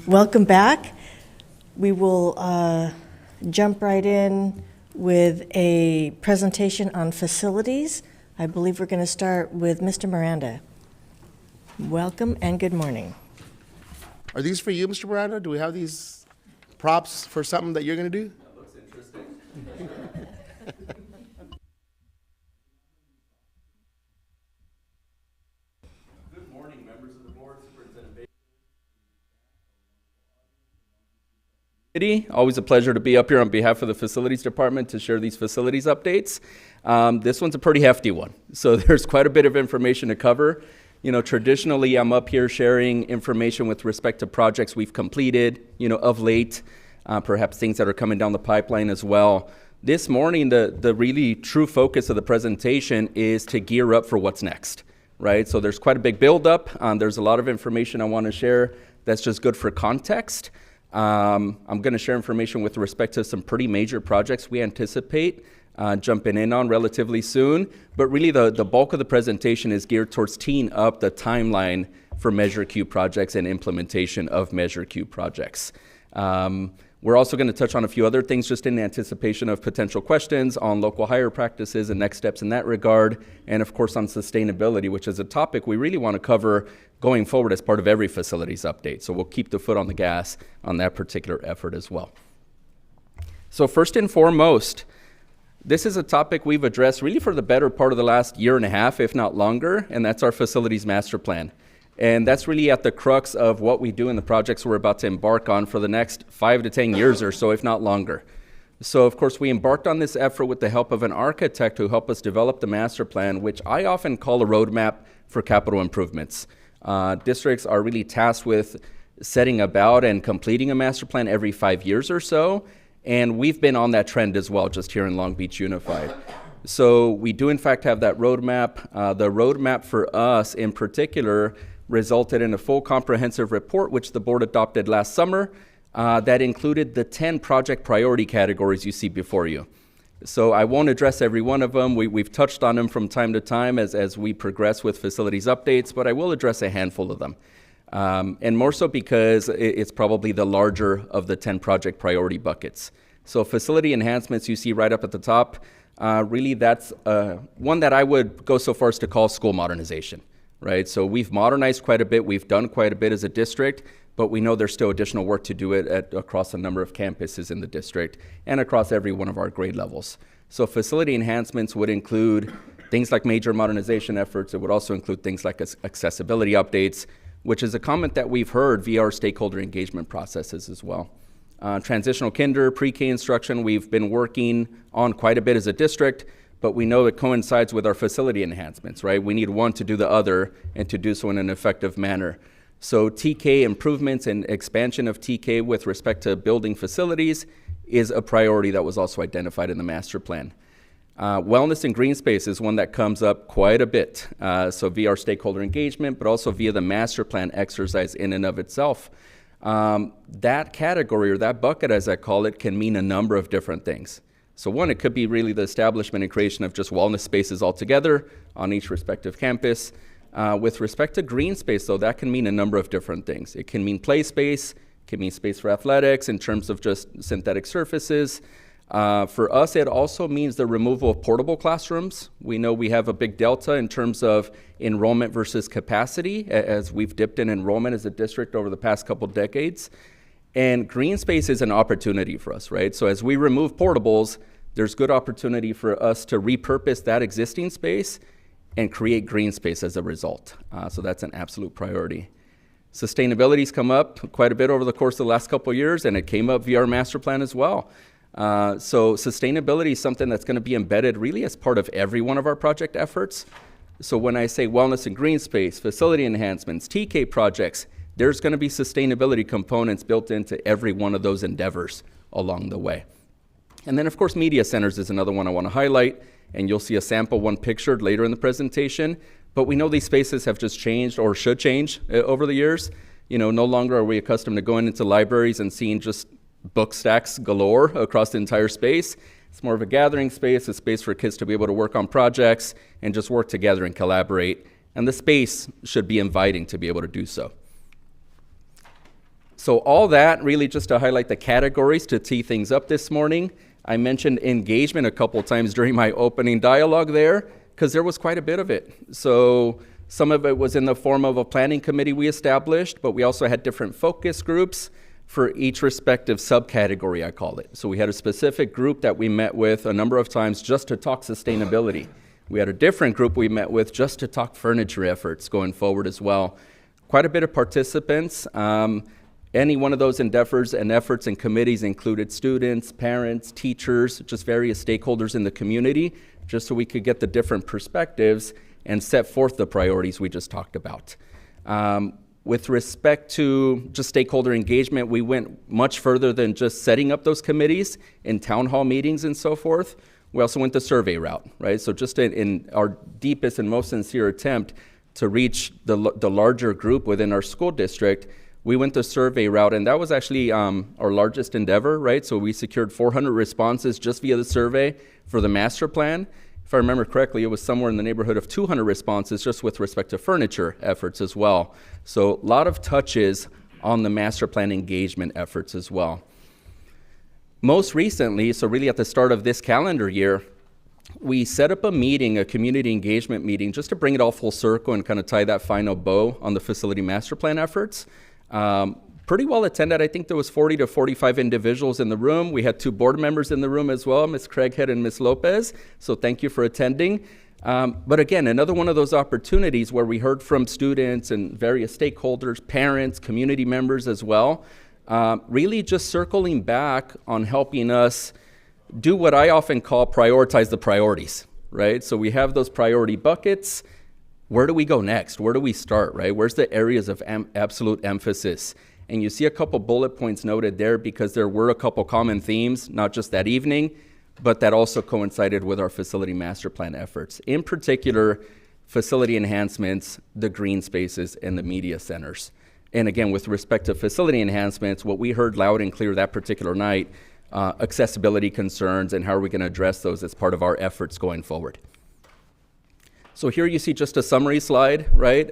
Welcome back. We will jump right in with a presentation on facilities. I believe we're going to start with Mr. Miranda. Welcome and good morning. Are these for you, Mr. Miranda? Do we have these props for something that you're going to do? That looks interesting. Good morning, members of the board, Superintendent Baker. Always a pleasure to be up here on behalf of the facilities department to share these facilities updates. This one's a pretty hefty one, so there's quite a bit of information to cover. You know, traditionally, I'm up here sharing information with respect to projects we've completed, of late, perhaps things that are coming down the pipeline as well. This morning, the really true focus of the presentation is to gear up for what's next, right? So there's quite a big buildup. There's a lot of information I want to share that's just good for context. I'm going to share information with respect to some pretty major projects we anticipate jumping in on relatively soon, but really the bulk of the presentation is geared towards teeing up the timeline for Measure Q projects and implementation of Measure Q projects. We're also going to touch on a few other things just in anticipation of potential questions on local hire practices and next steps in that regard, and of course on sustainability, which is a topic we really want to cover going forward as part of every facilities update. So we'll keep the foot on the gas on that particular effort as well. So first and foremost, this is a topic we've addressed really for the better part of the last year and a half, if not longer, and that's our facilities master plan. And that's really at the crux of what we do in the projects we're about to embark on for the next 5 to 10 years or so, if not longer. So, of course, we embarked on this effort with the help of an architect who helped us develop the master plan, which I often call a roadmap for capital improvements. Districts are really tasked with setting about and completing a master plan every 5 years or so. And we've been on that trend as well, just here in Long Beach Unified. So we do, in fact, have that roadmap. The roadmap for us, in particular, resulted in a full comprehensive report, which the board adopted last summer, that included the 10 project priority categories you see before you. So I won't address every one of them. We've touched on them from time to time as we progress with facilities updates, but I will address a handful of them. And more so because it's probably the larger of the 10 project priority buckets. So facility enhancements you see right up at the top, really that's one that I would go so far as to call school modernization, right? So we've modernized quite a bit, we've done quite a bit as a district, but we know there's still additional work to do across a number of campuses in the district and across every one of our grade levels. So facility enhancements would include things like major modernization efforts. It would also include things like accessibility updates, which is a comment that we've heard via our stakeholder engagement processes as well. Transitional kinder, pre-K instruction, we've been working on quite a bit as a district, but we know it coincides with our facility enhancements, right? We need one to do the other and to do so in an effective manner. So TK improvements and expansion of TK with respect to building facilities is a priority that was also identified in the master plan. Wellness and green space is one that comes up quite a bit, so via our stakeholder engagement, but also via the master plan exercise in and of itself. That category, or that bucket as I call it, can mean a number of different things. So one, it could be really the establishment and creation of just wellness spaces altogether on each respective campus. With respect to green space, though, that can mean a number of different things. It can mean play space, it can mean space for athletics in terms of just synthetic surfaces. For us, it also means the removal of portable classrooms. We know we have a big delta in terms of enrollment versus capacity, as we've dipped in enrollment as a district over the past couple decades. And green space is an opportunity for us, right? So as we remove portables, there's good opportunity for us to repurpose that existing space and create green space as a result. So that's an absolute priority. Sustainability's come up quite a bit over the course of the last couple of years, and it came up via our master plan as well. So sustainability is something that's going to be embedded really as part of every one of our project efforts. So when I say wellness and green space, facility enhancements, TK projects, there's going to be sustainability components built into every one of those endeavors along the way. And then, of course, media centers is another one I want to highlight, and you'll see a sample one pictured later in the presentation. But we know these spaces have just changed or should change over the years. You know, no longer are we accustomed to going into libraries and seeing just book stacks galore across the entire space. It's more of a gathering space, a space for kids to be able to work on projects and just work together and collaborate. And the space should be inviting to be able to do so. So all that really just to highlight the categories to tee things up this morning. I mentioned engagement a couple times during my opening dialogue there, because there was quite a bit of it. So some of it was in the form of a planning committee we established, but we also had different focus groups for each respective subcategory, I call it. So we had a specific group that we met with a number of times just to talk sustainability. We had a different group we met with just to talk furniture efforts going forward as well. Quite a bit of participants. Any one of those endeavors and efforts and committees included students, parents, teachers, just various stakeholders in the community, just so we could get the different perspectives and set forth the priorities we just talked about. With respect to just stakeholder engagement, we went much further than just setting up those committees in town hall meetings and so forth. We also went the survey route, right? So just in our deepest and most sincere attempt to reach the larger group within our school district, we went the survey route, and that was actually our largest endeavor, right? So we secured 400 responses just via the survey for the master plan. If I remember correctly, it was somewhere in the neighborhood of 200 responses just with respect to furniture efforts as well. So a lot of touches on the master plan engagement efforts as well. Most recently, so really at the start of this calendar year, we set up a meeting, a community engagement meeting, just to bring it all full circle and kind of tie that final bow on the facility master plan efforts. Pretty well attended. I think there was 40 to 45 individuals in the room. We had 2 board members in the room as well, Ms. Craighead and Ms. Lopez. So thank you for attending. But again, another one of those opportunities where we heard from students and various stakeholders, parents, community members as well, really just circling back on helping us do what I often call prioritize the priorities, right? So we have those priority buckets. Where do we go next? Where do we start, right? Where's the areas of absolute emphasis? And you see a couple bullet points noted there because there were a couple common themes, not just that evening, but that also coincided with our facility master plan efforts. In particular, facility enhancements, the green spaces, and the media centers. And again, with respect to facility enhancements, what we heard loud and clear that particular night, accessibility concerns and how are we going to address those as part of our efforts going forward. So here you see just a summary slide, right?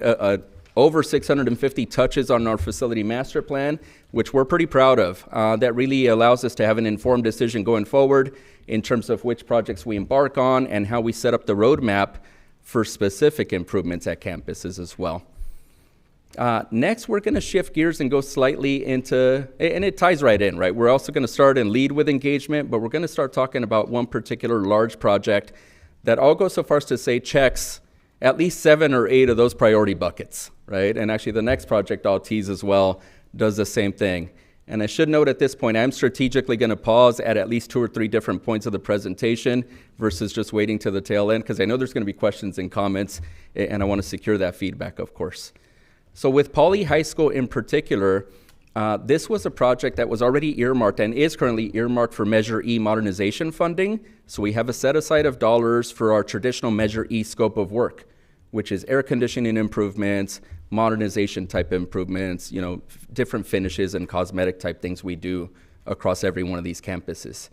Over 650 touches on our facility master plan, which we're pretty proud of. That really allows us to have an informed decision going forward in terms of which projects we embark on and how we set up the roadmap for specific improvements at campuses as well. Next, we're going to shift gears and go slightly into, and it ties right in, right? We're also going to start and lead with engagement, but we're going to start talking about one particular large project that I'll go so far as to say checks at least 7 or 8 of those priority buckets, right? And actually the next project I'll tease as well does the same thing. And I should note at this point, I'm strategically going to pause at least 2 or 3 different points of the presentation versus just waiting to the tail end, because I know there's going to be questions and comments, and I want to secure that feedback, of course. So with Pauley High School in particular, this was a project that was already earmarked and is currently earmarked for Measure E modernization funding. So we have a set aside of dollars for our traditional Measure E scope of work, which is air conditioning improvements, modernization type improvements, different finishes and cosmetic type things we do across every one of these campuses.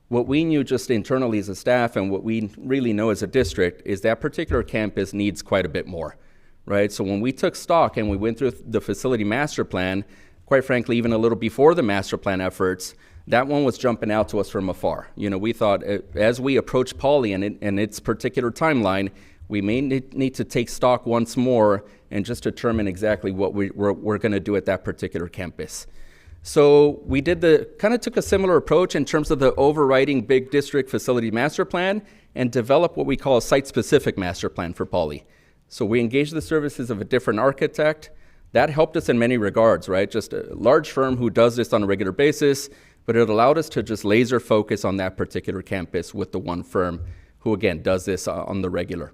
What we knew just internally as a staff and what we really know as a district is that particular campus needs quite a bit more, right? So when we took stock and we went through the facility master plan, quite frankly, even a little before the master plan efforts, that one was jumping out to us from afar. We thought as we approach Pauley and its particular timeline, we may need to take stock once more and just determine exactly what we're going to do at that particular campus. So we took a similar approach in terms of the overriding big district facility master plan and developed what we call a site-specific master plan for Pauley. So we engaged the services of a different architect. That helped us in many regards, right? Just a large firm who does this on a regular basis, but it allowed us to just laser focus on that particular campus with the one firm who, again, does this on the regular.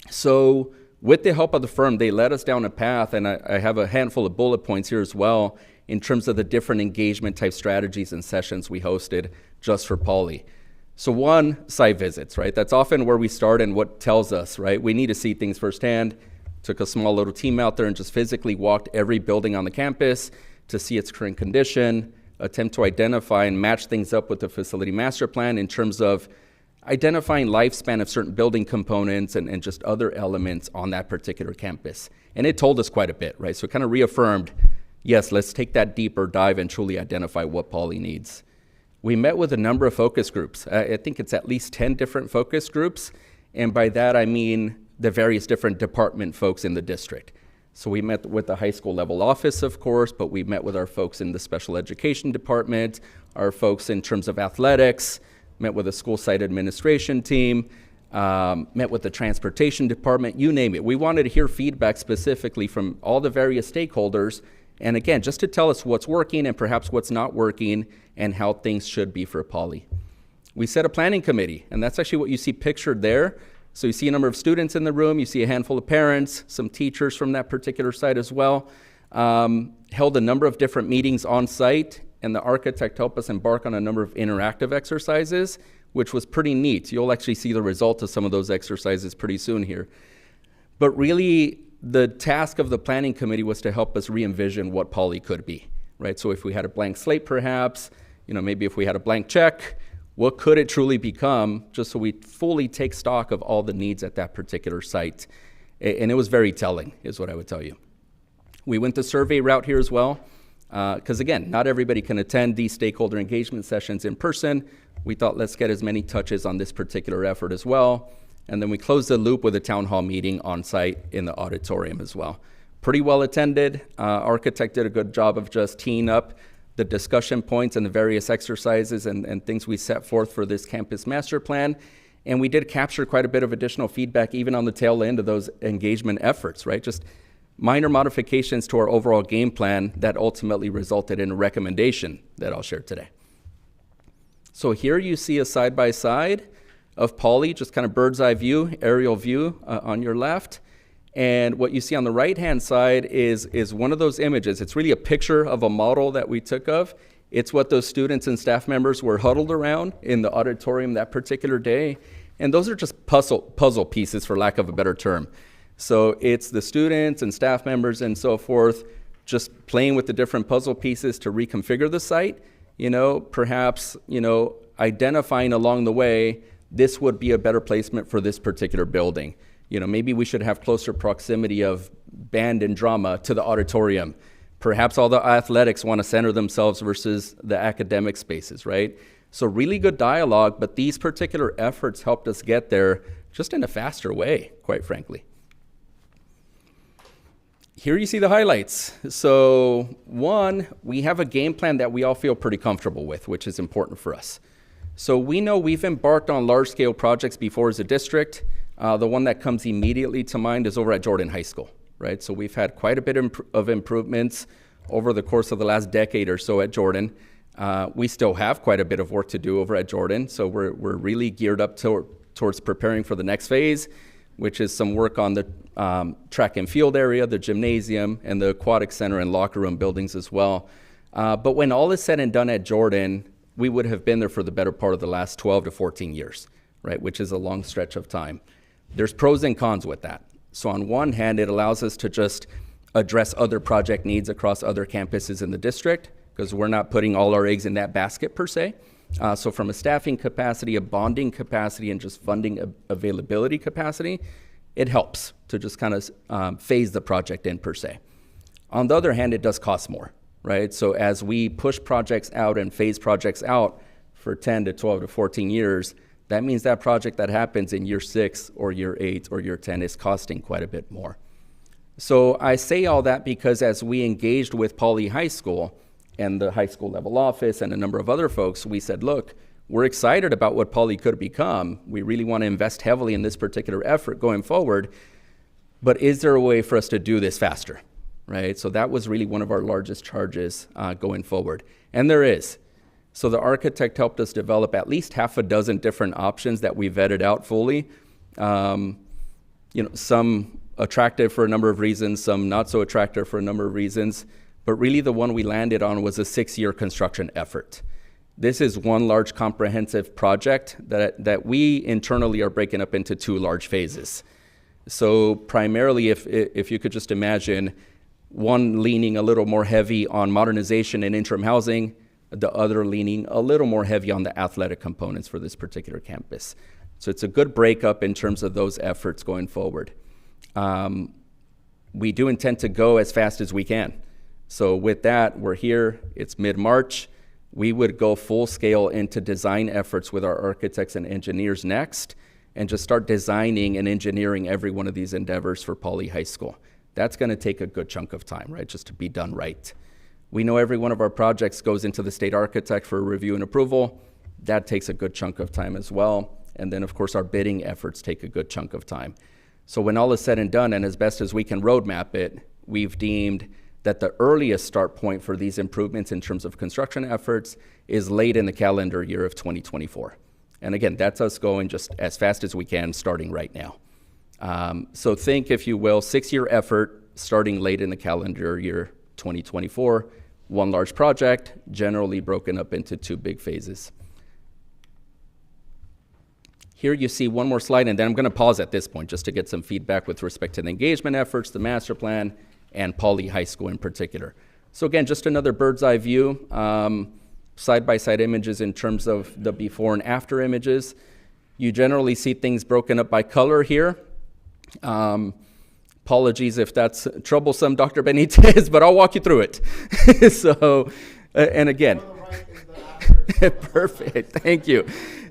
So with the help of the firm, they led us down a path, and I have a handful of bullet points here as well in terms of the different engagement type strategies and sessions we hosted just for Pauley. So one, site visits, right? That's often where we start and what tells us, right? We need to see things firsthand. Took a small little team out there and just physically walked every building on the campus to see its current condition, attempt to identify and match things up with the facility master plan in terms of identifying lifespan of certain building components and just other elements on that particular campus. And it told us quite a bit, right? So it kind of reaffirmed yes, let's take that deeper dive and truly identify what Poly needs. We met with a number of focus groups. I think it's at least 10 different focus groups, and by that I mean the various different department folks in the district. So we met with the high school level office, of course, but we met with our folks in the special education department, our folks in terms of athletics, met with the school site administration team, met with the transportation department, you name it. We wanted to hear feedback specifically from all the various stakeholders, and again, just to tell us what's working and perhaps what's not working and how things should be for Poly. We set a planning committee, and that's actually what you see pictured there. So you see a number of students in the room, you see a handful of parents, some teachers from that particular site as well. Held a number of different meetings on site, and the architect helped us embark on a number of interactive exercises, which was pretty neat. You'll actually see the result of some of those exercises pretty soon here. But really, the task of the planning committee was to help us re-envision what Poly could be, right? So if we had a blank slate perhaps, maybe if we had a blank check, what could it truly become, just so we fully take stock of all the needs at that particular site. And it was very telling, is what I would tell you. We went the survey route here as well, because again, not everybody can attend these stakeholder engagement sessions in person. We thought, let's get as many touches on this particular effort as well. And then we closed the loop with a town hall meeting on site in the auditorium as well. Pretty well attended. Architect did a good job of just teeing up the discussion points and the various exercises and things we set forth for this campus master plan. And we did capture quite a bit of additional feedback even on the tail end of those engagement efforts, right? Just minor modifications to our overall game plan that ultimately resulted in a recommendation that I'll share today. So here you see a side-by-side of Poly, just kind of bird's eye view, aerial view on your left. And what you see on the right-hand side is one of those images. It's really a picture of a model that we took of. It's what those students and staff members were huddled around in the auditorium that particular day. And those are just puzzle pieces, for lack of a better term. So it's the students and staff members and so forth just playing with the different puzzle pieces to reconfigure the site. Perhaps, identifying along the way, this would be a better placement for this particular building. Maybe we should have closer proximity of band and drama to the auditorium. Perhaps all the athletics want to center themselves versus the academic spaces, right? So really good dialogue, but these particular efforts helped us get there just in a faster way, quite frankly. Here you see the highlights. So one, we have a game plan that we all feel pretty comfortable with, which is important for us. So we know we've embarked on large-scale projects before as a district. The one that comes immediately to mind is over at Jordan High School, right? So we've had quite a bit of improvements over the course of the last decade or so at Jordan. We still have quite a bit of work to do over at Jordan, so we're really geared up towards preparing for the next phase, which is some work on the track and field area, the gymnasium, and the aquatic center and locker room buildings as well. But when all is said and done at Jordan, we would have been there for the better part of the last 12 to 14 years, right, which is a long stretch of time. There's pros and cons with that. So on one hand, it allows us to just address other project needs across other campuses in the district, because we're not putting all our eggs in that basket per se. So from a staffing capacity, a bonding capacity, and just funding availability capacity, it helps to just kind of phase the project in per se. On the other hand, it does cost more, right? So as we push projects out and phase projects out for 10 to 12 to 14 years, that means that project that happens in year 6 or year 8 or year 10 is costing quite a bit more. So I say all that because as we engaged with Poly High School and the high school level office and a number of other folks, we said, look, we're excited about what Poly could become. We really want to invest heavily in this particular effort going forward, but is there a way for us to do this faster, right? So that was really one of our largest charges going forward, and there is. So the architect helped us develop at least half a dozen different options that we vetted out fully. Some attractive for a number of reasons, some not so attractive for a number of reasons, but really the one we landed on was a 6-year construction effort. This is one large comprehensive project that we internally are breaking up into 2 large phases. So primarily, if you could just imagine, one leaning a little more heavy on modernization and interim housing, the other leaning a little more heavy on the athletic components for this particular campus. So it's a good breakup in terms of those efforts going forward. We do intend to go as fast as we can. So with that, we're here, it's mid-March. We would go full scale into design efforts with our architects and engineers next, and just start designing and engineering every one of these endeavors for Poly High School. That's gonna take a good chunk of time, right, just to be done right. We know every one of our projects goes into the state architect for review and approval. That takes a good chunk of time as well. And then of course our bidding efforts take a good chunk of time. So when all is said and done, and as best as we can roadmap it, we've deemed that the earliest start point for these improvements in terms of construction efforts is late in the calendar year of 2024. And again, that's us going just as fast as we can, starting right now. So think, if you will, 6-year effort starting late in the calendar year 2024, one large project, generally broken up into 2 big phases. Here you see one more slide, and then I'm going to pause at this point just to get some feedback with respect to the engagement efforts, the master plan, and Poly High School in particular. So again, just another bird's eye view, side-by-side images in terms of the before and after images. You generally see things broken up by color here. Apologies if that's troublesome, Dr. Benitez, but I'll walk you through it. So, and again, perfect, thank you.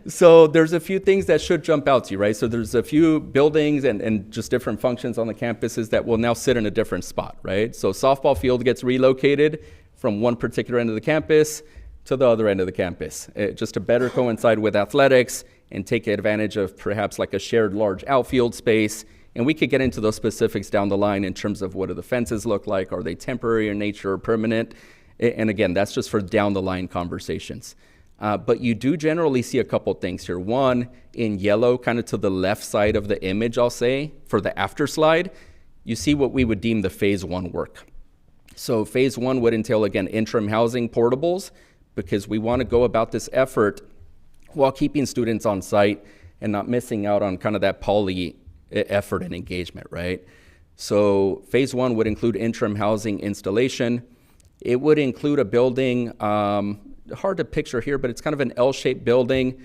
So there's a few things that should jump out to you, right? So there's a few buildings and just different functions on the campuses that will now sit in a different spot, right? So softball field gets relocated from one particular end of the campus to the other end of the campus, just to better coincide with athletics and take advantage of perhaps like a shared large outfield space. And we could get into those specifics down the line in terms of what do the fences look like, are they temporary in nature or permanent? And again, that's just for down the line conversations. But you do generally see a couple things here. One, in yellow, kind of to the left side of the image, I'll say, for the after slide, you see what we would deem the phase 1 work. So phase 1 would entail, again, interim housing portables, because we want to go about this effort while keeping students on site and not missing out on kind of that poly effort and engagement, right? So phase 1 would include interim housing installation. It would include a building, hard to picture here, but it's kind of an L-shaped building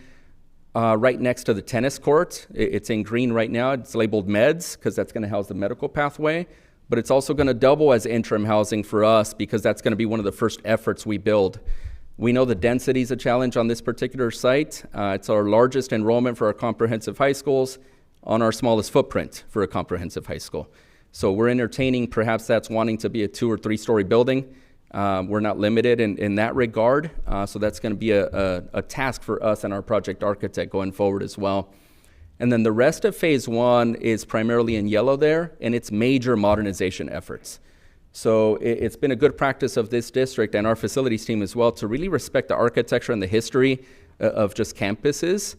right next to the tennis court. It's in green right now. It's labeled meds because that's going to house the medical pathway, but it's also going to double as interim housing for us because that's going to be one of the first efforts we build. We know the density is a challenge on this particular site. It's our largest enrollment for our comprehensive high schools on our smallest footprint for a comprehensive high school. So we're entertaining perhaps that's wanting to be a 2 or 3 story building. We're not limited in that regard, so that's going to be a task for us and our project architect going forward as well. And then the rest of phase 1 is primarily in yellow there, and it's major modernization efforts. So it's been a good practice of this district and our facilities team as well to really respect the architecture and the history of just campuses.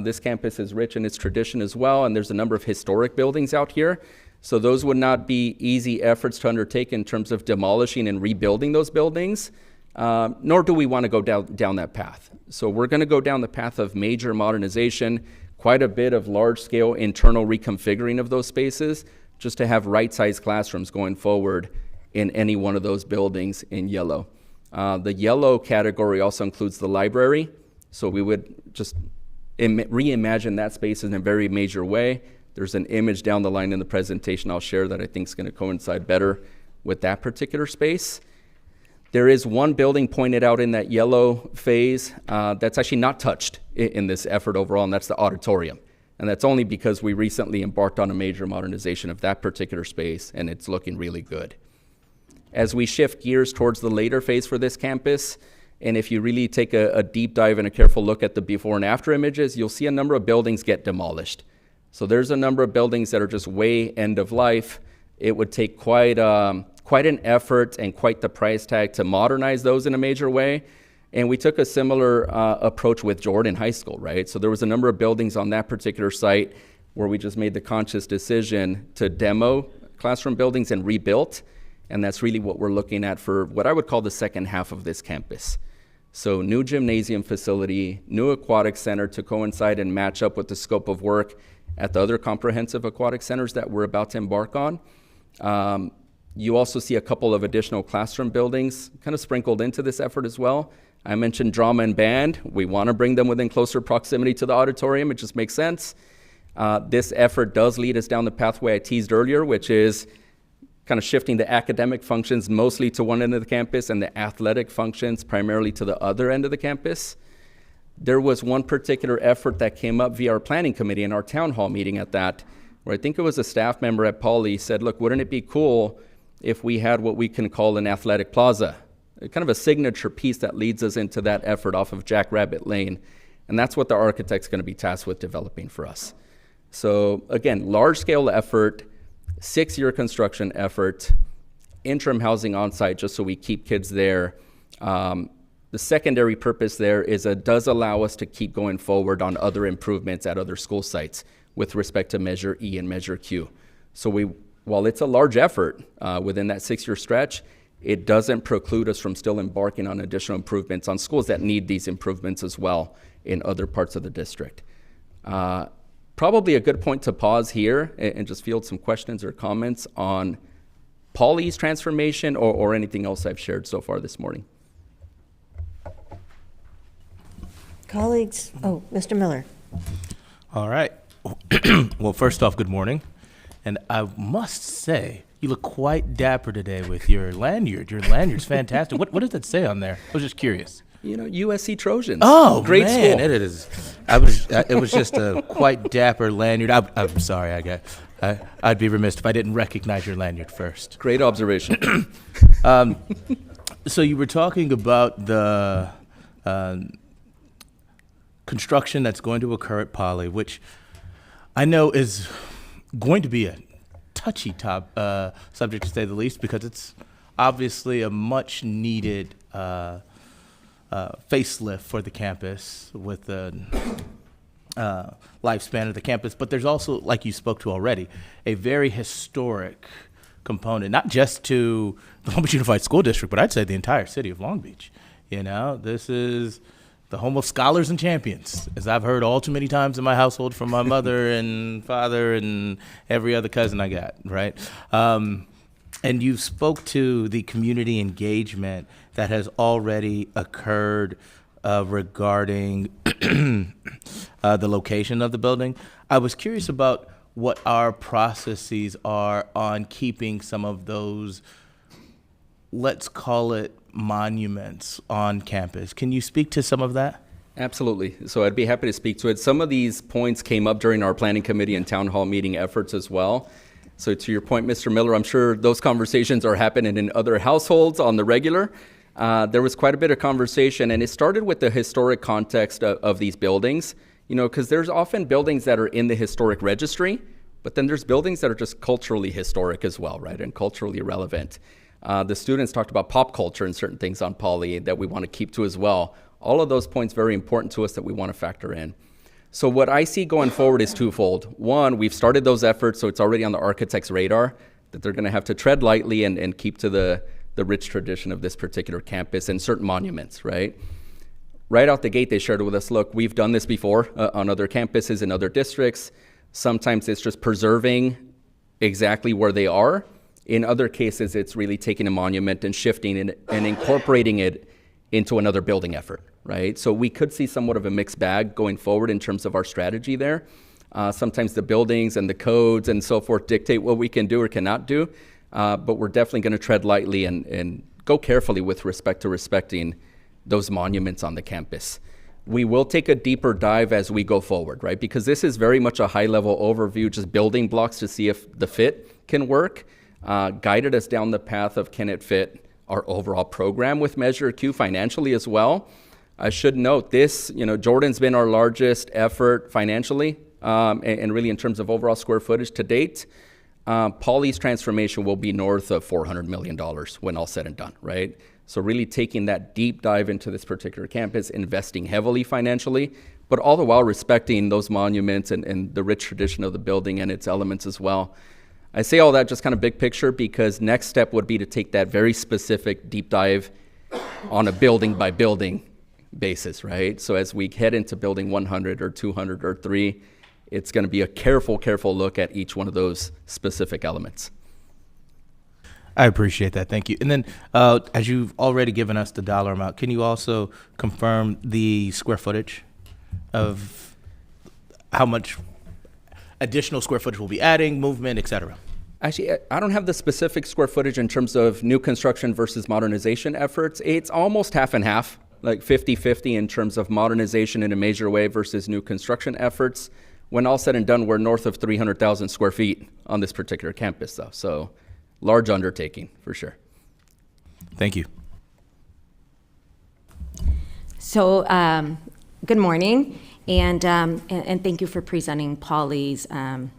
This campus is rich in its tradition as well, and there's a number of historic buildings out here. So those would not be easy efforts to undertake in terms of demolishing and rebuilding those buildings, nor do we want to go down that path. So we're going to go down the path of major modernization, quite a bit of large-scale internal reconfiguring of those spaces, just to have right-sized classrooms going forward in any one of those buildings in yellow. The yellow category also includes the library, so we would just reimagine that space in a very major way. There's an image down the line in the presentation I'll share that I think is going to coincide better with that particular space. There is one building pointed out in that yellow phase that's actually not touched in this effort overall, and that's the auditorium. And that's only because we recently embarked on a major modernization of that particular space, and it's looking really good. As we shift gears towards the later phase for this campus, and if you really take a deep dive and a careful look at the before and after images, you'll see a number of buildings get demolished. So there's a number of buildings that are just way end of life. It would take quite an effort and quite the price tag to modernize those in a major way. And we took a similar approach with Jordan High School, right? So there was a number of buildings on that particular site where we just made the conscious decision to demo classroom buildings and rebuild. And that's really what we're looking at for what I would call the second half of this campus. So new gymnasium facility, new aquatic center to coincide and match up with the scope of work at the other comprehensive aquatic centers that we're about to embark on. You also see a couple of additional classroom buildings kind of sprinkled into this effort as well. I mentioned drama and band. We want to bring them within closer proximity to the auditorium. It just makes sense. This effort does lead us down the pathway I teased earlier, which is kind of shifting the academic functions mostly to one end of the campus and the athletic functions primarily to the other end of the campus. There was one particular effort that came up via our planning committee in our town hall meeting at that, where I think it was a staff member at Poly said, look, wouldn't it be cool if we had what we can call an athletic plaza, kind of a signature piece that leads us into that effort off of Jackrabbit Lane. And that's what the architect's going to be tasked with developing for us. So again, large-scale effort, 6-year construction effort, interim housing on site just so we keep kids there. The secondary purpose there is it does allow us to keep going forward on other improvements at other school sites with respect to Measure E and Measure Q. So while it's a large effort within that 6-year stretch, it doesn't preclude us from still embarking on additional improvements on schools that need these improvements as well in other parts of the district. Probably a good point to pause here and just field some questions or comments on Poly's transformation or anything else I've shared so far this morning. Colleagues, Mr. Miller. All right. Well, first off, good morning. And I must say, you look quite dapper today with your lanyard. Your lanyard's fantastic. What does that say on there? I was just curious. You know, USC Trojans. Oh, great man, school. it is. It was just a quite dapper lanyard. I'm sorry, I'd be remiss if I didn't recognize your lanyard first. Great observation. So you were talking about the construction that's going to occur at Poly, which I know is going to be a touchy subject to say the least, because it's obviously a much needed facelift for the campus with the lifespan of the campus. But there's also, like you spoke to already, a very historic component, not just to the Long Beach Unified School District, but I'd say the entire city of Long Beach. You know, this is the home of scholars and champions, as I've heard all too many times in my household from my mother and father and every other cousin I got, right? And you spoke to the community engagement that has already occurred regarding the location of the building. I was curious about what our processes are on keeping some of those, let's call it, monuments on campus. Can you speak to some of that? Absolutely. So I'd be happy to speak to it. Some of these points came up during our planning committee and town hall meeting efforts as well. So to your point, Mr. Miller, I'm sure those conversations are happening in other households on the regular. There was quite a bit of conversation, and it started with the historic context of these buildings, you know, because there's often buildings that are in the historic registry, but then there's buildings that are just culturally historic as well, right, and culturally relevant. The students talked about pop culture and certain things on Poly that we want to keep to as well. All of those points very important to us that we want to factor in. So what I see going forward is twofold. One, we've started those efforts, so it's already on the architect's radar that they're going to have to tread lightly and keep to the rich tradition of this particular campus and certain monuments, right? Right out the gate, they shared with us, look, we've done this before on other campuses in other districts. Sometimes it's just preserving exactly where they are. In other cases, it's really taking a monument and shifting it and incorporating it into another building effort, right? So we could see somewhat of a mixed bag going forward in terms of our strategy there. Sometimes the buildings and the codes and so forth dictate what we can do or cannot do, but we're definitely going to tread lightly and go carefully with respect to respecting those monuments on the campus. We will take a deeper dive as we go forward, right? Because this is very much a high-level overview, just building blocks to see if the fit can work. Guided us down the path of can it fit our overall program with Measure Q financially as well. I should note this, you know, Jordan's been our largest effort financially and really in terms of overall square footage to date. Poly's transformation will be north of $400 million when all said and done, right? So really taking that deep dive into this particular campus, investing heavily financially, but all the while respecting those monuments and the rich tradition of the building and its elements as well. I say all that just kind of big picture because next step would be to take that very specific deep dive on a building by building basis, right? So as we head into building 100 or 200 or 3, it's going to be a careful look at each one of those specific elements. I appreciate that. Thank you. And then as you've already given us the dollar amount, can you also confirm the square footage of how much additional square footage we'll be adding, movement, et cetera? Actually, I don't have the specific square footage in terms of new construction versus modernization efforts. It's almost half and half, like 50-50 in terms of modernization in a major way versus new construction efforts. When all said and done, we're north of 300,000 square feet on this particular campus, though. So large undertaking, for sure. Thank you. So, good morning, and thank you for presenting Poly's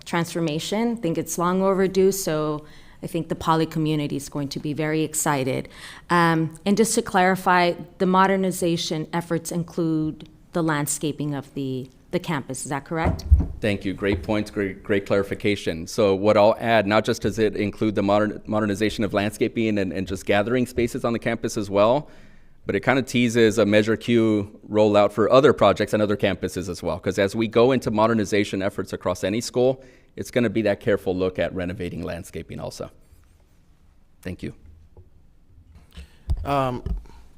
transformation. I think it's long overdue, so I think the Poly community is going to be very excited. And just to clarify, the modernization efforts include the landscaping of the campus, is that correct? Thank you. Great points, great clarification. So what I'll add, not just does it include the modernization of landscaping and just gathering spaces on the campus as well, but it kind of teases a Measure Q rollout for other projects and other campuses as well. Because as we go into modernization efforts across any school, it's going to be that careful look at renovating landscaping also. Thank you. You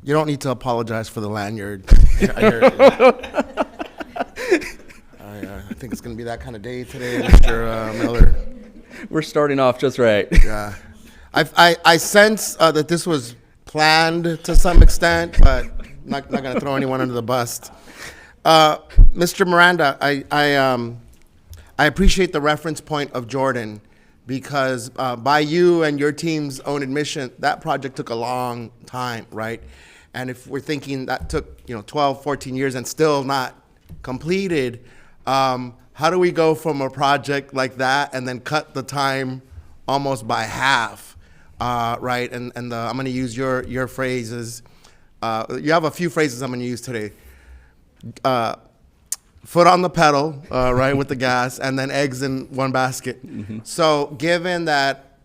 don't need to apologize for the lanyard. I think it's going to be that kind of day today, Mr. Miller. We're starting off just right. Yeah. I sense that this was planned to some extent, but not going to throw anyone under the bus. Mr. Miranda, I appreciate the reference point of Jordan, because by you and your team's own admission, that project took a long time, right? And if we're thinking that took 12, 14 years and still not completed, how do we go from a project like that and then cut the time almost by half, right? And I'm going to use your phrases. You have a few phrases I'm going to use today. Foot on the pedal, right, with the gas, and then eggs in one basket. Mm-hmm. So given that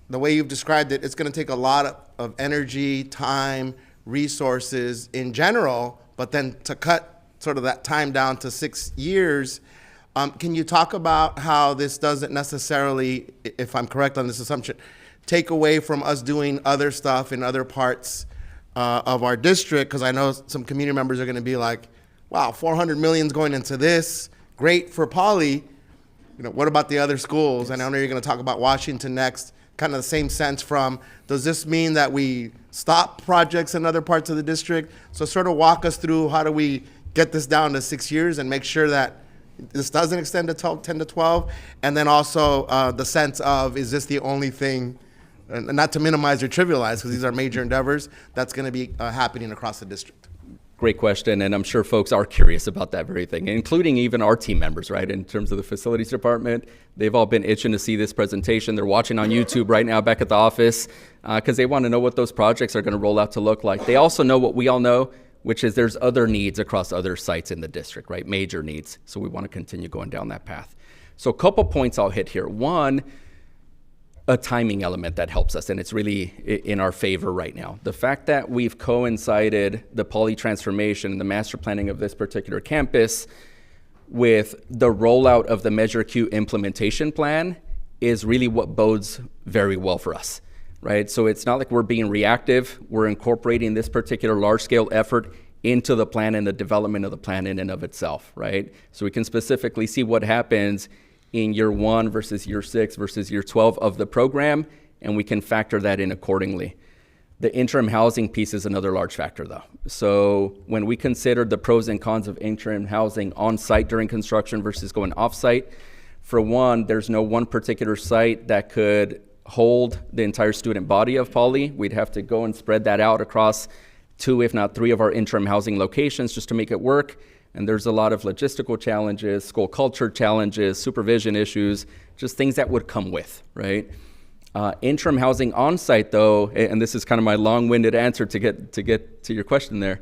the way you've described it, it's going to take a lot of energy, time, resources in general, but then to cut sort of that time down to 6 years, can you talk about how this doesn't necessarily, if I'm correct on this assumption, take away from us doing other stuff in other parts of our district? Because I know some community members are going to be like, wow, 400 million's going into this, great for Poly. What about the other schools? And I know you're going to talk about Washington next, kind of the same sense from, does this mean that we stop projects in other parts of the district? So sort of walk us through, how do we get this down to 6 years and make sure that this doesn't extend to 10 to 12? And then also the sense of, is this the only thing, and not to minimize or trivialize, because these are major endeavors, that's going to be happening across the district? Great question, and I'm sure folks are curious about that very thing, including even our team members, right? In terms of the facilities department, they've all been itching to see this presentation. They're watching on YouTube right now back at the office because they want to know what those projects are going to roll out to look like. They also know what we all know, which is there's other needs across other sites in the district, right? Major needs. So we want to continue going down that path. So a couple points I'll hit here. One, a timing element that helps us, and it's really in our favor right now. The fact that we've coincided the Poly transformation and the master planning of this particular campus with the rollout of the Measure Q implementation plan is really what bodes very well for us, right? So it's not like we're being reactive. We're incorporating this particular large-scale effort into the plan and the development of the plan in and of itself, right? So we can specifically see what happens in year 1 versus year 6 versus year 12 of the program, and we can factor that in accordingly. The interim housing piece is another large factor, though. So when we consider the pros and cons of interim housing on site during construction versus going off site, for one, there's no one particular site that could hold the entire student body of Poly. We'd have to go and spread that out across 2, if not 3 of our interim housing locations just to make it work. And there's a lot of logistical challenges, school culture challenges, supervision issues, just things that would come with, right? Interim housing on site, though, and this is kind of my long-winded answer to get to your question there.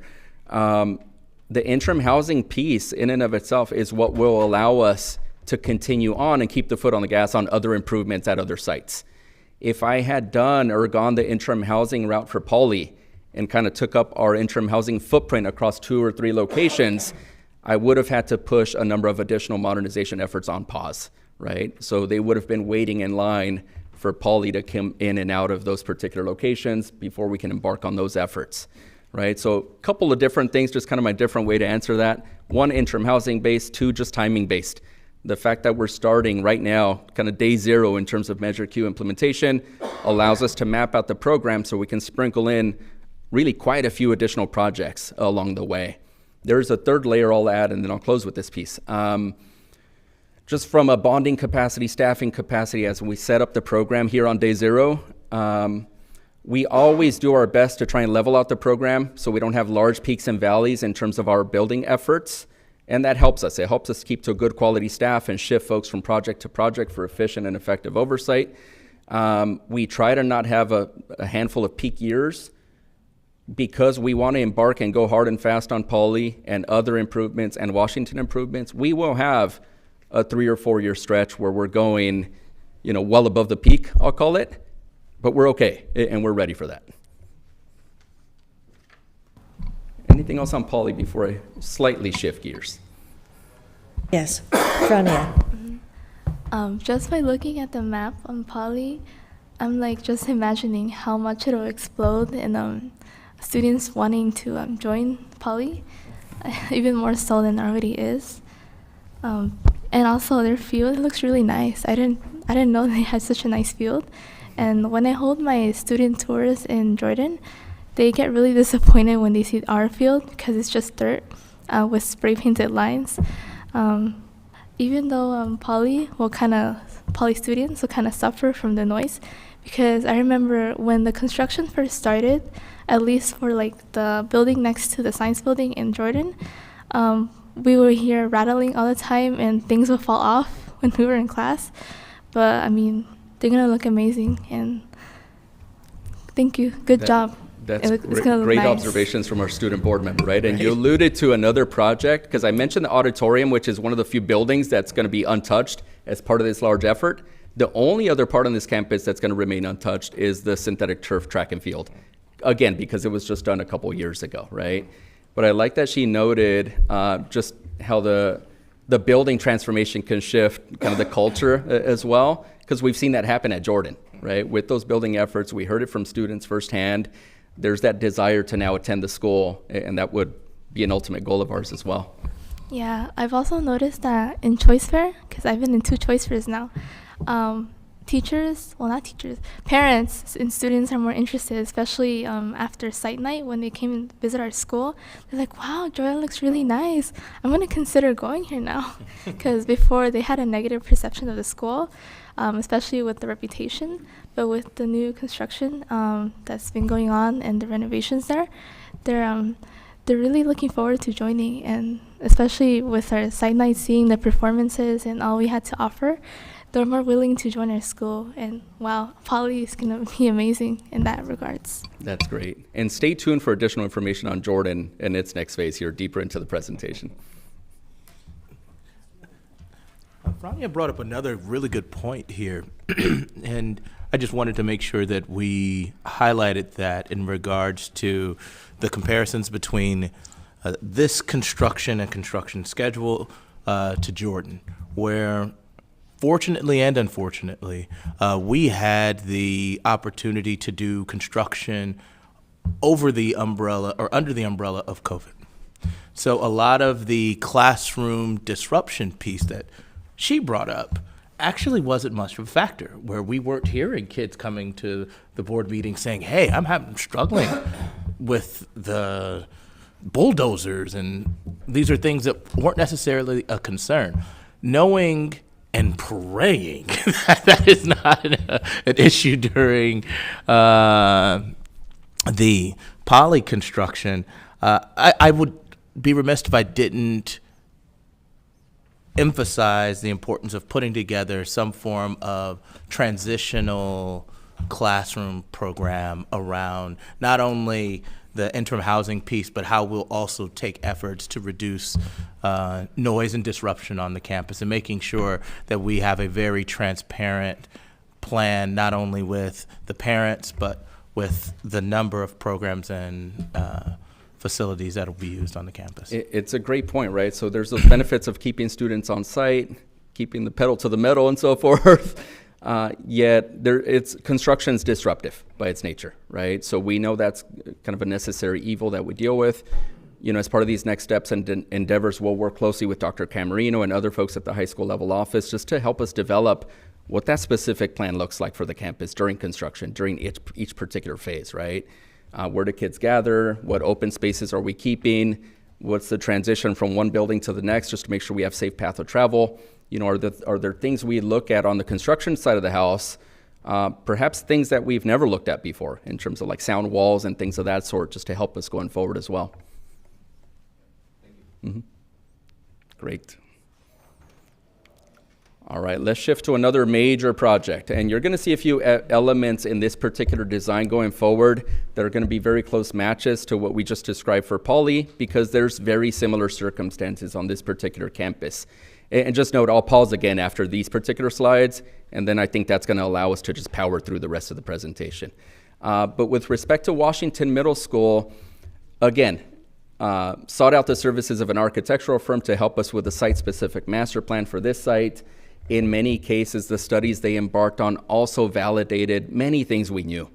The interim housing piece in and of itself is what will allow us to continue on and keep the foot on the gas on other improvements at other sites. If I had done or gone the interim housing route for Poly and kind of took up our interim housing footprint across 2 or 3 locations, I would have had to push a number of additional modernization efforts on pause, right? So they would have been waiting in line for Poly to come in and out of those particular locations before we can embark on those efforts, right? So a couple of different things, just kind of my different way to answer that. 1, interim housing based, 2, just timing based. The fact that we're starting right now, kind of day zero in terms of Measure Q implementation, allows us to map out the program so we can sprinkle in really quite a few additional projects along the way. There's a third layer I'll add, and then I'll close with this piece. Just from a bonding capacity, staffing capacity, as we set up the program here on day zero, we always do our best to try and level out the program so we don't have large peaks and valleys in terms of our building efforts. And that helps us. It helps us keep to a good quality staff and shift folks from project to project for efficient and effective oversight. We try to not have a handful of peak years because we want to embark and go hard and fast on Poly and other improvements and Washington improvements. We will have a 3 or 4 year stretch where we're going, well above the peak, I'll call it, but we're okay and we're ready for that. Anything else on Poly before I slightly shift gears? Yes, Frania. Just by looking at the map on Poly, I'm just imagining how much it'll explode in students wanting to join Poly, even more so than it already is. And also their field looks really nice. I didn't know they had such a nice field. And when I hold my student tours in Jordan, they get really disappointed when they see our field because it's just dirt with spray painted lines. Even though poly students will kind of suffer from the noise, because I remember when the construction first started, at least for the building next to the science building in Jordan, we would hear rattling all the time and things would fall off when we were in class. But I mean, they're gonna look amazing, and thank you, good job. That's great nice. Observations from our student board member, right? And you alluded to another project, because I mentioned the auditorium, which is one of the few buildings that's going to be untouched as part of this large effort. The only other part on this campus that's going to remain untouched is the synthetic turf track and field. Again, because it was just done a couple years ago, right? But I like that she noted just how the building transformation can shift kind of the culture as well, because we've seen that happen at Jordan, right? With those building efforts, we heard it from students firsthand. There's that desire to now attend the school, and that would be an ultimate goal of ours as well. Yeah, I've also noticed that in Choice Fair, because I've been in 2 Choice Fairs now, parents and students are more interested, especially after site night when they came and visit our school. They're like, wow, Jordan looks really nice. I'm going to consider going here now. Because before they had a negative perception of the school, especially with the reputation. But with the new construction that's been going on and the renovations there, they're really looking forward to joining. And especially with our site night, seeing the performances and all we had to offer, they're more willing to join our school. And wow, Poly is going to be amazing in that regards. That's great. And stay tuned for additional information on Jordan and its next phase here, deeper into the presentation. Frania brought up another really good point here, and I just wanted to make sure that we highlighted that in regards to the comparisons between this construction and construction schedule to Jordan, where fortunately and unfortunately, we had the opportunity to do construction over the umbrella or under the umbrella of COVID. So a lot of the classroom disruption piece that she brought up actually wasn't much of a factor, where we weren't hearing kids coming to the board meeting saying, hey, I'm struggling with the bulldozers, and these are things that weren't necessarily a concern. Knowing and praying that is not an issue during the poly construction, I would be remiss if I didn't emphasize the importance of putting together some form of transitional classroom program around not only the interim housing piece, but how we'll also take efforts to reduce noise and disruption on the campus, and making sure that we have a very transparent plan, not only with the parents, but with the number of programs and facilities that will be used on the campus. It's a great point, right? So there's those benefits of keeping students on site, keeping the pedal to the metal and so forth, yet construction is disruptive by its nature, right? So we know that's kind of a necessary evil that we deal with. as part of these next steps and endeavors, we'll work closely with Dr. Camarino and other folks at the high school level office just to help us develop what that specific plan looks like for the campus during construction, during each particular phase, right? Where do kids gather? What open spaces are we keeping? What's the transition from one building to the next, just to make sure we have safe path of travel? Are there things we look at on the construction side of the house, perhaps things that we've never looked at before in terms of like sound walls and things of that sort, just to help us going forward as well. Mm-hmm. Great. All right, let's shift to another major project. And you're going to see a few elements in this particular design going forward that are going to be very close matches to what we just described for Poly, because there's very similar circumstances on this particular campus. And just note, I'll pause again after these particular slides, and then I think that's going to allow us to just power through the rest of the presentation. But with respect to Washington Middle School, again, sought out the services of an architectural firm to help us with a site-specific master plan for this site. In many cases, the studies they embarked on also validated many things we knew,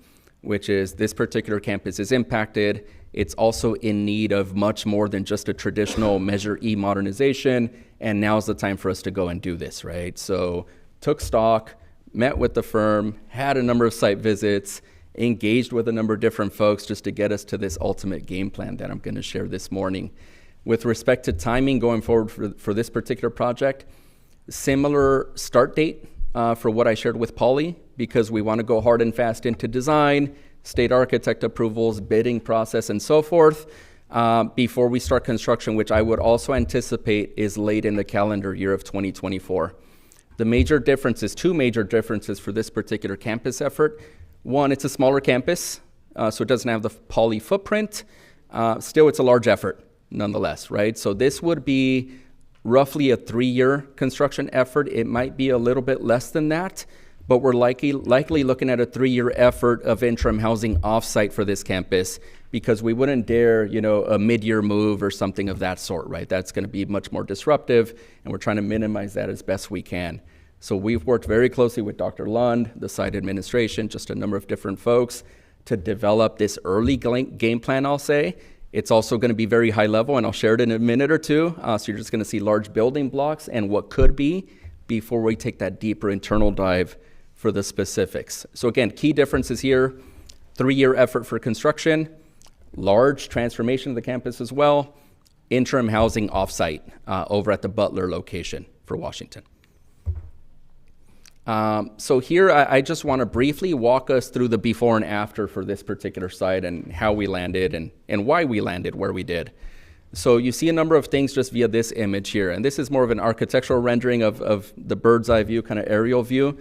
which is this particular campus is impacted. It's also in need of much more than just a traditional Measure E modernization, and now's the time for us to go and do this, right? So took stock, met with the firm, had a number of site visits, engaged with a number of different folks just to get us to this ultimate game plan that I'm going to share this morning. With respect to timing going forward for this particular project, similar start date for what I shared with Polly, because we want to go hard and fast into design, state architect approvals, bidding process, and so forth before we start construction, which I would also anticipate is late in the calendar year of 2024. The major differences, two major differences for this particular campus effort. One, it's a smaller campus, so it doesn't have the Poly footprint. Still, it's a large effort nonetheless, right? So this would be roughly a 3-year construction effort. It might be a little bit less than that, but we're likely looking at a 3-year effort of interim housing offsite for this campus, because we wouldn't dare, a mid-year move or something of that sort, right? That's going to be much more disruptive, and we're trying to minimize that as best we can. So we've worked very closely with Dr. Lund, the site administration, just a number of different folks to develop this early game plan, I'll say. It's also going to be very high level, and I'll share it in a minute or two. So you're just going to see large building blocks and what could be before we take that deeper internal dive for the specifics. So again, key differences here: 3-year effort for construction, large transformation of the campus as well, interim housing offsite over at the Butler location for Washington. So here I just want to briefly walk us through the before and after for this particular site and how we landed and why we landed where we did. So you see a number of things just via this image here, and this is more of an architectural rendering of the bird's eye view, kind of aerial view.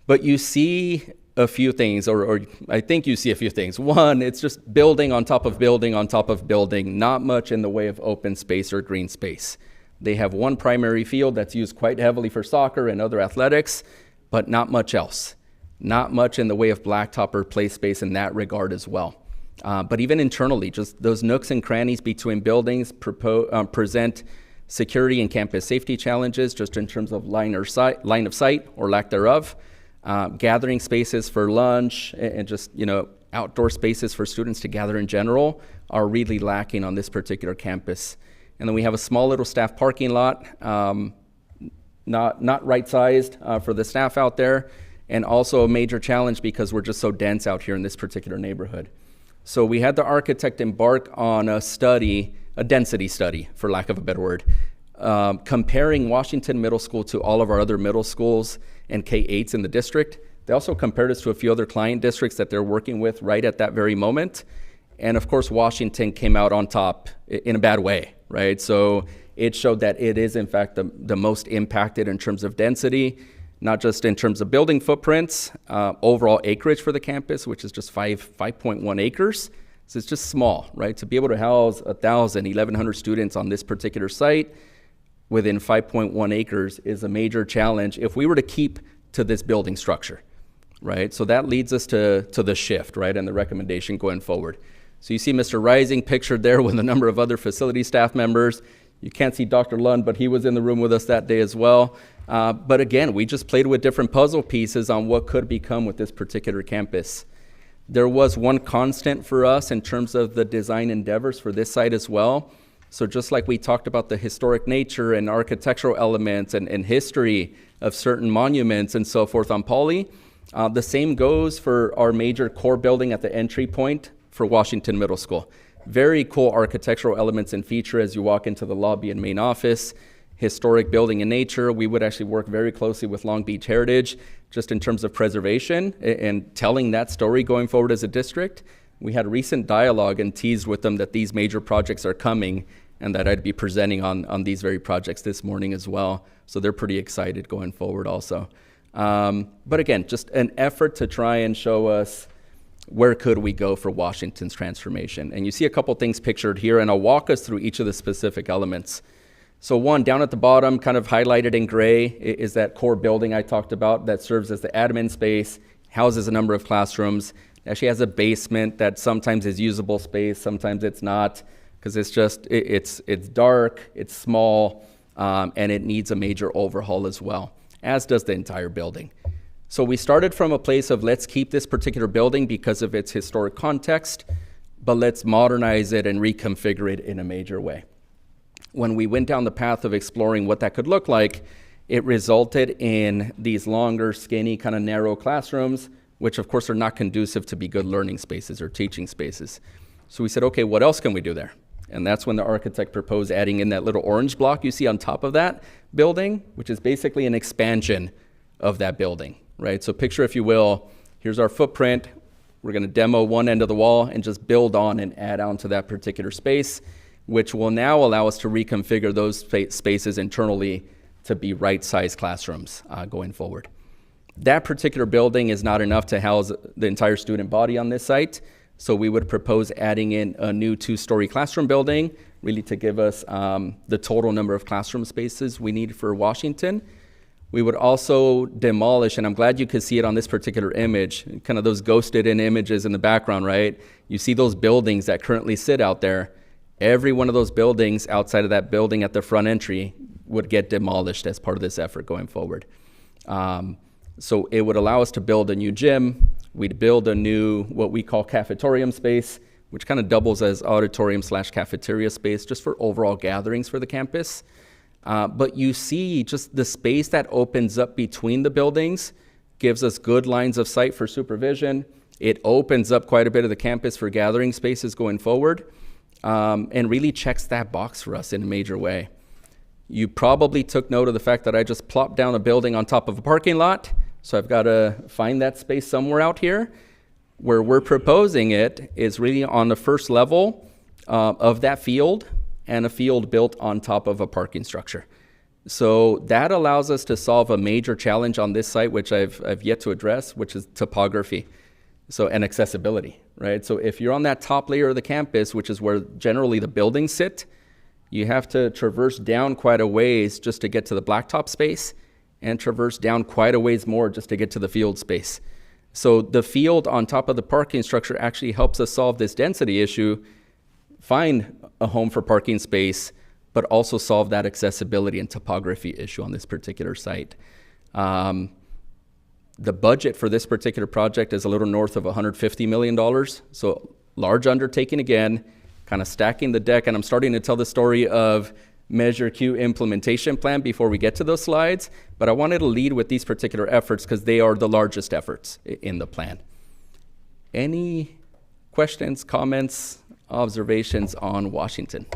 But you see a few things, or I think you see a few things. One, it's just building on top of building on top of building, not much in the way of open space or green space. They have one primary field that's used quite heavily for soccer and other athletics, but not much else. Not much in the way of blacktop or play space in that regard as well. But even internally, just those nooks and crannies between buildings present security and campus safety challenges, just in terms of line of sight or lack thereof. Gathering spaces for lunch and just outdoor spaces for students to gather in general are really lacking on this particular campus. And then we have a small little staff parking lot, not right-sized for the staff out there, and also a major challenge because we're just so dense out here in this particular neighborhood. So we had the architect embark on a density study, for lack of a better word, comparing Washington Middle School to all of our other middle schools and K-8s in the district. They also compared us to a few other client districts that they're working with right at that very moment. And of course, Washington came out on top in a bad way, right? So it showed that it is, in fact, the most impacted in terms of density, not just in terms of building footprints, overall acreage for the campus, which is just 5.1 acres. So it's just small, right? To be able to house 1,100 students on this particular site within 5.1 acres is a major challenge if we were to keep to this building structure, right? So that leads us to the shift, right, and the recommendation going forward. So you see Mr. Rising pictured there with a number of other facility staff members. You can't see Dr. Lund, but he was in the room with us that day as well. But again, we just played with different puzzle pieces on what could become with this particular campus. There was one constant for us in terms of the design endeavors for this site as well. So just like we talked about the historic nature and architectural elements and history of certain monuments and so forth on Poly, the same goes for our major core building at the entry point for Washington Middle School. Very cool architectural elements and feature as you walk into the lobby and main office. Historic building in nature. We would actually work very closely with Long Beach Heritage just in terms of preservation and telling that story going forward as a district. We had recent dialogue and teased with them that these major projects are coming and that I'd be presenting on these very projects this morning as well. So they're pretty excited going forward also. But again, just an effort to try and show us where could we go for Washington's transformation. And you see a couple things pictured here, and I'll walk us through each of the specific elements. So one, down at the bottom, kind of highlighted in gray, is that core building I talked about that serves as the admin space, houses a number of classrooms. It actually has a basement that sometimes is usable space, sometimes it's not, because it's just, it's dark, it's small, and it needs a major overhaul as well, as does the entire building. So we started from a place of let's keep this particular building because of its historic context, but let's modernize it and reconfigure it in a major way. When we went down the path of exploring what that could look like, it resulted in these longer, skinny, kind of narrow classrooms, which of course are not conducive to be good learning spaces or teaching spaces. So we said, okay, what else can we do there? And that's when the architect proposed adding in that little orange block you see on top of that building, which is basically an expansion of that building, right? So picture, if you will, here's our footprint. We're gonna demo one end of the wall and just build on and add on to that particular space, which will now allow us to reconfigure those spaces internally to be right-sized classrooms going forward. That particular building is not enough to house the entire student body on this site, so we would propose adding in a new 2-story classroom building, really to give us the total number of classroom spaces we need for Washington. We would also demolish, and I'm glad you could see it on this particular image, kind of those ghosted in images in the background, right? You see those buildings that currently sit out there. Every one of those buildings outside of that building at the front entry would get demolished as part of this effort going forward. So it would allow us to build a new gym. We'd build a new, what we call cafetorium space, which kind of doubles as auditorium/cafeteria space just for overall gatherings for the campus. But you see just the space that opens up between the buildings gives us good lines of sight for supervision. It opens up quite a bit of the campus for gathering spaces going forward. And really checks that box for us in a major way. You probably took note of the fact that I just plopped down a building on top of a parking lot, so I've got to find that space somewhere out here. Where we're proposing it is really on the first level of that field, and a field built on top of a parking structure. So that allows us to solve a major challenge on this site, which I've yet to address, which is topography. So, and accessibility, right? So if you're on that top layer of the campus, which is where generally the buildings sit, you have to traverse down quite a ways just to get to the blacktop space, and traverse down quite a ways more just to get to the field space. So the field on top of the parking structure actually helps us solve this density issue, find a home for parking space, but also solve that accessibility and topography issue on this particular site. The budget for this particular project is a little north of $150 million. So large undertaking again, kind of stacking the deck. And I'm starting to tell the story of Measure Q implementation plan before we get to those slides. But I wanted to lead with these particular efforts because they are the largest efforts in the plan. Any questions, comments, observations on Washington?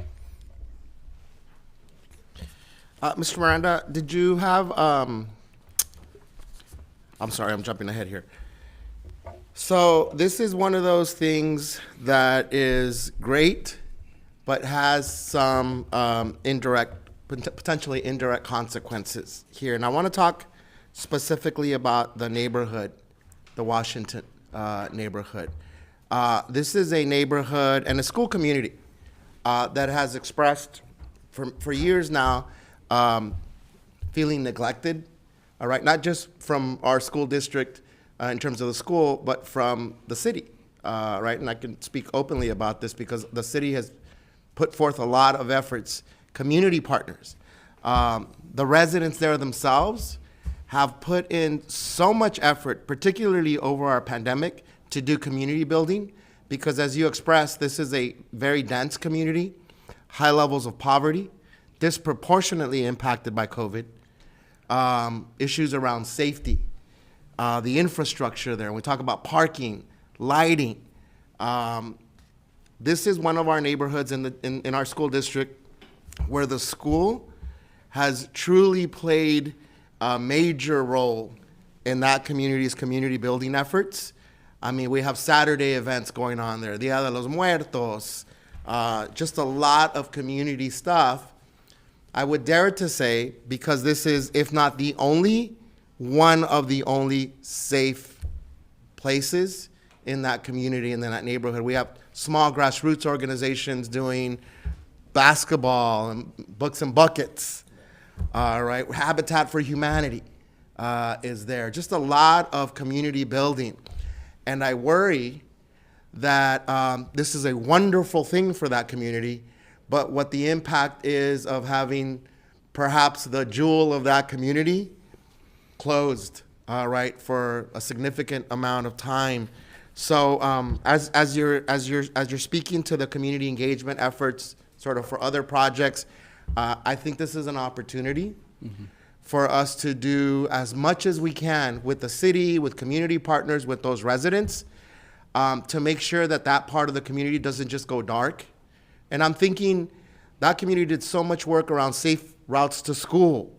Mr. Miranda, did you have, I'm sorry, I'm jumping ahead here. So this is one of those things that is great, but has some potentially indirect consequences here. And I want to talk specifically about the neighborhood, the Washington neighborhood. This is a neighborhood and a school community that has expressed for years now feeling neglected. All right, not just from our school district in terms of the school, but from the city, right? And I can speak openly about this because the city has put forth a lot of efforts, community partners, the residents there themselves have put in so much effort, particularly over our pandemic, to do community building, because as you expressed, this is a very dense community, high levels of poverty, disproportionately impacted by COVID, issues around safety, the infrastructure there. We talk about parking, lighting. This is one of our neighborhoods in our school district where the school has truly played a major role in that community's community building efforts. I mean, we have Saturday events going on there, Dia de los Muertos, just a lot of community stuff. I would dare to say, because this is, if not the only, one of the only safe places in that community and in that neighborhood. We have small grassroots organizations doing basketball and books and buckets, right? Habitat for Humanity is there. Just a lot of community building. And I worry that this is a wonderful thing for that community, but what the impact is of having perhaps the jewel of that community closed, right, for a significant amount of time. So as you're speaking to the community engagement efforts, sort of for other projects, I think this is an opportunity for us to do as much as we can with the city, with community partners, with those residents, to make sure that that part of the community doesn't just go dark. And I'm thinking that community did so much work around safe routes to school,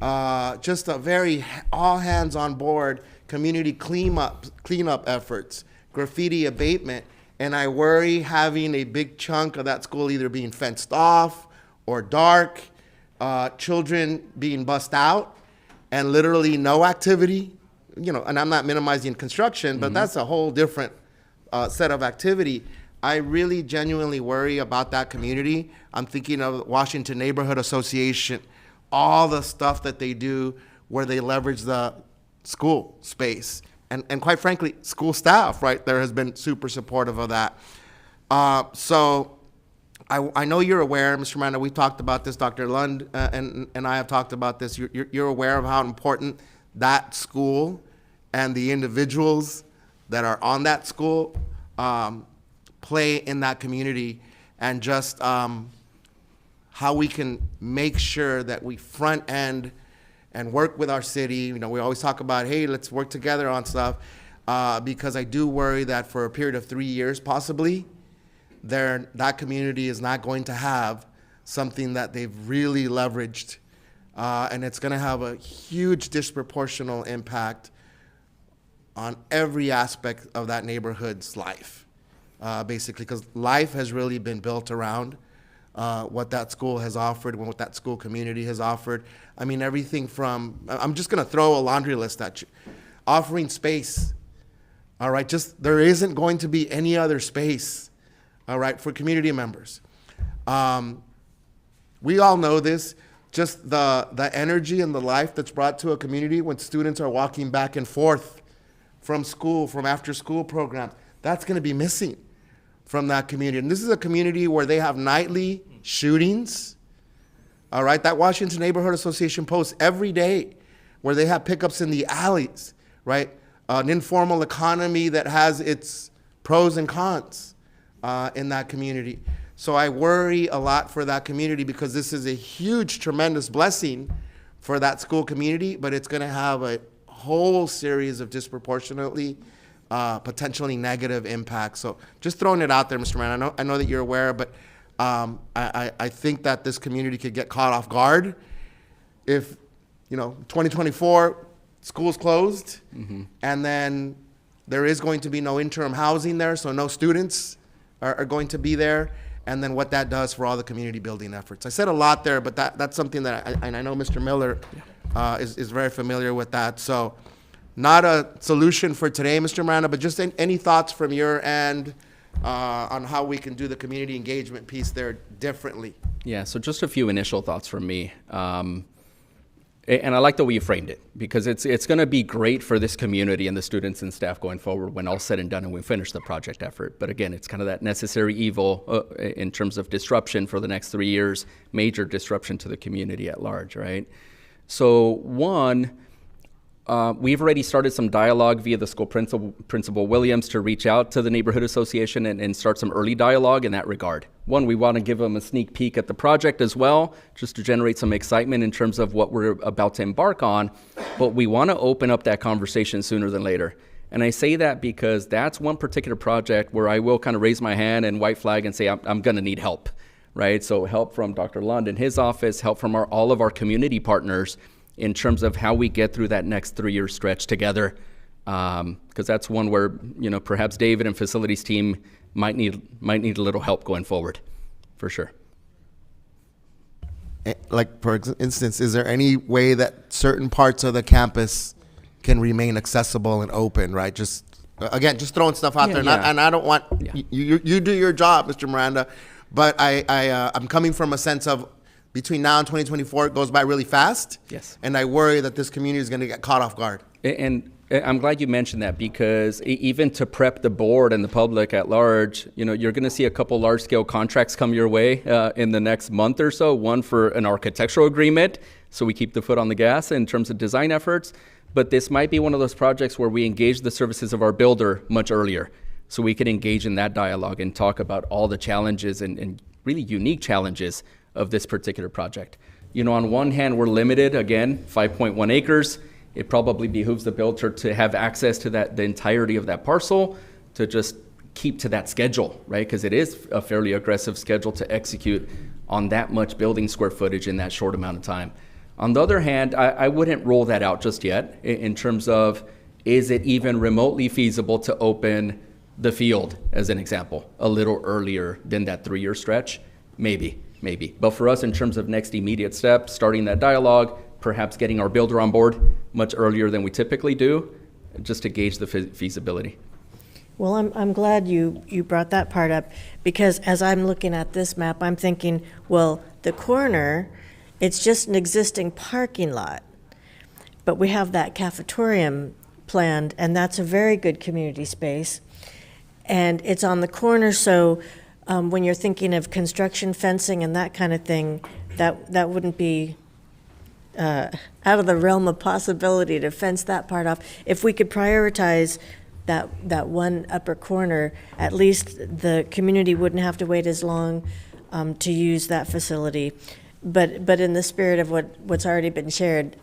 just a very all hands on board community cleanup efforts, graffiti abatement. And I worry having a big chunk of that school either being fenced off or dark, children being bussed out, and literally no activity. You know, and I'm not minimizing construction, but that's a whole different set of activity. I really genuinely worry about that community. I'm thinking of Washington Neighborhood Association, all the stuff that they do where they leverage the school space. And quite frankly, school staff, right, there has been super supportive of that. So I know you're aware, Mr. Miranda, we talked about this, Dr. Lund and I have talked about this. You're aware of how important that school and the individuals that are on that school play in that community, and just how we can make sure that we front end and work with our city. You know, we always talk about, hey, let's work together on stuff, because I do worry that for a period of 3 years, possibly, that community is not going to have something that they've really leveraged, and it's going to have a huge disproportional impact on every aspect of that neighborhood's life, basically, because life has really been built around what that school has offered and what that school community has offered. I mean, everything from, I'm just going to throw a laundry list at you. Offering space, all right? Just, there isn't going to be any other space, all right, for community members. We all know this, just the energy and the life that's brought to a community when students are walking back and forth from school, from after school programs. That's going to be missing from that community. And this is a community where they have nightly shootings, all right? That Washington Neighborhood Association posts every day where they have pickups in the alleys, right? An informal economy that has its pros and cons in that community. So I worry a lot for that community, because this is a huge, tremendous blessing for that school community, but it's gonna have a whole series of disproportionately potentially negative impacts. So just throwing it out there, Mr. Mann. I know that you're aware, but I think that this community could get caught off guard if, 2024, school's closed, and then there is going to be no interim housing there, so no students are going to be there, and then what that does for all the community building efforts. I said a lot there, but that's something that I know Mr. Miller is very familiar with that. So not a solution for today, Mr. Miranda, but just any thoughts from your end on how we can do the community engagement piece there differently? Yeah, so just a few initial thoughts from me. And I like the way you framed it, because it's going to be great for this community and the students and staff going forward when all said and done and we finish the project effort. But again, it's kind of that necessary evil in terms of disruption for the next 3 years, major disruption to the community at large, right? So one, we've already started some dialogue via the school Principal Williams to reach out to the neighborhood association and start some early dialogue in that regard. One, we want to give them a sneak peek at the project as well, just to generate some excitement in terms of what we're about to embark on, but we want to open up that conversation sooner than later. And I say that because that's one particular project where I will kind of raise my hand and white flag and say, I'm going to need help, right? So help from Dr. Lund and his office, help from all of our community partners in terms of how we get through that next 3-year stretch together. Because that's one where, perhaps David and facilities team might need a little help going forward, for sure. Like, for instance, is there any way that certain parts of the campus can remain accessible and open, right? Just throwing stuff out there. Yeah. And I don't want, you do your job, Mr. Miranda, but I'm coming from a sense of between now and 2024, it goes by really fast. Yes. And I worry that this community is going to get caught off guard. And I'm glad you mentioned that, because even to prep the board and the public at large, you're going to see a couple large-scale contracts come your way in the next month or so. One for an architectural agreement, so we keep the foot on the gas in terms of design efforts. But this might be one of those projects where we engage the services of our builder much earlier, so we can engage in that dialogue and talk about all the challenges and really unique challenges of this particular project. On one hand, we're limited, again, 5.1 acres. It probably behooves the builder to have access to the entirety of that parcel, to just keep to that schedule, right? Because it is a fairly aggressive schedule to execute on that much building square footage in that short amount of time. On the other hand, I wouldn't rule that out just yet in terms of, is it even remotely feasible to open the field, as an example, a little earlier than that 3-year stretch? Maybe. But for us, in terms of next immediate steps, starting that dialogue, perhaps getting our builder on board much earlier than we typically do, just to gauge the feasibility. Well, I'm glad you brought that part up, because as I'm looking at this map, I'm thinking, well, the corner, it's just an existing parking lot, but we have that cafetorium planned, and that's a very good community space. And it's on the corner, so when you're thinking of construction, fencing, and that kind of thing, that wouldn't be out of the realm of possibility to fence that part off. If we could prioritize that one upper corner, at least the community wouldn't have to wait as long to use that facility. But in the spirit of what's already been shared,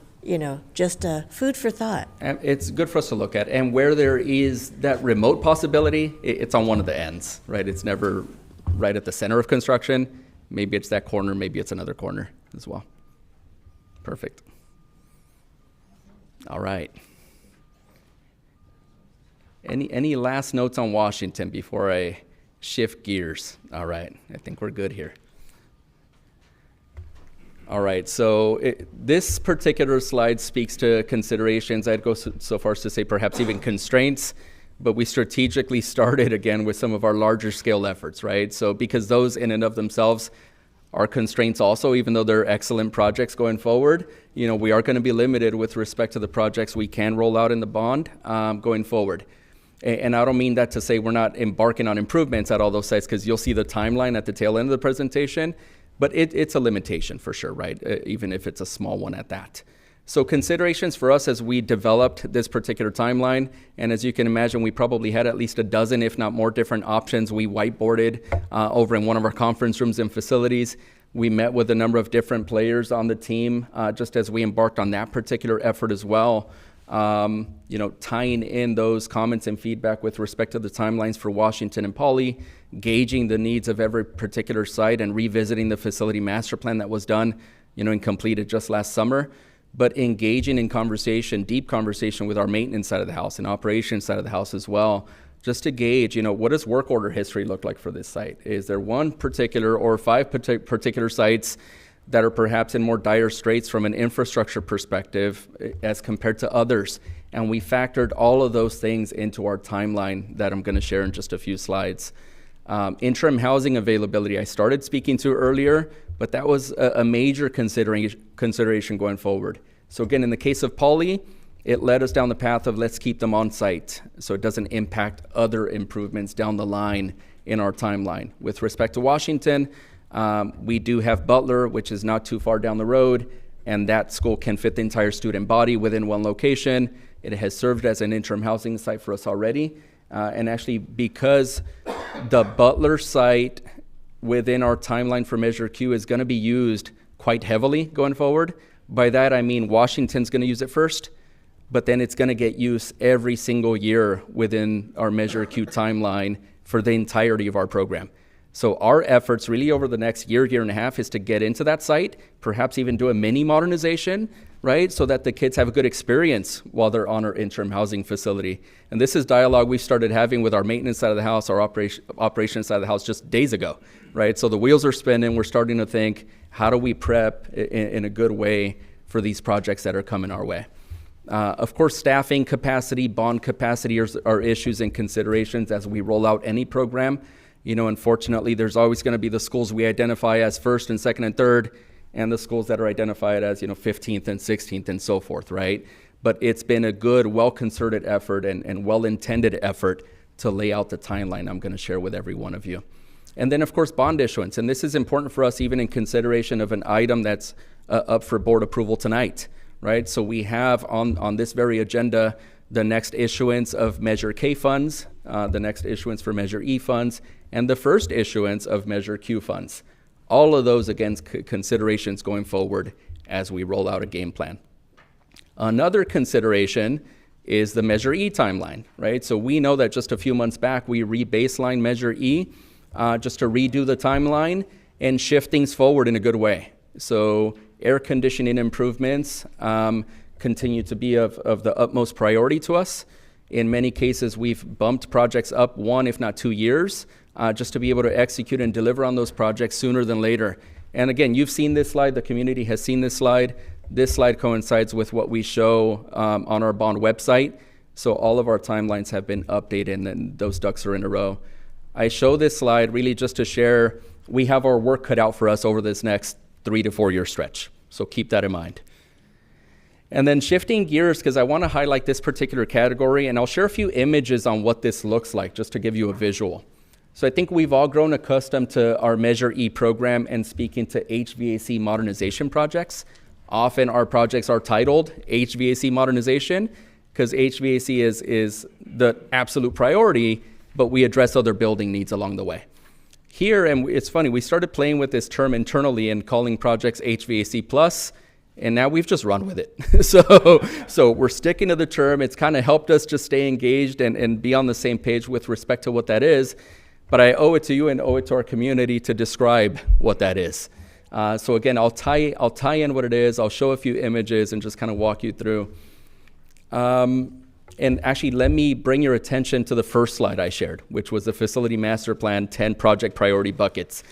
just food for thought. And it's good for us to look at. And where there is that remote possibility, it's on one of the ends, right? It's never right at the center of construction. Maybe it's that corner, maybe it's another corner as well. Perfect. All right. Any last notes on Washington before I shift gears? All right, I think we're good here. All right, so this particular slide speaks to considerations. I'd go so far as to say perhaps even constraints, but we strategically started again with some of our larger scale efforts, right? So because those in and of themselves are constraints also, even though they're excellent projects going forward, we are going to be limited with respect to the projects we can roll out in the bond going forward. And I don't mean that to say we're not embarking on improvements at all those sites, because you'll see the timeline at the tail end of the presentation, but it's a limitation for sure, right? Even if it's a small one at that. So considerations for us as we developed this particular timeline, and as you can imagine, we probably had at least a dozen, if not more, different options. We whiteboarded over in one of our conference rooms and facilities. We met with a number of different players on the team just as we embarked on that particular effort as well. Tying in those comments and feedback with respect to the timelines for Washington and Poly, gauging the needs of every particular site, and revisiting the facility master plan that was done, and completed just last summer. But engaging in conversation, deep conversation with our maintenance side of the house and operations side of the house as well, just to gauge, what does work order history look like for this site? Is there one particular or 5 particular sites that are perhaps in more dire straits from an infrastructure perspective as compared to others? And we factored all of those things into our timeline that I'm going to share in just a few slides. Interim housing availability, I started speaking to earlier, but that was a major consideration going forward. So again, in the case of Poly, it led us down the path of let's keep them on site so it doesn't impact other improvements down the line in our timeline. With respect to Washington, we do have Butler, which is not too far down the road. and that school can fit the entire student body within one location. It has served as an interim housing site for us already. And actually, because the Butler site within our timeline for Measure Q is going to be used quite heavily going forward, by that I mean Washington's going to use it first, but then it's going to get used every single year within our Measure Q timeline for the entirety of our program. So our efforts really over the next year and a half is to get into that site, perhaps even do a mini modernization, right? So that the kids have a good experience while they're on our interim housing facility. And this is dialogue we've started having with our maintenance side of the house, our operations side of the house just days ago, right? So the wheels are spinning. We're starting to think, how do we prep in a good way for these projects that are coming our way? Of course, staffing capacity, bond capacity are issues and considerations as we roll out any program. You know, unfortunately, there's always going to be the schools we identify as first and second and third, and the schools that are identified as, 15th and 16th and so forth, right? But it's been a good, well-concerted effort and well-intended effort to lay out the timeline I'm going to share with every one of you. And then, of course, bond issuance. And this is important for us even in consideration of an item that's up for board approval tonight, right? So we have on this very agenda the next issuance of Measure K funds, the next issuance for Measure E funds, and the first issuance of Measure Q funds. All of those against considerations going forward as we roll out a game plan. Another consideration is the Measure E timeline, right? So we know that just a few months back, we re-baseline Measure E just to redo the timeline and shift things forward in a good way. So air conditioning improvements continue to be of the utmost priority to us. In many cases, we've bumped projects up 1, if not 2 years, just to be able to execute and deliver on those projects sooner than later. And again, you've seen this slide, the community has seen this slide. This slide coincides with what we show on our bond website. So all of our timelines have been updated and those ducks are in a row. I show this slide really just to share, we have our work cut out for us over this next 3 to 4 year stretch. So keep that in mind. And then shifting gears, because I want to highlight this particular category, and I'll share a few images on what this looks like, just to give you a visual. So I think we've all grown accustomed to our Measure E program and speaking to HVAC modernization projects. Often our projects are titled HVAC modernization, because HVAC is the absolute priority, but we address other building needs along the way. Here, and it's funny, we started playing with this term internally and calling projects HVAC plus, and now we've just run with it. So we're sticking to the term. It's kind of helped us just stay engaged and be on the same page with respect to what that is. But I owe it to you and owe it to our community to describe what that is. So again, I'll tie in what it is. I'll show a few images and just kind of walk you through. And actually, let me bring your attention to the first slide I shared, which was the Facility Master Plan 10 project priority buckets.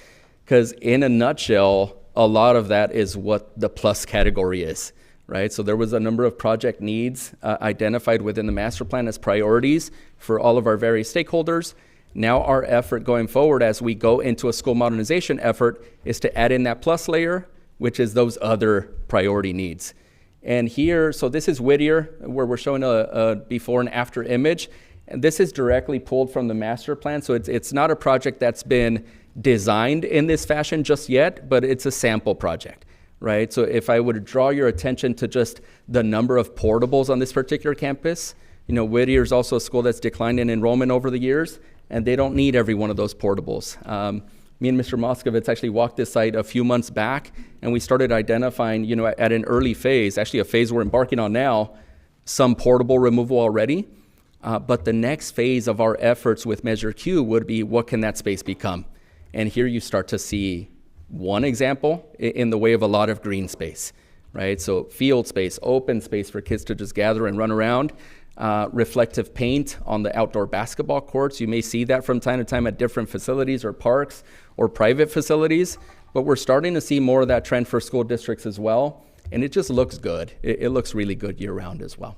Because in a nutshell, a lot of that is what the plus category is, right? So there was a number of project needs identified within the master plan as priorities for all of our various stakeholders. Now our effort going forward as we go into a school modernization effort is to add in that plus layer, which is those other priority needs. And here, so this is Whittier, where we're showing a before and after image. And this is directly pulled from the master plan. So it's not a project that's been designed in this fashion just yet, but it's a sample project, right? So if I would draw your attention to just the number of portables on this particular campus, Whittier is also a school that's declined in enrollment over the years, and they don't need every one of those portables. Me and Mr. Moskovitz actually walked this site a few months back, and we started identifying, at an early phase, actually a phase we're embarking on now, some portable removal already. But the next phase of our efforts with Measure Q would be, what can that space become? And here you start to see one example in the way of a lot of green space, right? So field space, open space for kids to just gather and run around. Reflective paint on the outdoor basketball courts. You may see that from time to time at different facilities or parks or private facilities, but we're starting to see more of that trend for school districts as well. And it just looks good. It looks really good year round as well.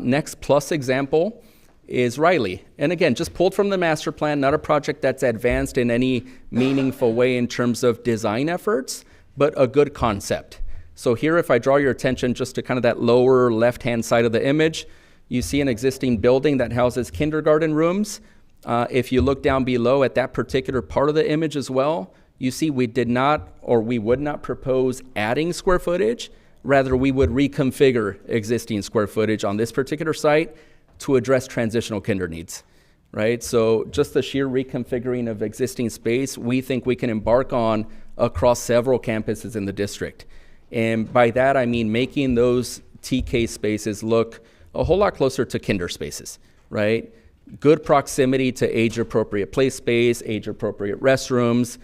Next plus example is Riley. And again, just pulled from the master plan, not a project that's advanced in any meaningful way in terms of design efforts, but a good concept. So here, if I draw your attention just to kind of that lower left-hand side of the image, you see an existing building that houses kindergarten rooms. If you look down below at that particular part of the image as well, you see we did not, or we would not propose adding square footage. Rather, we would reconfigure existing square footage on this particular site to address transitional kinder needs, right? So just the sheer reconfiguring of existing space, we think we can embark on across several campuses in the district. And by that, I mean making those TK spaces look a whole lot closer to kinder spaces, right? Good proximity to age-appropriate play space, age-appropriate restrooms.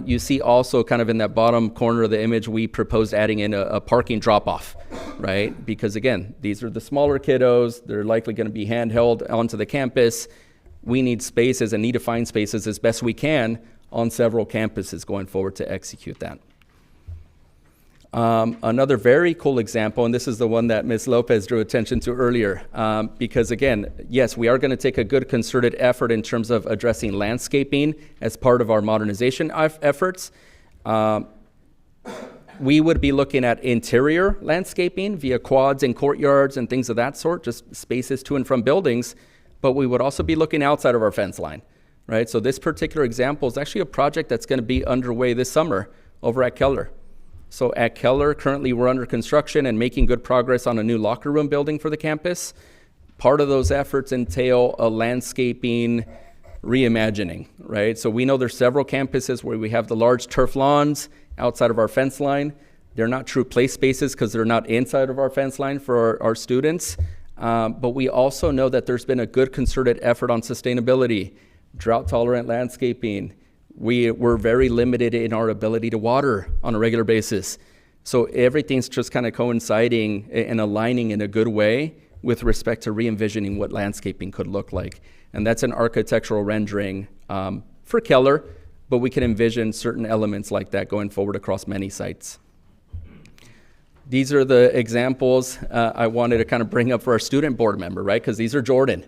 You see also kind of in that bottom corner of the image, we proposed adding in a parking drop-off, right? Because again, these are the smaller kiddos. They're likely going to be handheld onto the campus. We need spaces and need to find spaces as best we can on several campuses going forward to execute that. Another very cool example, and this is the one that Ms. Lopez drew attention to earlier, because again, yes, we are going to take a good concerted effort in terms of addressing landscaping as part of our modernization efforts. We would be looking at interior landscaping via quads and courtyards and things of that sort, just spaces to and from buildings, but we would also be looking outside of our fence line, right? So this particular example is actually a project that's going to be underway this summer over at Keller. So at Keller, currently we're under construction and making good progress on a new locker room building for the campus. Part of those efforts entail a landscaping reimagining, right? So we know there's several campuses where we have the large turf lawns outside of our fence line. They're not true play spaces because they're not inside of our fence line for our students. But we also know that there's been a good concerted effort on sustainability, drought-tolerant landscaping. We're very limited in our ability to water on a regular basis. So everything's just kind of coinciding and aligning in a good way with respect to re-envisioning what landscaping could look like. And that's an architectural rendering for Keller, but we can envision certain elements like that going forward across many sites. These are the examples I wanted to kind of bring up for our student board member, right? Because these are Jordan.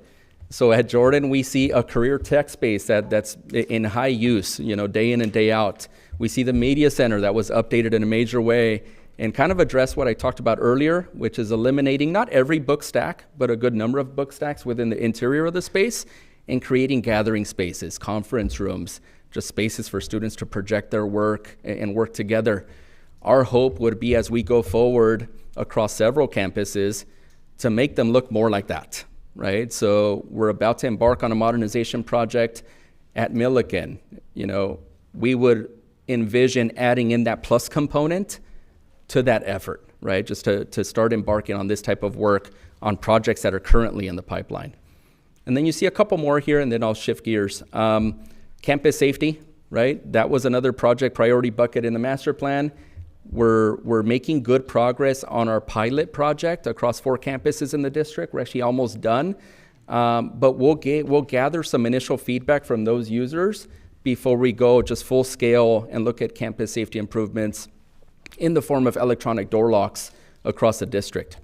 So at Jordan, we see a career tech space that's in high use, day in and day out. We see the media center that was updated in a major way and kind of address what I talked about earlier, which is eliminating not every book stack, but a good number of book stacks within the interior of the space and creating gathering spaces, conference rooms, just spaces for students to project their work and work together. Our hope would be as we go forward across several campuses to make them look more like that. Right, so we're about to embark on a modernization project at Millikan. We would envision adding in that plus component to that effort, right? Just to start embarking on this type of work on projects that are currently in the pipeline. And then you see a couple more here, and then I'll shift gears. Campus safety, right? That was another project priority bucket in the master plan. We're making good progress on our pilot project across 4 campuses in the district. We're actually almost done, but we'll gather some initial feedback from those users before we go just full scale and look at campus safety improvements in the form of electronic door locks across the district.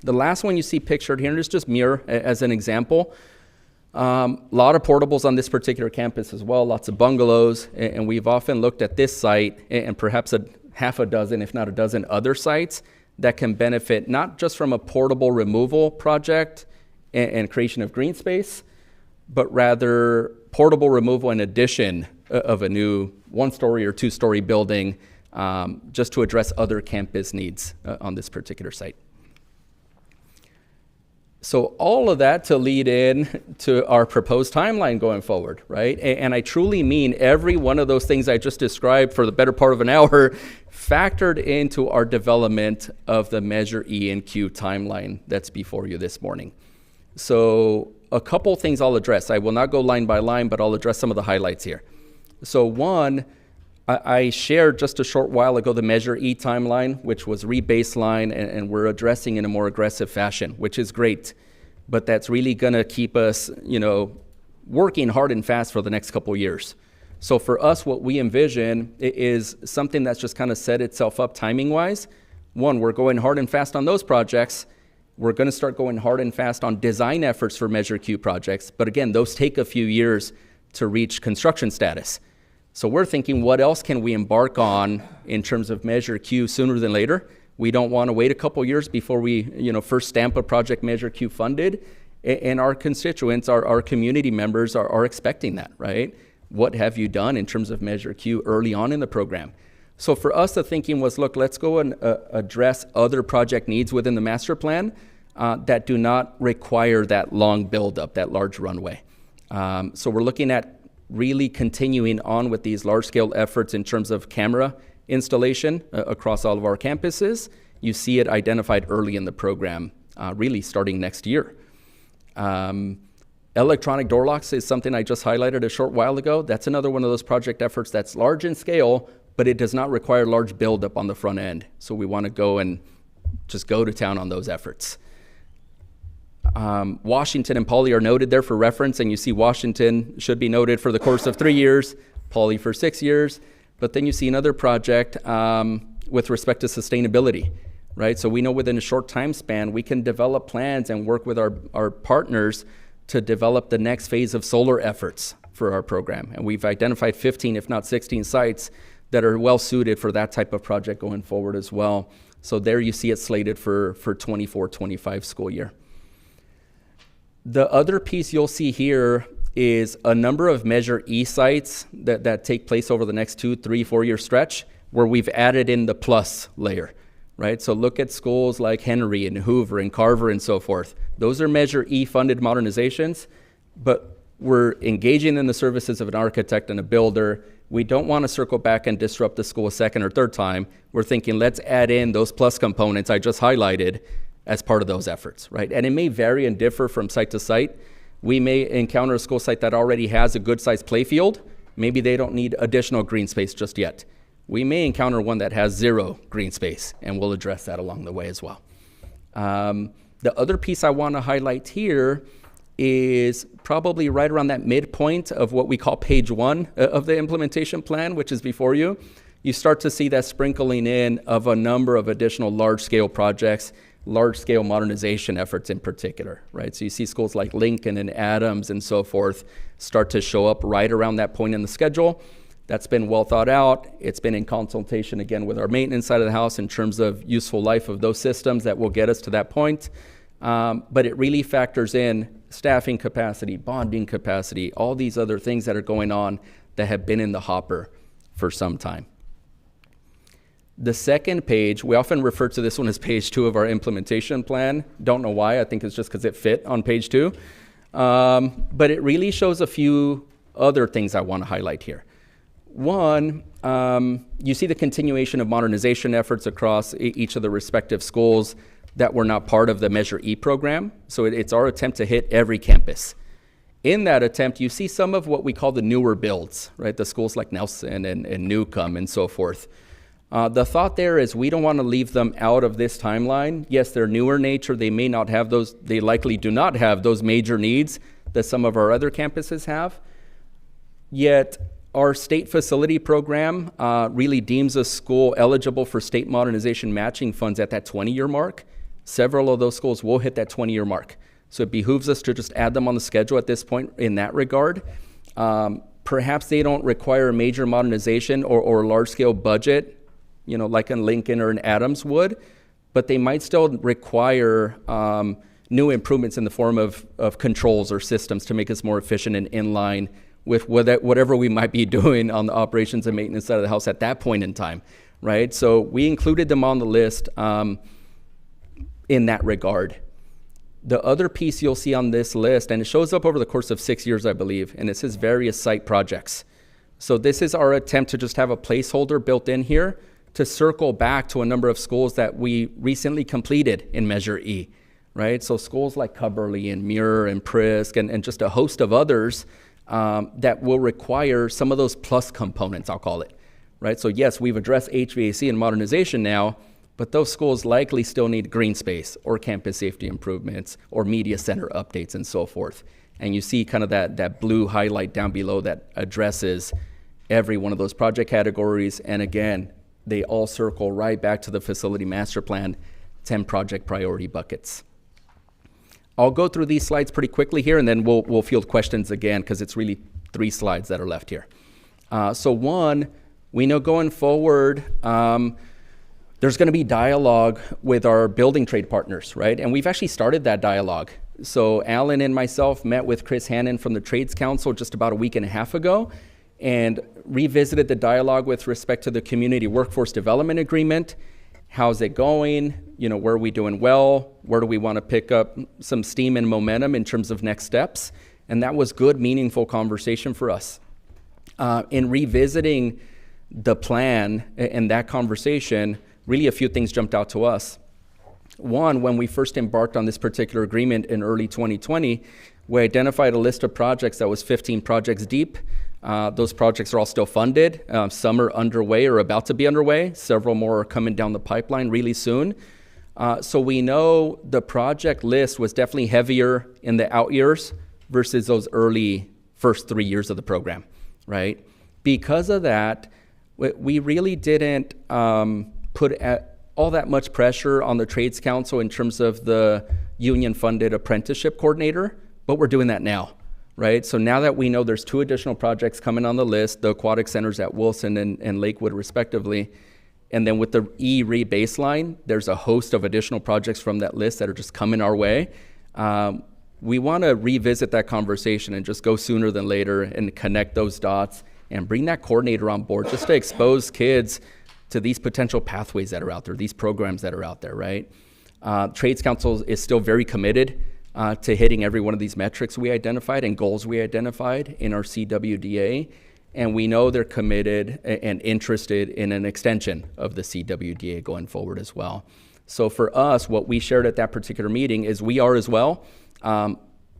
The last one you see pictured here is just Muir as an example. A lot of portables on this particular campus as well, lots of bungalows, and we've often looked at this site and perhaps half a dozen, if not a dozen other sites that can benefit not just from a portable removal project and creation of green space, but rather portable removal and addition of a new 1-story or 2-story building just to address other campus needs on this particular site. So all of that to lead in to our proposed timeline going forward, right? And I truly mean every one of those things I just described for the better part of an hour factored into our development of the Measure E and Q timeline that's before you this morning. So a couple things I'll address. I will not go line by line, but I'll address some of the highlights here. So one, I shared just a short while ago the Measure E timeline, which was re-baseline, and we're addressing in a more aggressive fashion, which is great. But that's really going to keep us, working hard and fast for the next couple of years. So for us, what we envision is something that's just kind of set itself up timing-wise. One, we're going hard and fast on those projects. We're going to start going hard and fast on design efforts for Measure Q projects. But again, those take a few years to reach construction status. So we're thinking, what else can we embark on in terms of Measure Q sooner than later? We don't want to wait a couple years before we, first stamp a project Measure Q funded. And our constituents, our community members are expecting that, right? what have you done in terms of Measure Q early on in the program? So for us, the thinking was, look, let's go and address other project needs within the master plan that do not require that long buildup, that large runway. So we're looking at really continuing on with these large-scale efforts in terms of camera installation across all of our campuses. You see it identified early in the program, really starting next year. Electronic door locks is something I just highlighted a short while ago. That's another one of those project efforts that's large in scale, but it does not require large buildup on the front end. So we want to go and just go to town on those efforts. Washington and Poly are noted there for reference, and you see Washington should be noted for the course of 3 years, Poly for 6 years, but then you see another project with respect to sustainability, right? So we know within a short time span, we can develop plans and work with our partners to develop the next phase of solar efforts for our program. And we've identified 15, if not 16 sites that are well suited for that type of project going forward as well. So there you see it slated for 24-25 school year. The other piece you'll see here is a number of Measure E sites that take place over the next 2, 3, 4 year stretch where we've added in the plus layer, right? So look at schools like Henry and Hoover and Carver and so forth. Those are Measure E funded modernizations, but we're engaging in the services of an architect and a builder. We don't want to circle back and disrupt the school a second or third time. We're thinking, let's add in those plus components I just highlighted as part of those efforts, right? And it may vary and differ from site to site. We may encounter a school site that already has a good sized play field. Maybe they don't need additional green space just yet. We may encounter one that has 0 green space, and we'll address that along the way as well. The other piece I want to highlight here is probably right around that midpoint of what we call page 1 of the implementation plan, which is before you. You start to see that sprinkling in of a number of additional large-scale projects, large-scale modernization efforts in particular, right? So you see schools like Lincoln and Adams and so forth start to show up right around that point in the schedule. That's been well thought out. It's been in consultation again with our maintenance side of the house in terms of useful life of those systems that will get us to that point. But it really factors in staffing capacity, bonding capacity, all these other things that are going on that have been in the hopper for some time. The second page, we often refer to this one as page 2 of our implementation plan. Don't know why, I think it's just because it fit on page 2. But it really shows a few other things I want to highlight here. One, you see the continuation of modernization efforts across each of the respective schools that were not part of the Measure E program. So it's our attempt to hit every campus. In that attempt, you see some of what we call the newer builds, right? The schools like Nelson and Newcomb and so forth. The thought there is we don't want to leave them out of this timeline. Yes, they're newer nature. They may not have those, they likely do not have those major needs that some of our other campuses have. Yet, our state facility program really deems a school eligible for state modernization matching funds at that 20-year mark. Several of those schools will hit that 20-year mark. So it behooves us to just add them on the schedule at this point in that regard. Perhaps they don't require a major modernization or a large-scale budget, you know, like in Lincoln or in Adams would, but they might still require new improvements in the form of controls or systems to make us more efficient and in line with whatever we might be doing on the operations and maintenance side of the house at that point in time, right? So we included them on the list in that regard. The other piece you'll see on this list, and it shows up over the course of 6 years, I believe, and it says various site projects. So this is our attempt to just have a placeholder built in here to circle back to a number of schools that we recently completed in Measure E, right? So schools like Cubberley and Muir and Prisk and just a host of others that will require some of those plus components, I'll call it, right? So yes, we've addressed HVAC and modernization now, but those schools likely still need green space or campus safety improvements or media center updates and so forth. And you see kind of that blue highlight down below that addresses every one of those project categories. And again, they all circle right back to the facility master plan, 10 project priority buckets. I'll go through these slides pretty quickly here, and then we'll field questions again, because it's really 3 slides that are left here. So one, we know going forward, there's going to be dialogue with our building trade partners, right? And we've actually started that dialogue. So Alan and myself met with Chris Hannon from the Trades Council just about a week and a half ago, and revisited the dialogue with respect to the Community Workforce Development Agreement. How's it going? Where are we doing well? Where do we want to pick up some steam and momentum in terms of next steps? And that was good, meaningful conversation for us. In revisiting the plan and that conversation, really a few things jumped out to us. One, when we first embarked on this particular agreement in early 2020, we identified a list of projects that was 15 projects deep. Those projects are all still funded. Some are underway or about to be underway. Several more are coming down the pipeline really soon. So we know the project list was definitely heavier in the out years versus those early first 3 years of the program, right? Because of that, we really didn't put all that much pressure on the Trades Council in terms of the union-funded apprenticeship coordinator, but we're doing that now, right? So now that we know there's 2 additional projects coming on the list, the aquatic centers at Wilson and Lakewood respectively, and then with the e-re-baseline, there's a host of additional projects from that list that are just coming our way. We want to revisit that conversation and just go sooner than later and connect those dots and bring that coordinator on board just to expose kids to these potential pathways that are out there, these programs that are out there, right? Trades Council is still very committed to hitting every one of these metrics we identified and goals we identified in our CWDA. And we know they're committed and interested in an extension of the CWDA going forward as well. So for us, what we shared at that particular meeting is we are as well,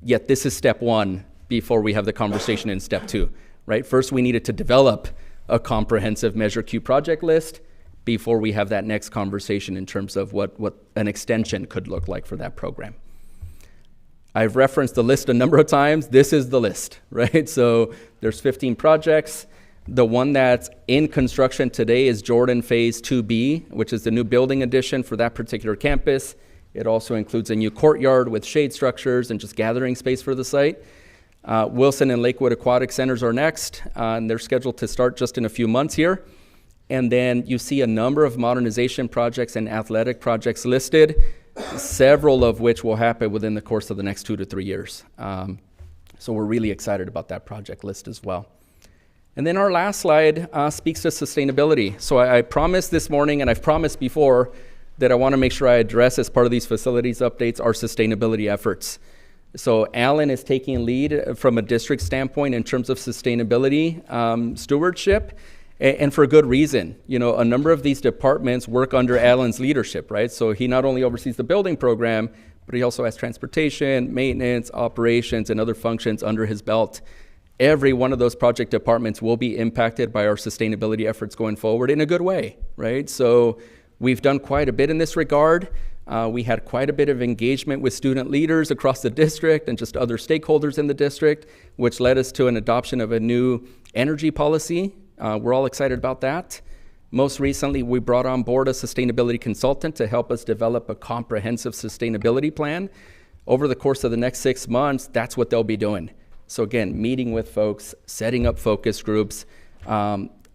yet this is step 1 before we have the conversation in step 2, right? First, we needed to develop a comprehensive Measure Q project list before we have that next conversation in terms of what an extension could look like for that program. I've referenced the list a number of times. This is the list, right? So there's 15 projects. The one that's in construction today is Jordan Phase 2B, which is the new building addition for that particular campus. It also includes a new courtyard with shade structures and just gathering space for the site. Wilson and Lakewood Aquatic Centers are next, and they're scheduled to start just in a few months here. And then you see a number of modernization projects and athletic projects listed, several of which will happen within the course of the next 2 to 3 years. So we're really excited about that project list as well. And then our last slide speaks to sustainability. So I promised this morning, and I've promised before, that I want to make sure I address as part of these facilities updates our sustainability efforts. So Alan is taking lead from a district standpoint in terms of sustainability stewardship, and for good reason. A number of these departments work under Alan's leadership, right? So he not only oversees the building program, but he also has transportation, maintenance, operations, and other functions under his belt. Every one of those project departments will be impacted by our sustainability efforts going forward in a good way, right? So we've done quite a bit in this regard. We had quite a bit of engagement with student leaders across the district and just other stakeholders in the district, which led us to an adoption of a new energy policy. We're all excited about that. Most recently, we brought on board a sustainability consultant to help us develop a comprehensive sustainability plan. Over the course of the next 6 months, that's what they'll be doing. So again, meeting with folks, setting up focus groups,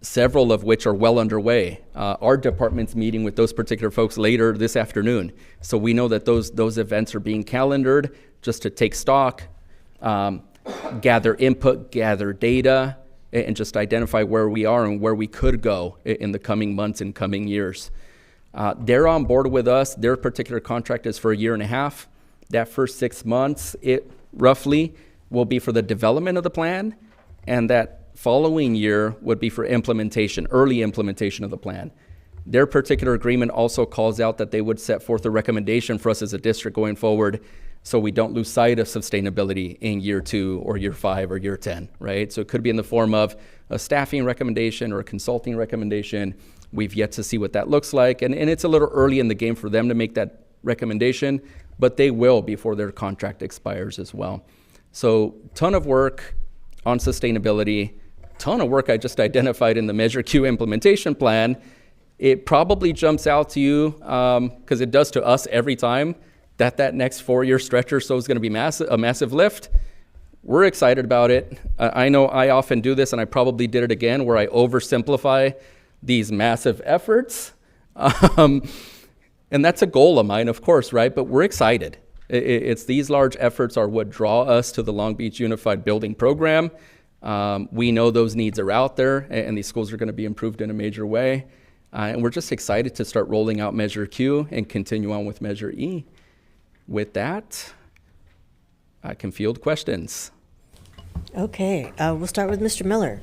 several of which are well underway. Our department's meeting with those particular folks later this afternoon. So we know that those events are being calendared just to take stock, gather input, gather data, and just identify where we are and where we could go in the coming months and coming years. They're on board with us. Their particular contract is for 1.5 years. That first 6 months, it roughly will be for the development of the plan, and that following year would be for implementation, early implementation of the plan. Their particular agreement also calls out that they would set forth a recommendation for us as a district going forward, so we don't lose sight of sustainability in year 2 or year 5 or year 10, right? So it could be in the form of a staffing recommendation or a consulting recommendation. We've yet to see what that looks like, and it's a little early in the game for them to make that recommendation, but they will before their contract expires as well. So ton of work on sustainability, ton of work I just identified in the Measure Q implementation plan. It probably jumps out to you, because it does to us every time, that next 4-year stretch or so is going to be a massive lift. We're excited about it. I know I often do this, and I probably did it again, where I oversimplify these massive efforts. And that's a goal of mine, of course, right? But we're excited. It's these large efforts are what draw us to the Long Beach Unified Building Program. We know those needs are out there, and these schools are going to be improved in a major way. And we're just excited to start rolling out Measure Q and continue on with Measure E. With that, I can field questions. Okay, we'll start with Mr. Miller.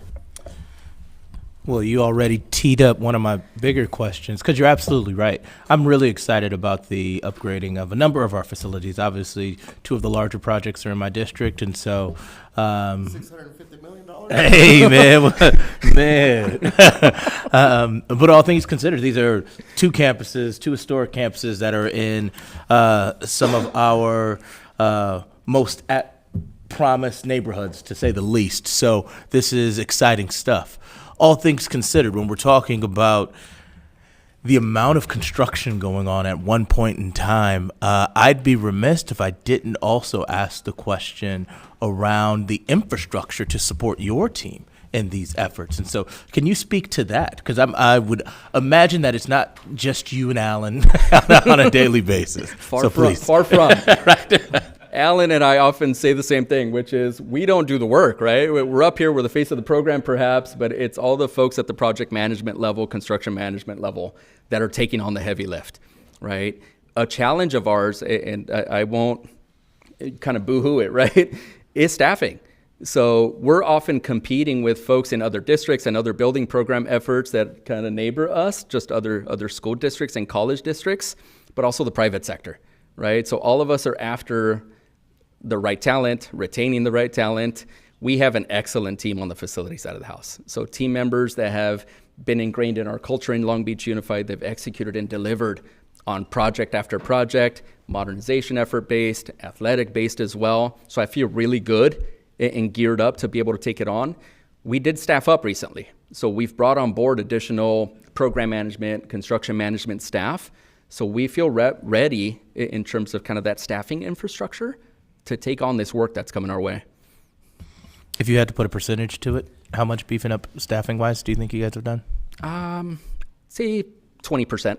Well, you already teed up one of my bigger questions, because you're absolutely right. I'm really excited about the upgrading of a number of our facilities. Obviously, 2 of the larger projects are in my district, and so $650 million? hey, man, but all things considered, these are 2 campuses, 2 historic campuses that are in some of our most promised neighborhoods, to say the least. So this is exciting stuff. All things considered, when we're talking about the amount of construction going on at one point in time, I'd be remiss if I didn't also ask the question around the infrastructure to support your team in these efforts. And so can you speak to that? Because I would imagine that it's not just you and Alan on a daily basis. Far from. Alan and I often say the same thing, which is we don't do the work, right? We're up here, we're the face of the program perhaps, but it's all the folks at the project management level, construction management level that are taking on the heavy lift, right? A challenge of ours, and I won't kind of boo-hoo it, right, is staffing. So we're often competing with folks in other districts and other building program efforts that kind of neighbor us, just other school districts and college districts, but also the private sector, right? So all of us are after the right talent, retaining the right talent. We have an excellent team on the facility side of the house. So team members that have been ingrained in our culture in Long Beach Unified, they've executed and delivered on project after project, modernization effort based, athletic based as well. So I feel really good and geared up to be able to take it on. We did staff up recently. So we've brought on board additional program management, construction management staff. So we feel ready in terms of kind of that staffing infrastructure to take on this work that's coming our way. If you had to put a percentage to it, how much beefing up staffing wise do you think you guys have done? Say 20%.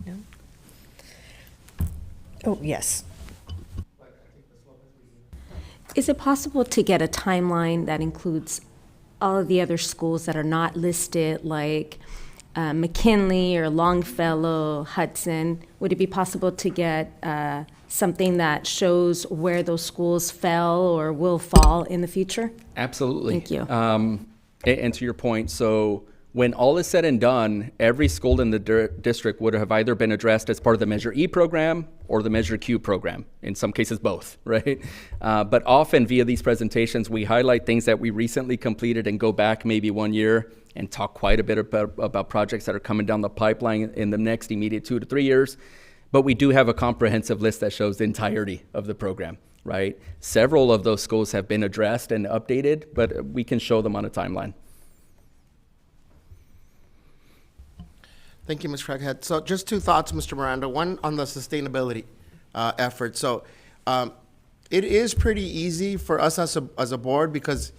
No? Oh, yes. Is it possible to get a timeline that includes all of the other schools that are not listed, like McKinley or Longfellow, Hudson? Would it be possible to get something that shows where those schools fell or will fall in the future? Absolutely. Thank you. And to your point, so when all is said and done, every school in the district would have either been addressed as part of the Measure E program or the Measure Q program, in some cases both, right? But often via these presentations, we highlight things that we recently completed and go back maybe 1 year and talk quite a bit about projects that are coming down the pipeline in the next immediate 2 to 3 years. But we do have a comprehensive list that shows the entirety of the program, right? Several of those schools have been addressed and updated, but we can show them on a timeline. Thank you, Ms. Craighead. So just 2 thoughts, Mr. Miranda. One on the sustainability effort. So it is pretty easy for us as a board because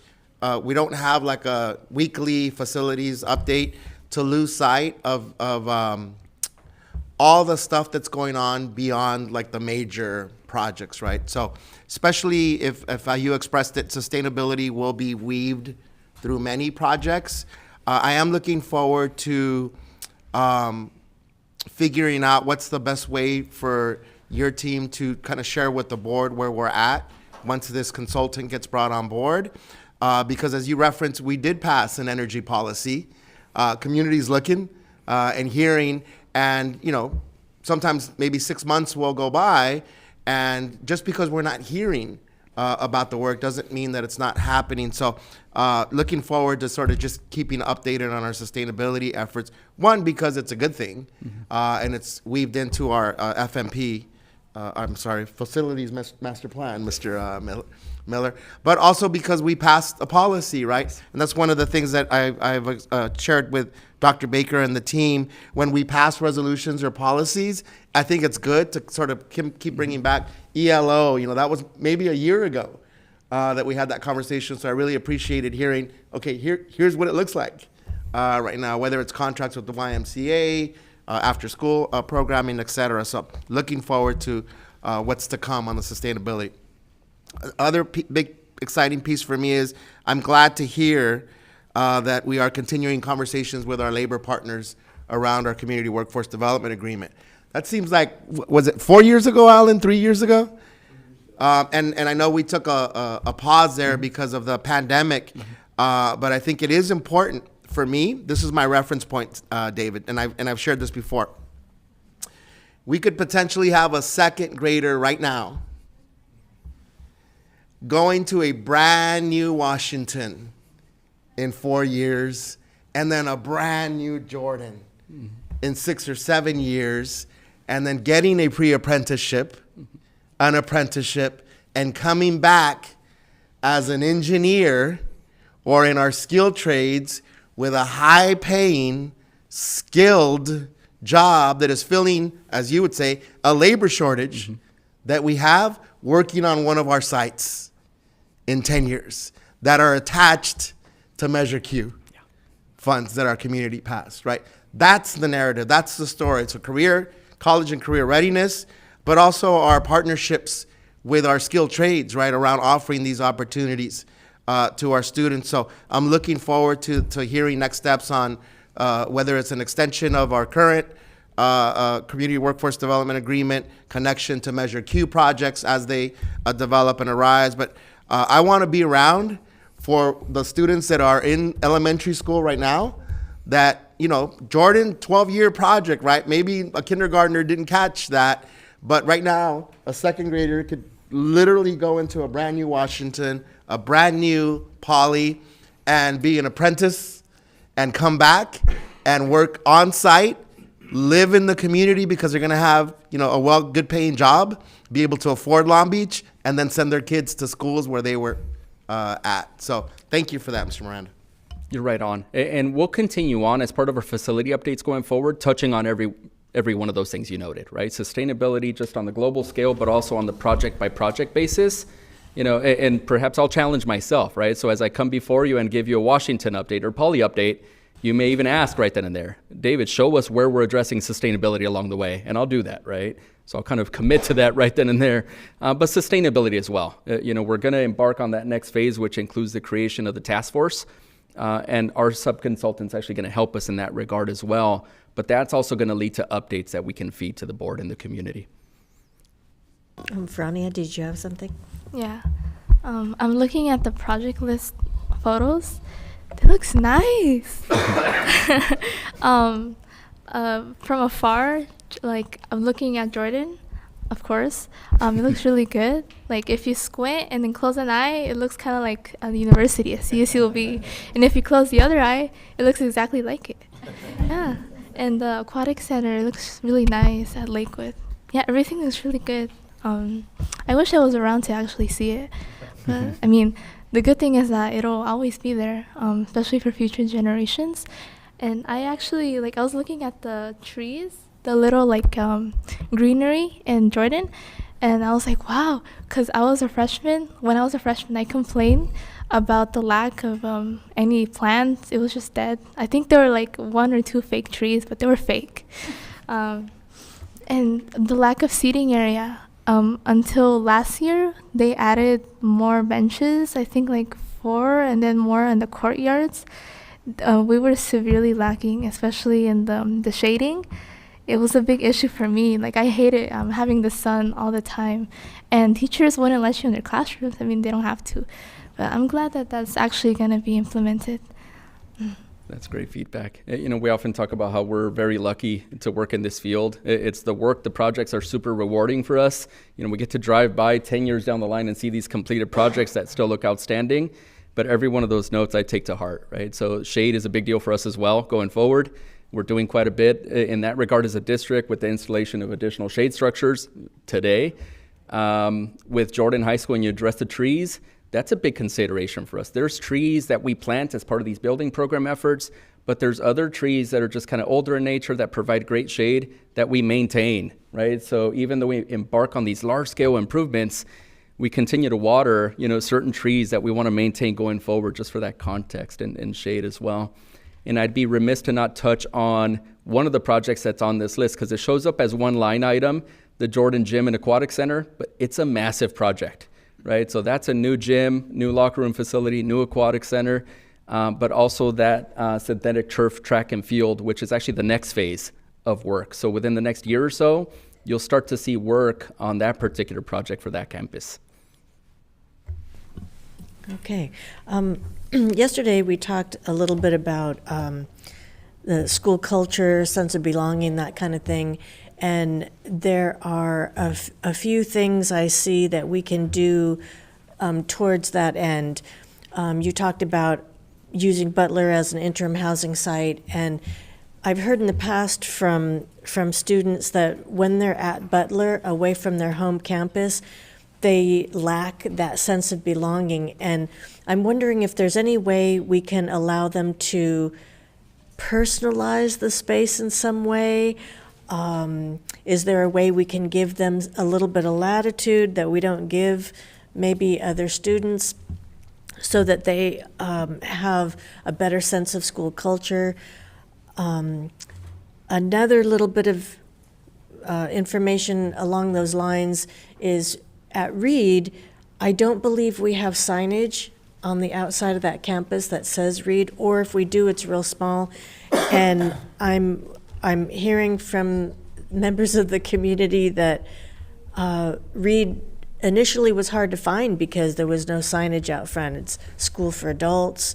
we don't have like a weekly facilities update to lose sight of all the stuff that's going on beyond like the major projects, right? So especially if you expressed it, sustainability will be weaved through many projects. I am looking forward to figuring out what's the best way for your team to kind of share with the board where we're at once this consultant gets brought on board. Because as you referenced, we did pass an energy policy. Communities looking and hearing, and sometimes maybe 6 months will go by, and just because we're not hearing about the work doesn't mean that it's not happening. So looking forward to sort of just keeping updated on our sustainability efforts. One, because it's a good thing, and it's weaved into our FMP, Facilities Master Plan, Mr. Miller, but also because we passed a policy, right? And that's one of the things that I've shared with Dr. Baker and the team. When we pass resolutions or policies, I think it's good to sort of keep bringing back ELO. That was maybe a year ago that we had that conversation. So I really appreciated hearing, okay, here's what it looks like right now, whether it's contracts with the YMCA, after school programming, et cetera. So looking forward to what's to come on the sustainability. Other big exciting piece for me is I'm glad to hear that we are continuing conversations with our labor partners around our community workforce development agreement. That seems like, was it 4 years ago, Alan, 3 years ago? And I know we took a pause there because of the pandemic, but I think it is important for me. This is my reference point, David, and I've shared this before. We could potentially have a second grader right now going to a brand new Washington in 4 years, and then a brand new Jordan in 6 or 7 years, and then getting a pre-apprenticeship, an apprenticeship, and coming back as an engineer or in our skilled trades with a high-paying, skilled job that is filling, as you would say, a labor shortage that we have working on one of our sites in 10 years that are attached to Measure Q funds that our community passed, right? That's the narrative. That's the story. It's a career, college and career readiness, but also our partnerships with our skilled trades, right, around offering these opportunities to our students. So I'm looking forward to hearing next steps on whether it's an extension of our current community workforce development agreement, connection to Measure Q projects as they develop and arise. But I want to be around for the students that are in elementary school right now that, you know, Jordan, 12-year project, right? Maybe a kindergartner didn't catch that, but right now, a second grader could literally go into a brand new Washington, a brand new Poly, and be an apprentice and come back and work on site, live in the community because they're going to have, you know, a good paying job, be able to afford Long Beach, and then send their kids to schools where they were at. So thank you for that, Mr. Miranda. You're right on. And we'll continue on as part of our facility updates going forward, touching on every one of those things you noted, right? Sustainability just on the global scale, but also on the project by project basis, you know, and perhaps I'll challenge myself, right? So as I come before you and give you a Washington update or Poly update, you may even ask right then and there, David, show us where we're addressing sustainability along the way, and I'll do that, right? So I'll kind of commit to that right then and there, but sustainability as well. You know, we're gonna embark on that next phase, which includes the creation of the task force, and our sub-consultant's actually gonna help us in that regard as well, but that's also gonna lead to updates that we can feed to the board and the community. Frania, did you have something? Yeah. I'm looking at the project list photos. It looks nice. From afar, like I'm looking at Jordan, of course. It looks really good. Like if you squint and then close an eye, it looks kind of like a university, a CSULB. And if you close the other eye, it looks exactly like it. Yeah. And the aquatic center looks really nice at Lakewood. Yeah, everything looks really good. I wish I was around to actually see it. But I mean, the good thing is that it'll always be there, especially for future generations. And I actually, I was looking at the trees, the little, greenery in Jordan, and I was like, wow, because I was a freshman. When I was a freshman, I complained about the lack of any plants. It was just dead. I think there were, 1 or 2 fake trees, but they were fake. And the lack of seating area. Until last year, they added more benches, I think 4, and then more in the courtyards. We were severely lacking, especially in the shading. It was a big issue for me. I hated having the sun all the time. And teachers wouldn't let you in their classrooms. I mean, they don't have to. But I'm glad that that's actually going to be implemented. That's great feedback. You know, we often talk about how we're very lucky to work in this field. It's the work, the projects are super rewarding for us. You know, we get to drive by 10 years down the line and see these completed projects that still look outstanding. But every one of those notes I take to heart, right? So shade is a big deal for us as well going forward. We're doing quite a bit in that regard as a district with the installation of additional shade structures today. With Jordan High School, and you address the trees, that's a big consideration for us. There's trees that we plant as part of these building program efforts, but there's other trees that are just kind of older in nature that provide great shade that we maintain, right? So even though we embark on these large scale improvements, we continue to water, certain trees that we want to maintain going forward just for that context and shade as well. And I'd be remiss to not touch on one of the projects that's on this list because it shows up as one line item, the Jordan Gym and Aquatic Center, but it's a massive project. right? So that's a new gym, new locker room facility, new aquatic center, but also that synthetic turf track and field, which is actually the next phase of work. So within the next year or so, you'll start to see work on that particular project for that campus. Okay. Yesterday, we talked a little bit about the school culture, sense of belonging, that kind of thing. And there are a few things I see that we can do towards that end. You talked about using Butler as an interim housing site, and I've heard in the past from students that when they're at Butler, away from their home campus, they lack that sense of belonging. And I'm wondering if there's any way we can allow them to personalize the space in some way. Is there a way we can give them a little bit of latitude that we don't give maybe other students, so that they have a better sense of school culture? Another little bit of information along those lines is at Reed, I don't believe we have signage on the outside of that campus that says Reed, or if we do, it's real small. And I'm hearing from members of the community that Reed initially was hard to find because there was no signage out front. It's school for adults,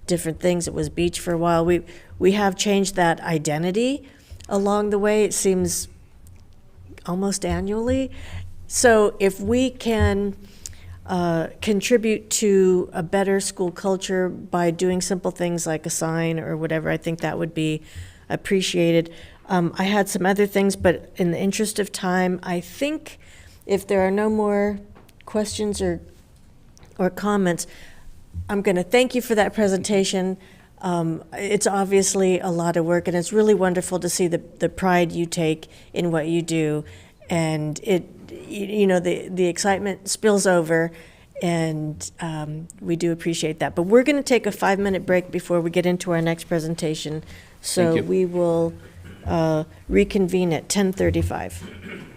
different things. It was beach for a while. We have changed that identity along the way. It seems almost annually. So if we can contribute to a better school culture by doing simple things like a sign or whatever, I think that would be appreciated. I had some other things, but in the interest of time, I think if there are no more questions or comments, I'm going to thank you for that presentation. It's obviously a lot of work, and it's really wonderful to see the pride you take in what you do. And the excitement spills over, and we do appreciate that. But we're going to take a 5-minute break before we get into our next presentation. So we will reconvene at 10:35.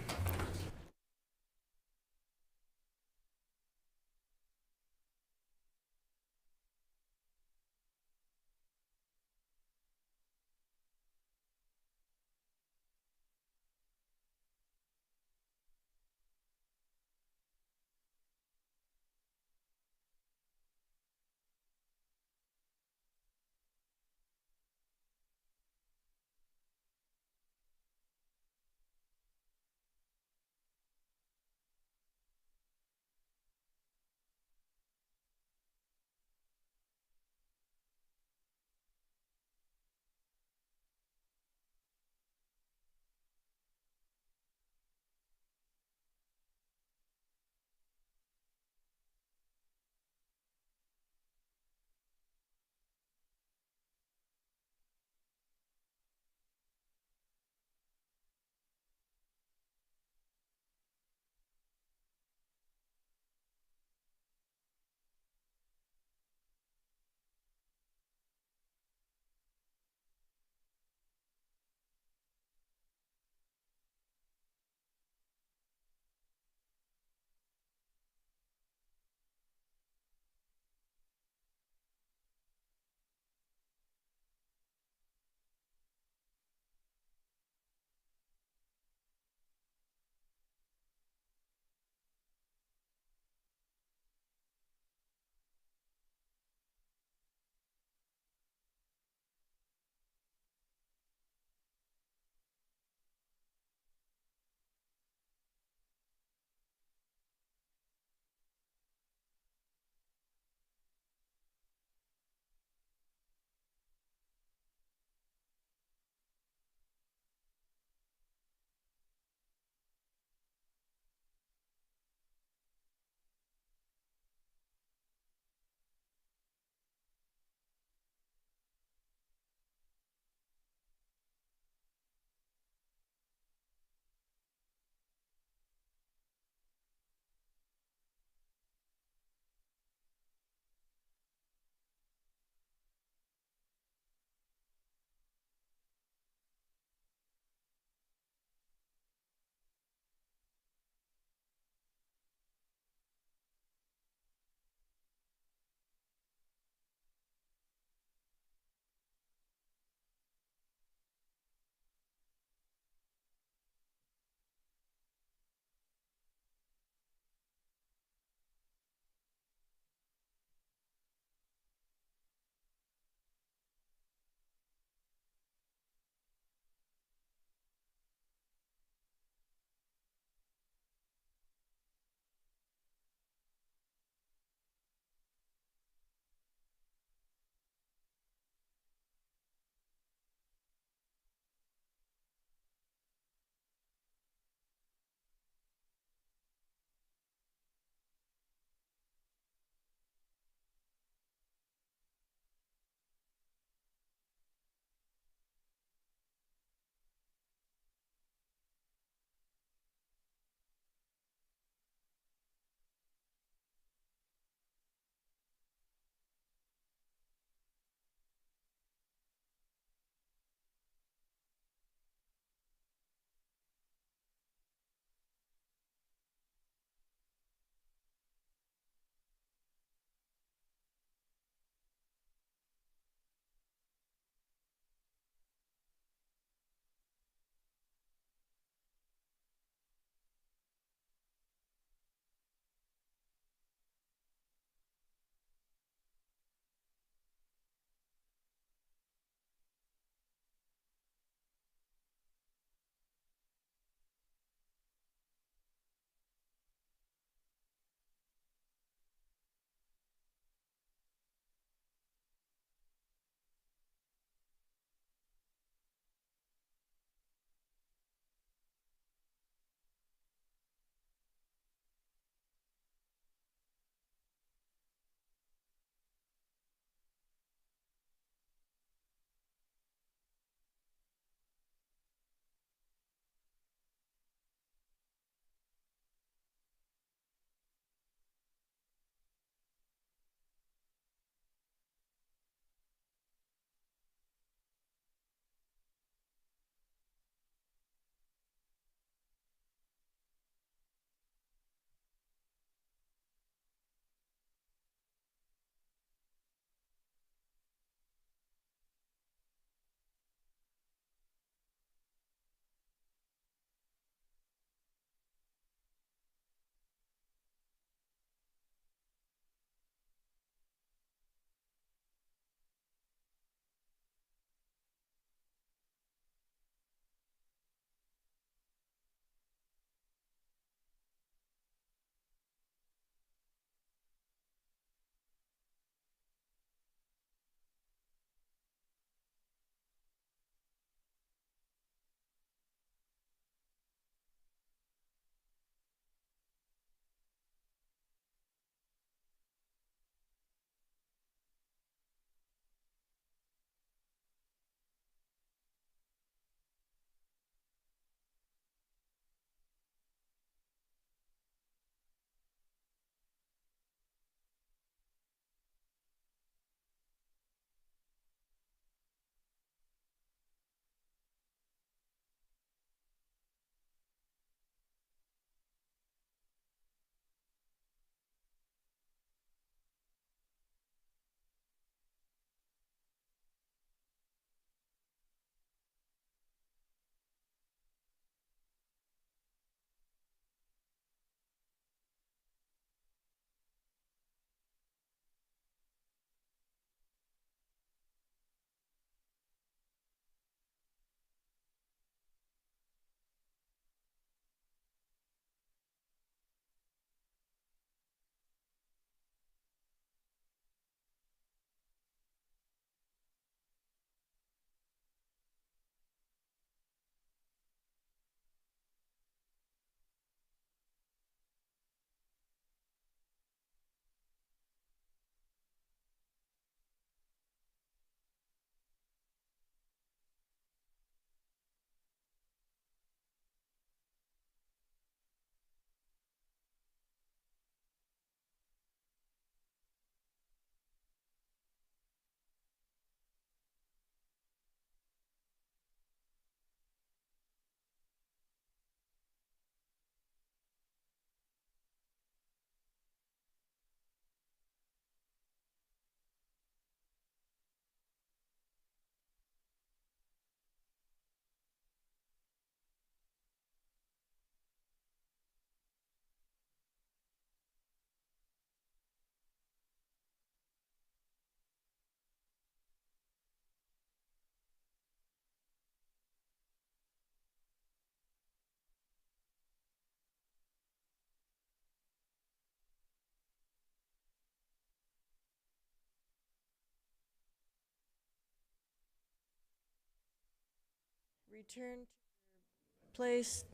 return to your place.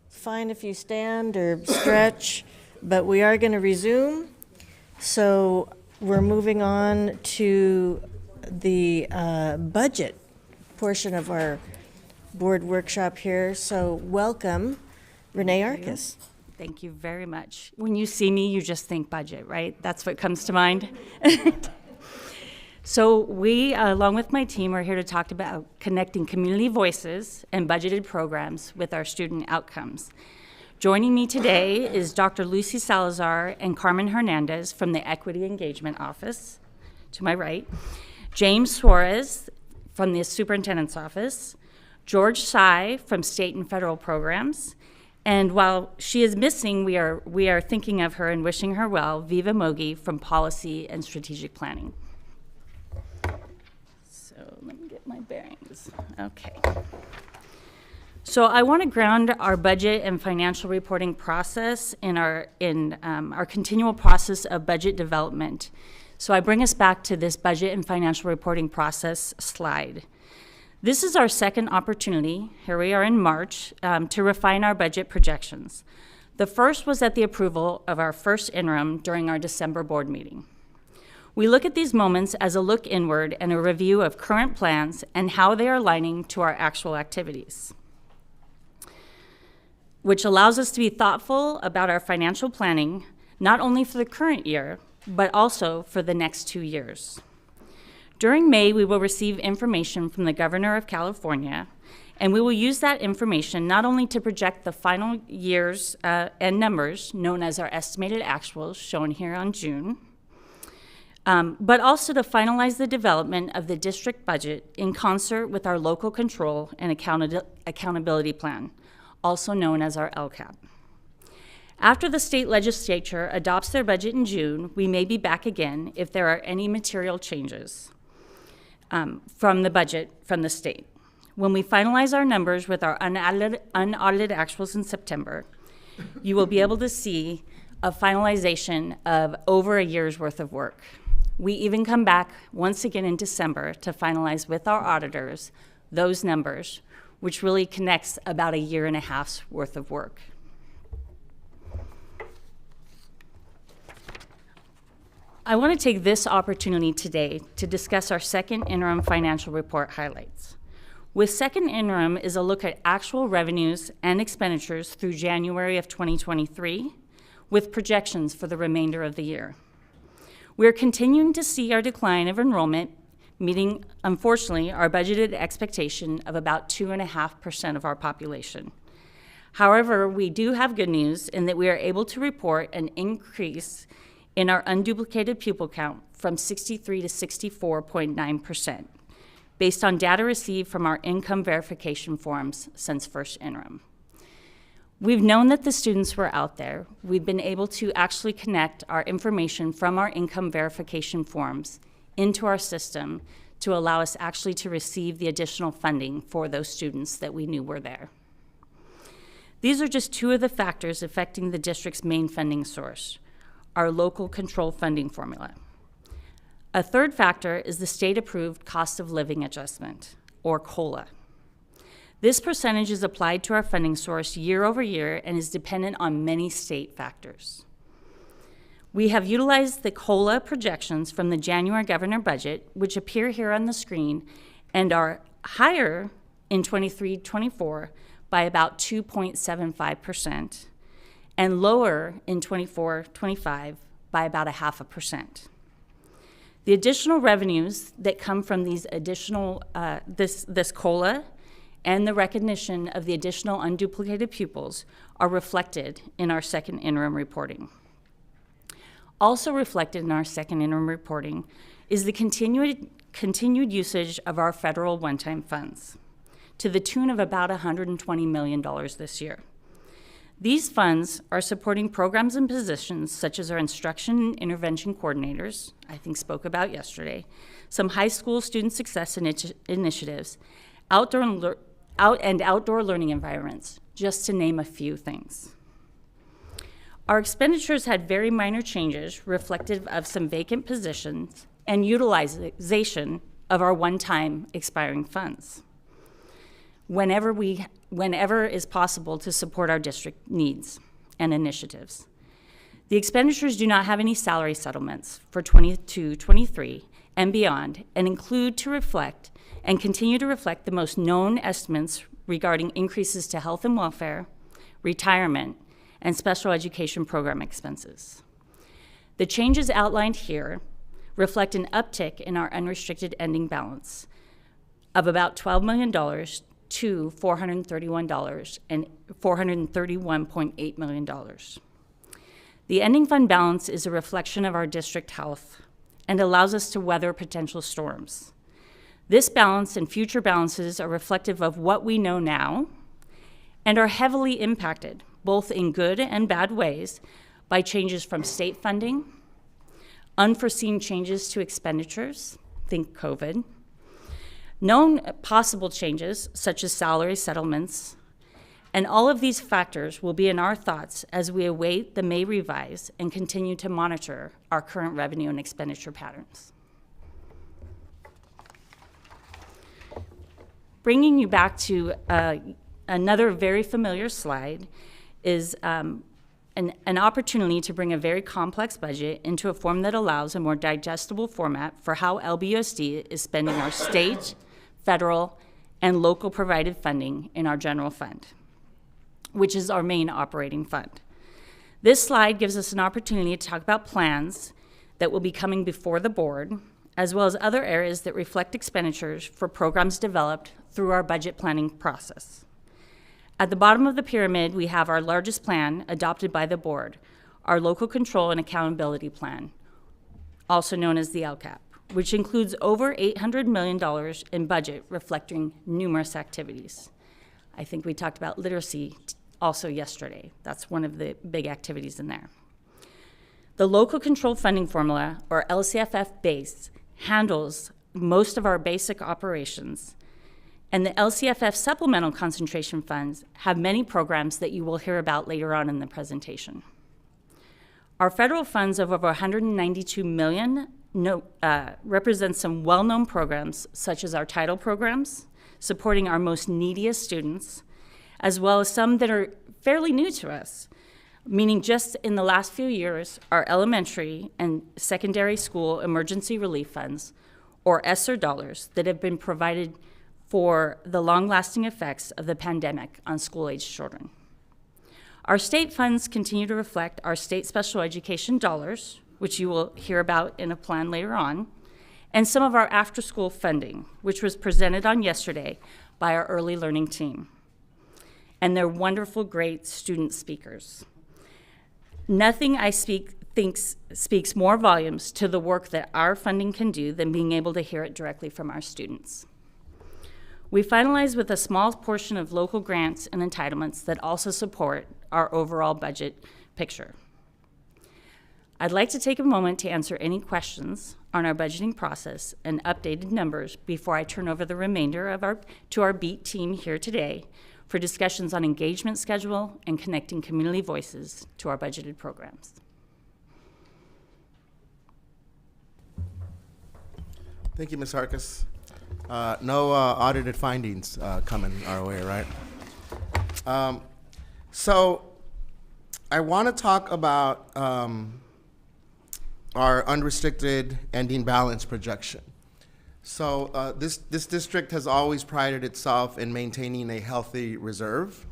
Fine if you stand or stretch, but we are going to resume. So we're moving on to the budget portion of our board workshop here. So welcome, Renee Arcus. Thank you very much. When you see me, you just think budget, right? That's what comes to mind. So we, along with my team, are here to talk about connecting community voices and budgeted programs with our student outcomes. Joining me today is Dr. Lucy Salazar and Carmen Hernandez from the Equity Engagement Office, to my right, James Suarez from the Superintendent's Office, George Sy from State and Federal Programs, and while she is missing, we are thinking of her and wishing her well, Viva Mogi from Policy and Strategic Planning. So let me get my bearings. Okay. So I want to ground our budget and financial reporting process in our continual process of budget development. So I bring us back to this budget and financial reporting process slide. This is our second opportunity, here we are in March, to refine our budget projections. The first was at the approval of our first interim during our December board meeting. We look at these moments as a look inward and a review of current plans and how they are aligning to our actual activities, which allows us to be thoughtful about our financial planning, not only for the current year, but also for the next 2 years. During May, we will receive information from the Governor of California, and we will use that information not only to project the final years and numbers, known as our estimated actuals, shown here on June, but also to finalize the development of the district budget in concert with our local control and accountability plan, also known as our LCAP. After the state legislature adopts their budget in June, we may be back again if there are any material changes from the budget from the state. When we finalize our numbers with our unaudited actuals in September, you will be able to see a finalization of over a year's worth of work. We even come back once again in December to finalize with our auditors those numbers, which really connects about a year and a half's worth of work. I want to take this opportunity today to discuss our second interim financial report highlights. With second interim is a look at actual revenues and expenditures through January of 2023, with projections for the remainder of the year. We are continuing to see our decline of enrollment, meeting, unfortunately, our budgeted expectation of about 2.5% of our population. However, we do have good news in that we are able to report an increase in our unduplicated pupil count from 63 to 64.9%, based on data received from our income verification forms since first interim. We've known that the students were out there. We've been able to actually connect our information from our income verification forms into our system to allow us actually to receive the additional funding for those students that we knew were there. These are just two of the factors affecting the district's main funding source, our local control funding formula. A third factor is the state-approved cost of living adjustment, or COLA. This percentage is applied to our funding source year over year and is dependent on many state factors. We have utilized the COLA projections from the January governor budget, which appear here on the screen, and are higher in 23-24 by about 2.75%, and lower in 24-25 by about 0.5%. The additional revenues that come from these additional, this COLA and the recognition of the additional unduplicated pupils are reflected in our second interim reporting. Also reflected in our second interim reporting is the continued usage of our federal one-time funds to the tune of about $120 million this year. These funds are supporting programs and positions such as our instruction and intervention coordinators, I think spoke about yesterday, some high school student success initiatives, outdoor learning environments, just to name a few things. Our expenditures had very minor changes reflective of some vacant positions and utilization of our one-time expiring funds. whenever is possible to support our district needs and initiatives. The expenditures do not have any salary settlements for 22-23 and beyond, and include to reflect and continue to reflect the most known estimates regarding increases to health and welfare, retirement, and special education program expenses. The changes outlined here reflect an uptick in our unrestricted ending balance of about $12 million to $431 and $431.8 million. The ending fund balance is a reflection of our district health and allows us to weather potential storms. This balance and future balances are reflective of what we know now and are heavily impacted, both in good and bad ways, by changes from state funding, unforeseen changes to expenditures, think COVID, known possible changes such as salary settlements, and all of these factors will be in our thoughts as we await the May revise and continue to monitor our current revenue and expenditure patterns. Bringing you back to another very familiar slide is an opportunity to bring a very complex budget into a form that allows a more digestible format for how LBUSD is spending our state, federal, and local provided funding in our general fund, which is our main operating fund. This slide gives us an opportunity to talk about plans that will be coming before the board, as well as other areas that reflect expenditures for programs developed through our budget planning process. At the bottom of the pyramid, we have our largest plan adopted by the board, our Local Control and Accountability Plan, also known as the LCAP, which includes over $800 million in budget reflecting numerous activities. I think we talked about literacy also yesterday. That's one of the big activities in there. The Local Control Funding Formula, or LCFF base, handles most of our basic operations, and the LCFF supplemental concentration funds have many programs that you will hear about later on in the presentation. Our federal funds of over $192 million represent some well-known programs, such as our title programs, supporting our most neediest students, as well as some that are fairly new to us, meaning just in the last few years, our elementary and secondary school emergency relief funds, or ESSER dollars, that have been provided for the long-lasting effects of the pandemic on school-aged children. Our state funds continue to reflect our state special education dollars, which you will hear about in a plan later on, and some of our after-school funding, which was presented on yesterday by our early learning team, and their wonderful, great student speakers. Nothing I think speaks more volumes to the work that our funding can do than being able to hear it directly from our students. We finalize with a small portion of local grants and entitlements that also support our overall budget picture. I'd like to take a moment to answer any questions on our budgeting process and updated numbers before I turn over the remainder to our BEAT team here today for discussions on engagement schedule and connecting community voices to our budgeted programs. Thank you, Ms. Harkis. No audited findings coming our way, right? So I want to talk about our unrestricted ending balance projection. So this district has always prided itself in maintaining a healthy reserve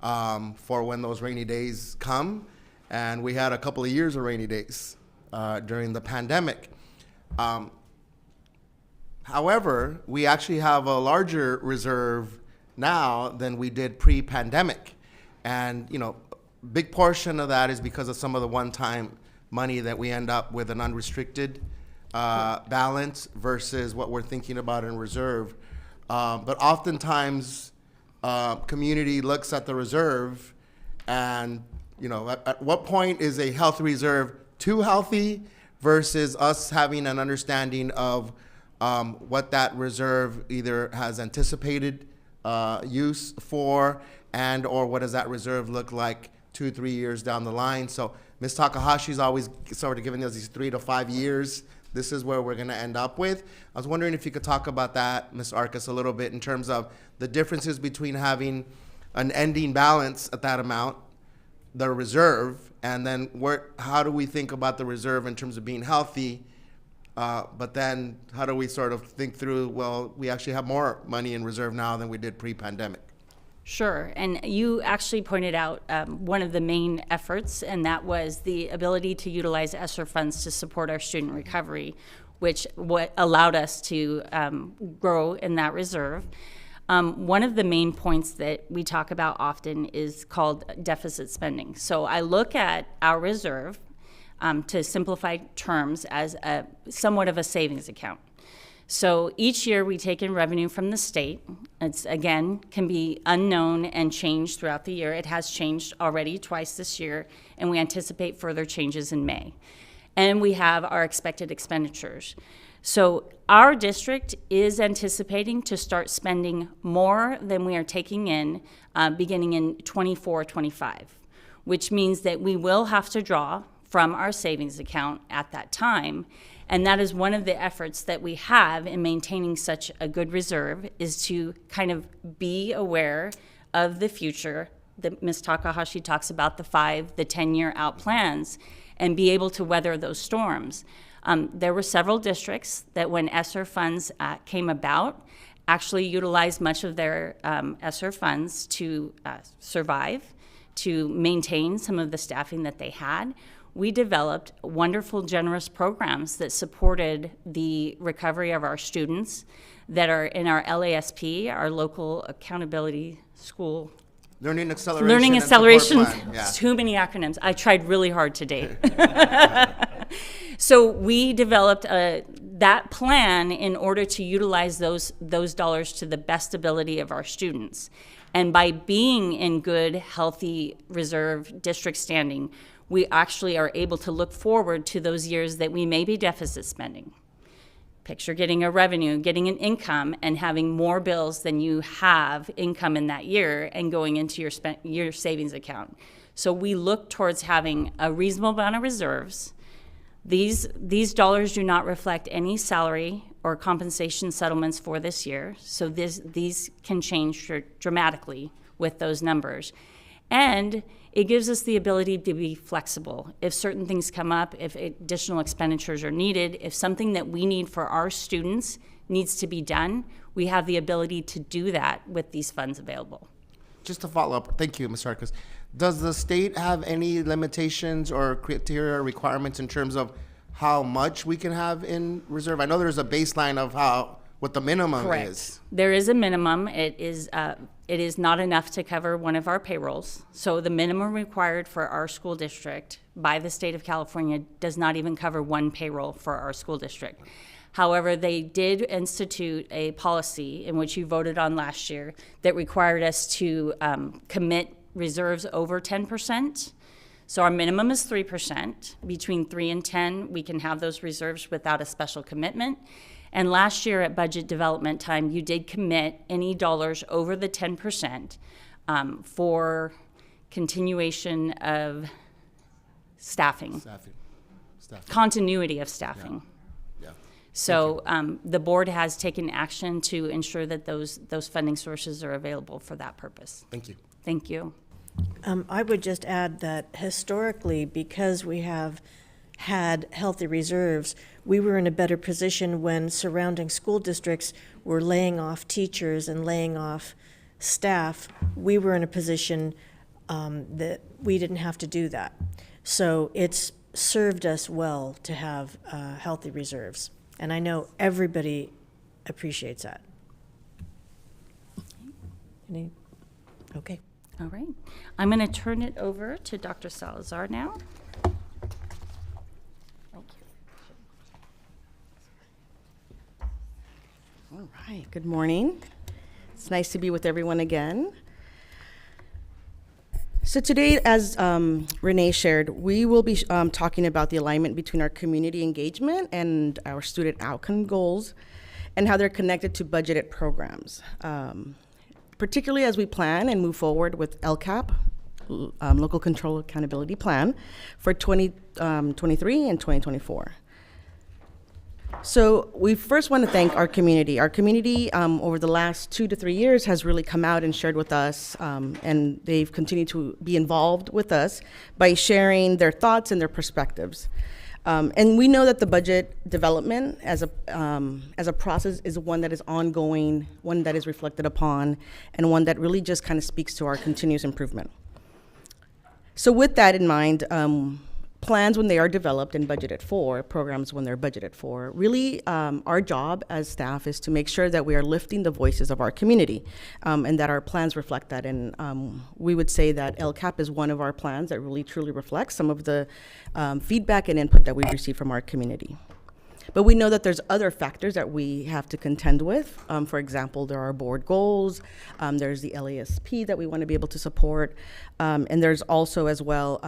for when those rainy days come. And we had a couple of years of rainy days during the pandemic. However, we actually have a larger reserve now than we did pre-pandemic. And, you know, a big portion of that is because of some of the one-time money that we end up with an unrestricted balance versus what we're thinking about in reserve. But oftentimes, community looks at the reserve and, you know, at what point is a healthy reserve too healthy versus us having an understanding of what that reserve either has anticipated use for and or what does that reserve look like 2-3 years down the line. So Ms. Takahashi's always sort of giving us these 3 to 5 years this is where we're going to end up with. I was wondering if you could talk about that, Ms. Arcus, a little bit in terms of the differences between having an ending balance at that amount, the reserve, and then how do we think about the reserve in terms of being healthy? But then how do we sort of think through, well, we actually have more money in reserve now than we did pre-pandemic? Sure, and you actually pointed out one of the main efforts, and that was the ability to utilize ESSER funds to support our student recovery, which allowed us to grow in that reserve. One of the main points that we talk about often is called deficit spending. So I look at our reserve, to simplify terms, as somewhat of a savings account. So each year we take in revenue from the state. It's, again, can be unknown and changed throughout the year. It has changed already twice this year, and we anticipate further changes in May. And we have our expected expenditures. So our district is anticipating to start spending more than we are taking in beginning in 24-25, which means that we will have to draw from our savings account at that time. And that is one of the efforts that we have in maintaining such a good reserve, is to kind of be aware of the future. Ms. Takahashi talks about the 5, the 10-year out plans, and be able to weather those storms. There were several districts that when ESSER funds came about, actually utilized much of their ESSER funds to survive, to maintain some of the staffing that they had. We developed wonderful, generous programs that supported the recovery of our students that are in our LASP, our local accountability school. Learning acceleration. Learning and acceleration. support plan. Yeah. Too many acronyms. I tried really hard today. So we developed that plan in order to utilize those dollars to the best ability of our students. And by being in good, healthy reserve district standing, we actually are able to look forward to those years that we may be deficit spending. Picture getting a revenue, getting an income, and having more bills than you have income in that year and going into your savings account. So we look towards having a reasonable amount of reserves. These dollars do not reflect any salary or compensation settlements for this year, so these can change dramatically with those numbers. And it gives us the ability to be flexible. If certain things come up, if additional expenditures are needed, if something that we need for our students needs to be done, we have the ability to do that with these funds available. Just to follow up, thank you, Ms. Arcus. Does the state have any limitations or criteria or requirements in terms of how much we can have in reserve? I know there's a baseline of what the minimum Correct. is. There is a minimum. It is not enough to cover one of our payrolls. So the minimum required for our school district by the state of California does not even cover one payroll for our school district. However, they did institute a policy in which you voted on last year that required us to commit reserves over 10%. So our minimum is 3%. Between 3 and 10, we can have those reserves without a special commitment. And last year at budget development time, you did commit any dollars over the 10% for continuation of staffing. Continuity of staffing. Yeah. So the board has taken action to ensure that those funding sources are available for that purpose. Thank you. Thank you. I would just add that historically, because we have had healthy reserves, we were in a better position when surrounding school districts were laying off teachers and laying off staff. We were in a position that we didn't have to do that. So it's served us well to have healthy reserves. And I know everybody appreciates that. Okay. All right. I'm going to turn it over to Dr. Salazar now. All right, good morning. It's nice to be with everyone again. So today, as Renee shared, we will be talking about the alignment between our community engagement and our student outcome goals and how they're connected to budgeted programs, particularly as we plan and move forward with LCAP, Local Control Accountability Plan, for 2023 and 2024. So we first want to thank our community. Our community over the last 2 to 3 years has really come out and shared with us, and they've continued to be involved with us by sharing their thoughts and their perspectives. And we know that the budget development as a process is one that is ongoing, one that is reflected upon, and one that really just kind of speaks to our continuous improvement. So with that in mind, plans when they are developed and budgeted for, programs when they're budgeted for, really our job as staff is to make sure that we are lifting the voices of our community and that our plans reflect that. And we would say that LCAP is one of our plans that really truly reflects some of the feedback and input that we receive from our community. But we know that there's other factors that we have to contend with. For example, there are board goals, there's the LASP that we want to be able to support, and there's also as well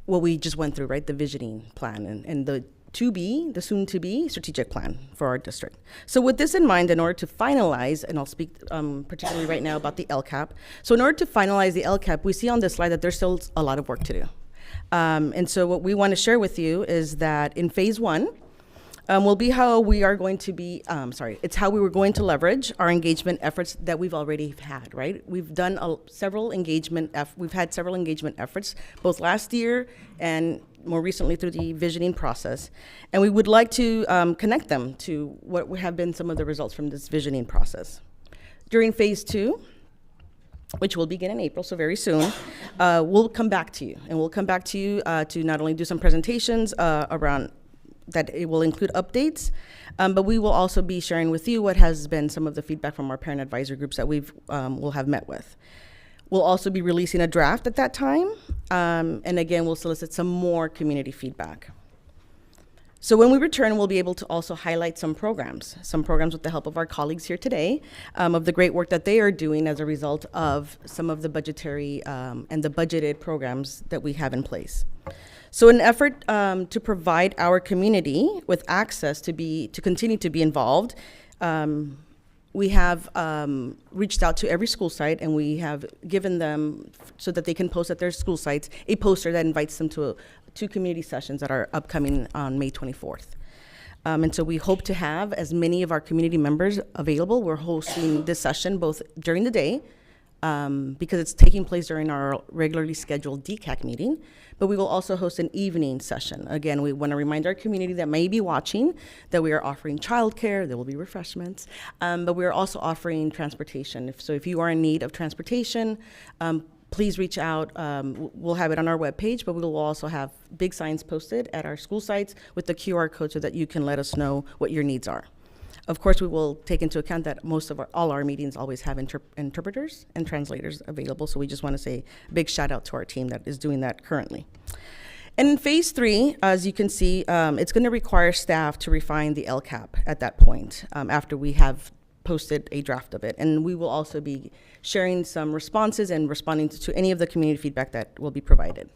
what we just went through, right? The visioning plan and the soon-to-be strategic plan for our district. So with this in mind, in order to finalize, and I'll speak particularly right now about the LCAP. So in order to finalize the LCAP, we see on this slide that there's still a lot of work to do. And so what we want to share with you is that in phase 1, will be how we are going to be, it's how we were going to leverage our engagement efforts that we've already had, right? We've done several engagement efforts, both last year and more recently through the visioning process. And we would like to connect them to what have been some of the results from this visioning process. During phase 2, which will begin in April, so very soon, we'll come back to you. And we'll come back to you to not only do some presentations around that it will include updates, but we will also be sharing with you what has been some of the feedback from our parent advisor groups that will have met with. We'll also be releasing a draft at that time, and again, we'll solicit some more community feedback. So when we return, we'll be able to also highlight some programs with the help of our colleagues here today, of the great work that they are doing as a result of some of the budgetary and the budgeted programs that we have in place. So in an effort to provide our community with access to continue to be involved, we have reached out to every school site, and we have given them, so that they can post at their school sites, a poster that invites them to 2 community sessions that are upcoming on May 24th. And so we hope to have as many of our community members available. We're hosting this session both during the day, because it's taking place during our regularly scheduled DCAC meeting, but we will also host an evening session. Again, we want to remind our community that may be watching that we are offering childcare, there will be refreshments, but we are also offering transportation. So if you are in need of transportation, please reach out. We'll have it on our webpage, but we will also have big signs posted at our school sites with the QR code so that you can let us know what your needs are. Of course, we will take into account that all our meetings always have interpreters and translators available, so we just want to say a big shout out to our team that is doing that currently. And in phase 3, as you can see, it's going to require staff to refine the LCAP at that point, after we have posted a draft of it. And we will also be sharing some responses and responding to any of the community feedback that will be provided.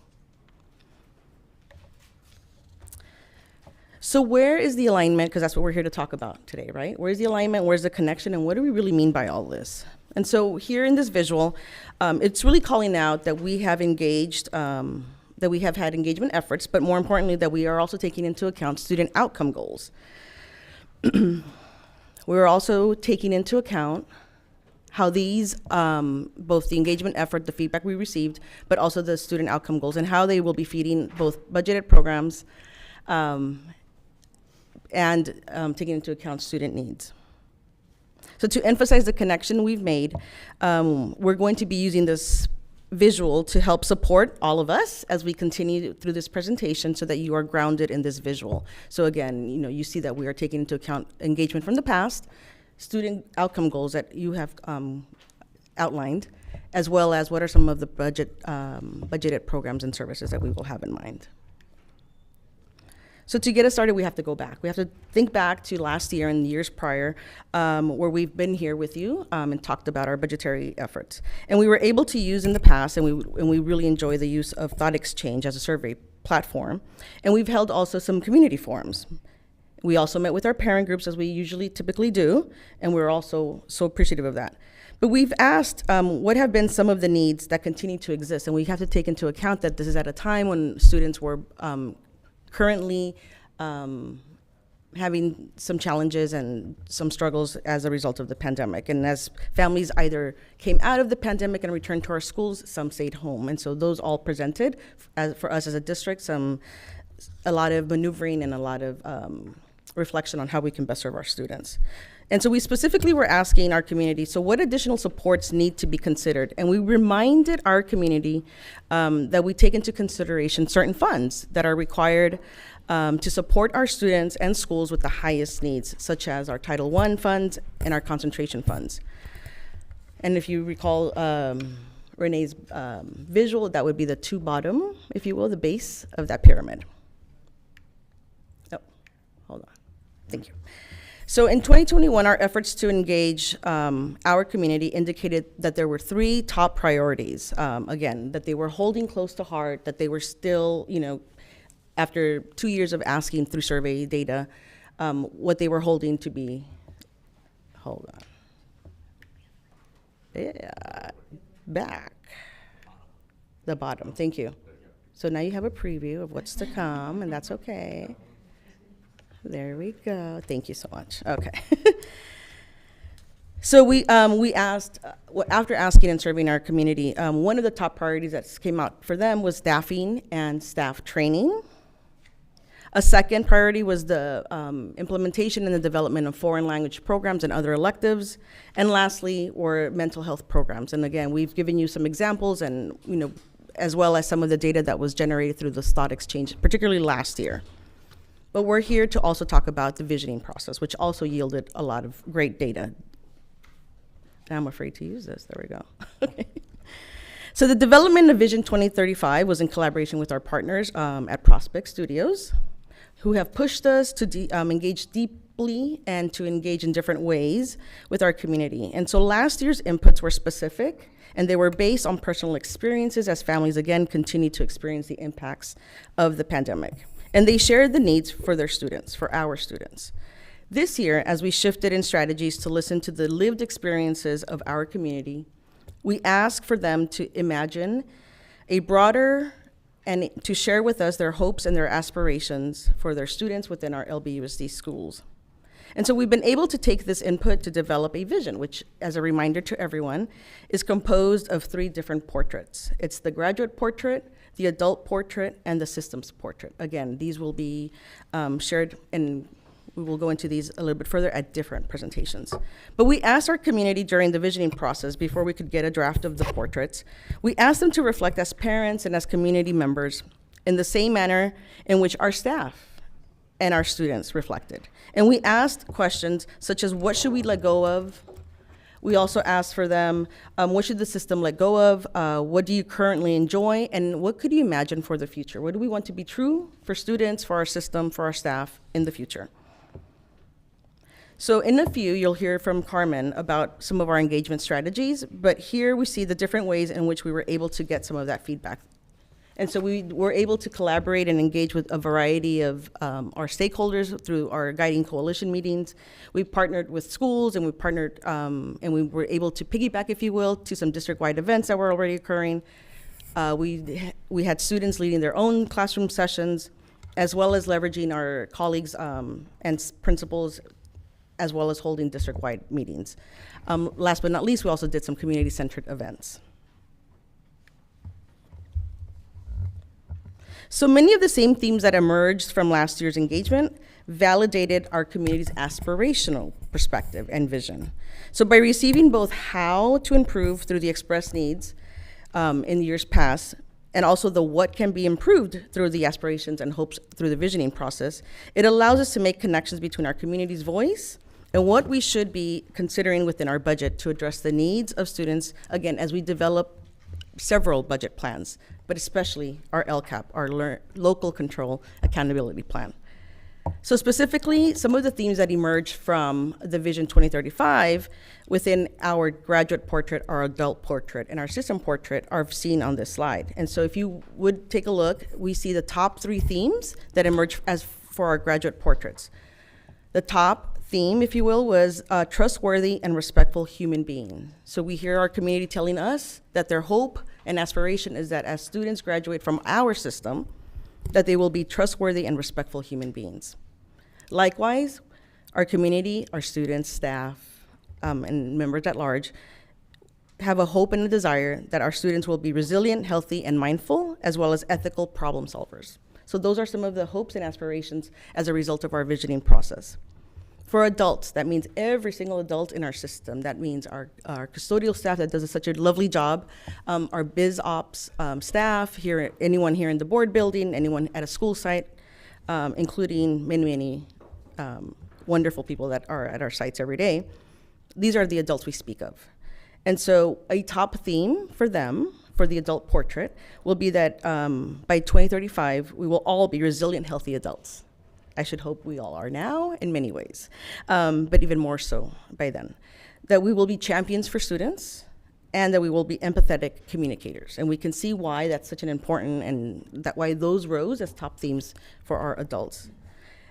So where is the alignment? Because that's what we're here to talk about today, right? Where's the alignment? Where's the connection? And what do we really mean by all this? And so here in this visual, it's really calling out that we have engaged, that we have had engagement efforts, but more importantly, that we are also taking into account student outcome goals. We're also taking into account how these, both the engagement effort, the feedback we received, but also the student outcome goals, and how they will be feeding both budgeted programs and taking into account student needs. So to emphasize the connection we've made, we're going to be using this visual to help support all of us as we continue through this presentation so that you are grounded in this visual. So again, you see that we are taking into account engagement from the past, student outcome goals that you have outlined, as well as what are some of the budgeted programs and services that we will have in mind. So to get us started, we have to go back. We have to think back to last year and years prior, where we've been here with you and talked about our budgetary efforts. And we were able to use in the past, and we really enjoy the use of Thought Exchange as a survey platform. And we've held also some community forums. We also met with our parent groups, as we typically do, and we're also so appreciative of that. But we've asked what have been some of the needs that continue to exist, and we have to take into account that this is at a time when students were currently having some challenges and some struggles as a result of the pandemic. And as families either came out of the pandemic and returned to our schools, some stayed home. And so those all presented, for us as a district, a lot of maneuvering and a lot of reflection on how we can best serve our students. And so we specifically were asking our community, so what additional supports need to be considered? And we reminded our community that we take into consideration certain funds that are required to support our students and schools with the highest needs, such as our Title I funds and our concentration funds. And if you recall Renee's visual, that would be the two bottom, if you will, the base of that pyramid. Oh, hold on. Thank you. So in 2021, our efforts to engage our community indicated that there were 3 top priorities. Again, that they were holding close to heart, that they were still, after 2 years of asking through survey data, what they were holding to be, hold on. Yeah, back. The bottom, thank you. So now you have a preview of what's to come, and that's okay. There we go. Thank you so much. Okay. So we asked, after asking and serving our community, one of the top priorities that came out for them was staffing and staff training. A second priority was the implementation and the development of foreign language programs and other electives. And lastly, were mental health programs. And again, we've given you some examples and, as well as some of the data that was generated through the thought exchange, particularly last year. But we're here to also talk about the visioning process, which also yielded a lot of great data. I'm afraid to use this. There we go. Okay. So the development of Vision 2035 was in collaboration with our partners at Prospect Studios, who have pushed us to engage deeply and to engage in different ways with our community. And so last year's inputs were specific, and they were based on personal experiences as families, again, continue to experience the impacts of the pandemic. And they shared the needs for their students, for our students. This year, as we shifted in strategies to listen to the lived experiences of our community, we asked for them to imagine a broader and to share with us their hopes and their aspirations for their students within our LBUSD schools. And so we've been able to take this input to develop a vision, which, as a reminder to everyone, is composed of 3 different portraits. It's the graduate portrait, the adult portrait, and the systems portrait. Again, these will be shared, and we will go into these a little bit further at different presentations. But we asked our community during the visioning process, before we could get a draft of the portraits, we asked them to reflect as parents and as community members in the same manner in which our staff and our students reflected. And we asked questions such as, what should we let go of? We also asked for them, what should the system let go of? What do you currently enjoy? And what could you imagine for the future? What do we want to be true for students, for our system, for our staff in the future? So in a few, you'll hear from Carmen about some of our engagement strategies, but here we see the different ways in which we were able to get some of that feedback. And so we were able to collaborate and engage with a variety of our stakeholders through our guiding coalition meetings. We partnered with schools, and we partnered, and we were able to piggyback, if you will, to some district-wide events that were already occurring. We had students leading their own classroom sessions, as well as leveraging our colleagues and principals, as well as holding district-wide meetings. Last but not least, we also did some community-centered events. So many of the same themes that emerged from last year's engagement validated our community's aspirational perspective and vision. So by receiving both how to improve through the expressed needs in years past, and also the what can be improved through the aspirations and hopes through the visioning process, it allows us to make connections between our community's voice and what we should be considering within our budget to address the needs of students, again, as we develop several budget plans, but especially our LCAP, our Local Control Accountability Plan. So specifically, some of the themes that emerged from the Vision 2035 within our graduate portrait, our adult portrait, and our system portrait are seen on this slide. And so if you would take a look, we see the top 3 themes that emerged as for our graduate portraits. The top theme, if you will, was a trustworthy and respectful human being. So we hear our community telling us that their hope and aspiration is that as students graduate from our system, that they will be trustworthy and respectful human beings. Likewise, our community, our students, staff, and members at large have a hope and a desire that our students will be resilient, healthy, and mindful, as well as ethical problem solvers. So those are some of the hopes and aspirations as a result of our visioning process. For adults, that means every single adult in our system. That means our custodial staff that does such a lovely job, our biz ops staff, anyone here in the board building, anyone at a school site, including many wonderful people that are at our sites every day. These are the adults we speak of. And so a top theme for them, for the adult portrait, will be that by 2035, we will all be resilient, healthy adults. I should hope we all are now in many ways, but even more so by then. That we will be champions for students, and that we will be empathetic communicators. And we can see why that's such an important, and that why those rose as top themes for our adults.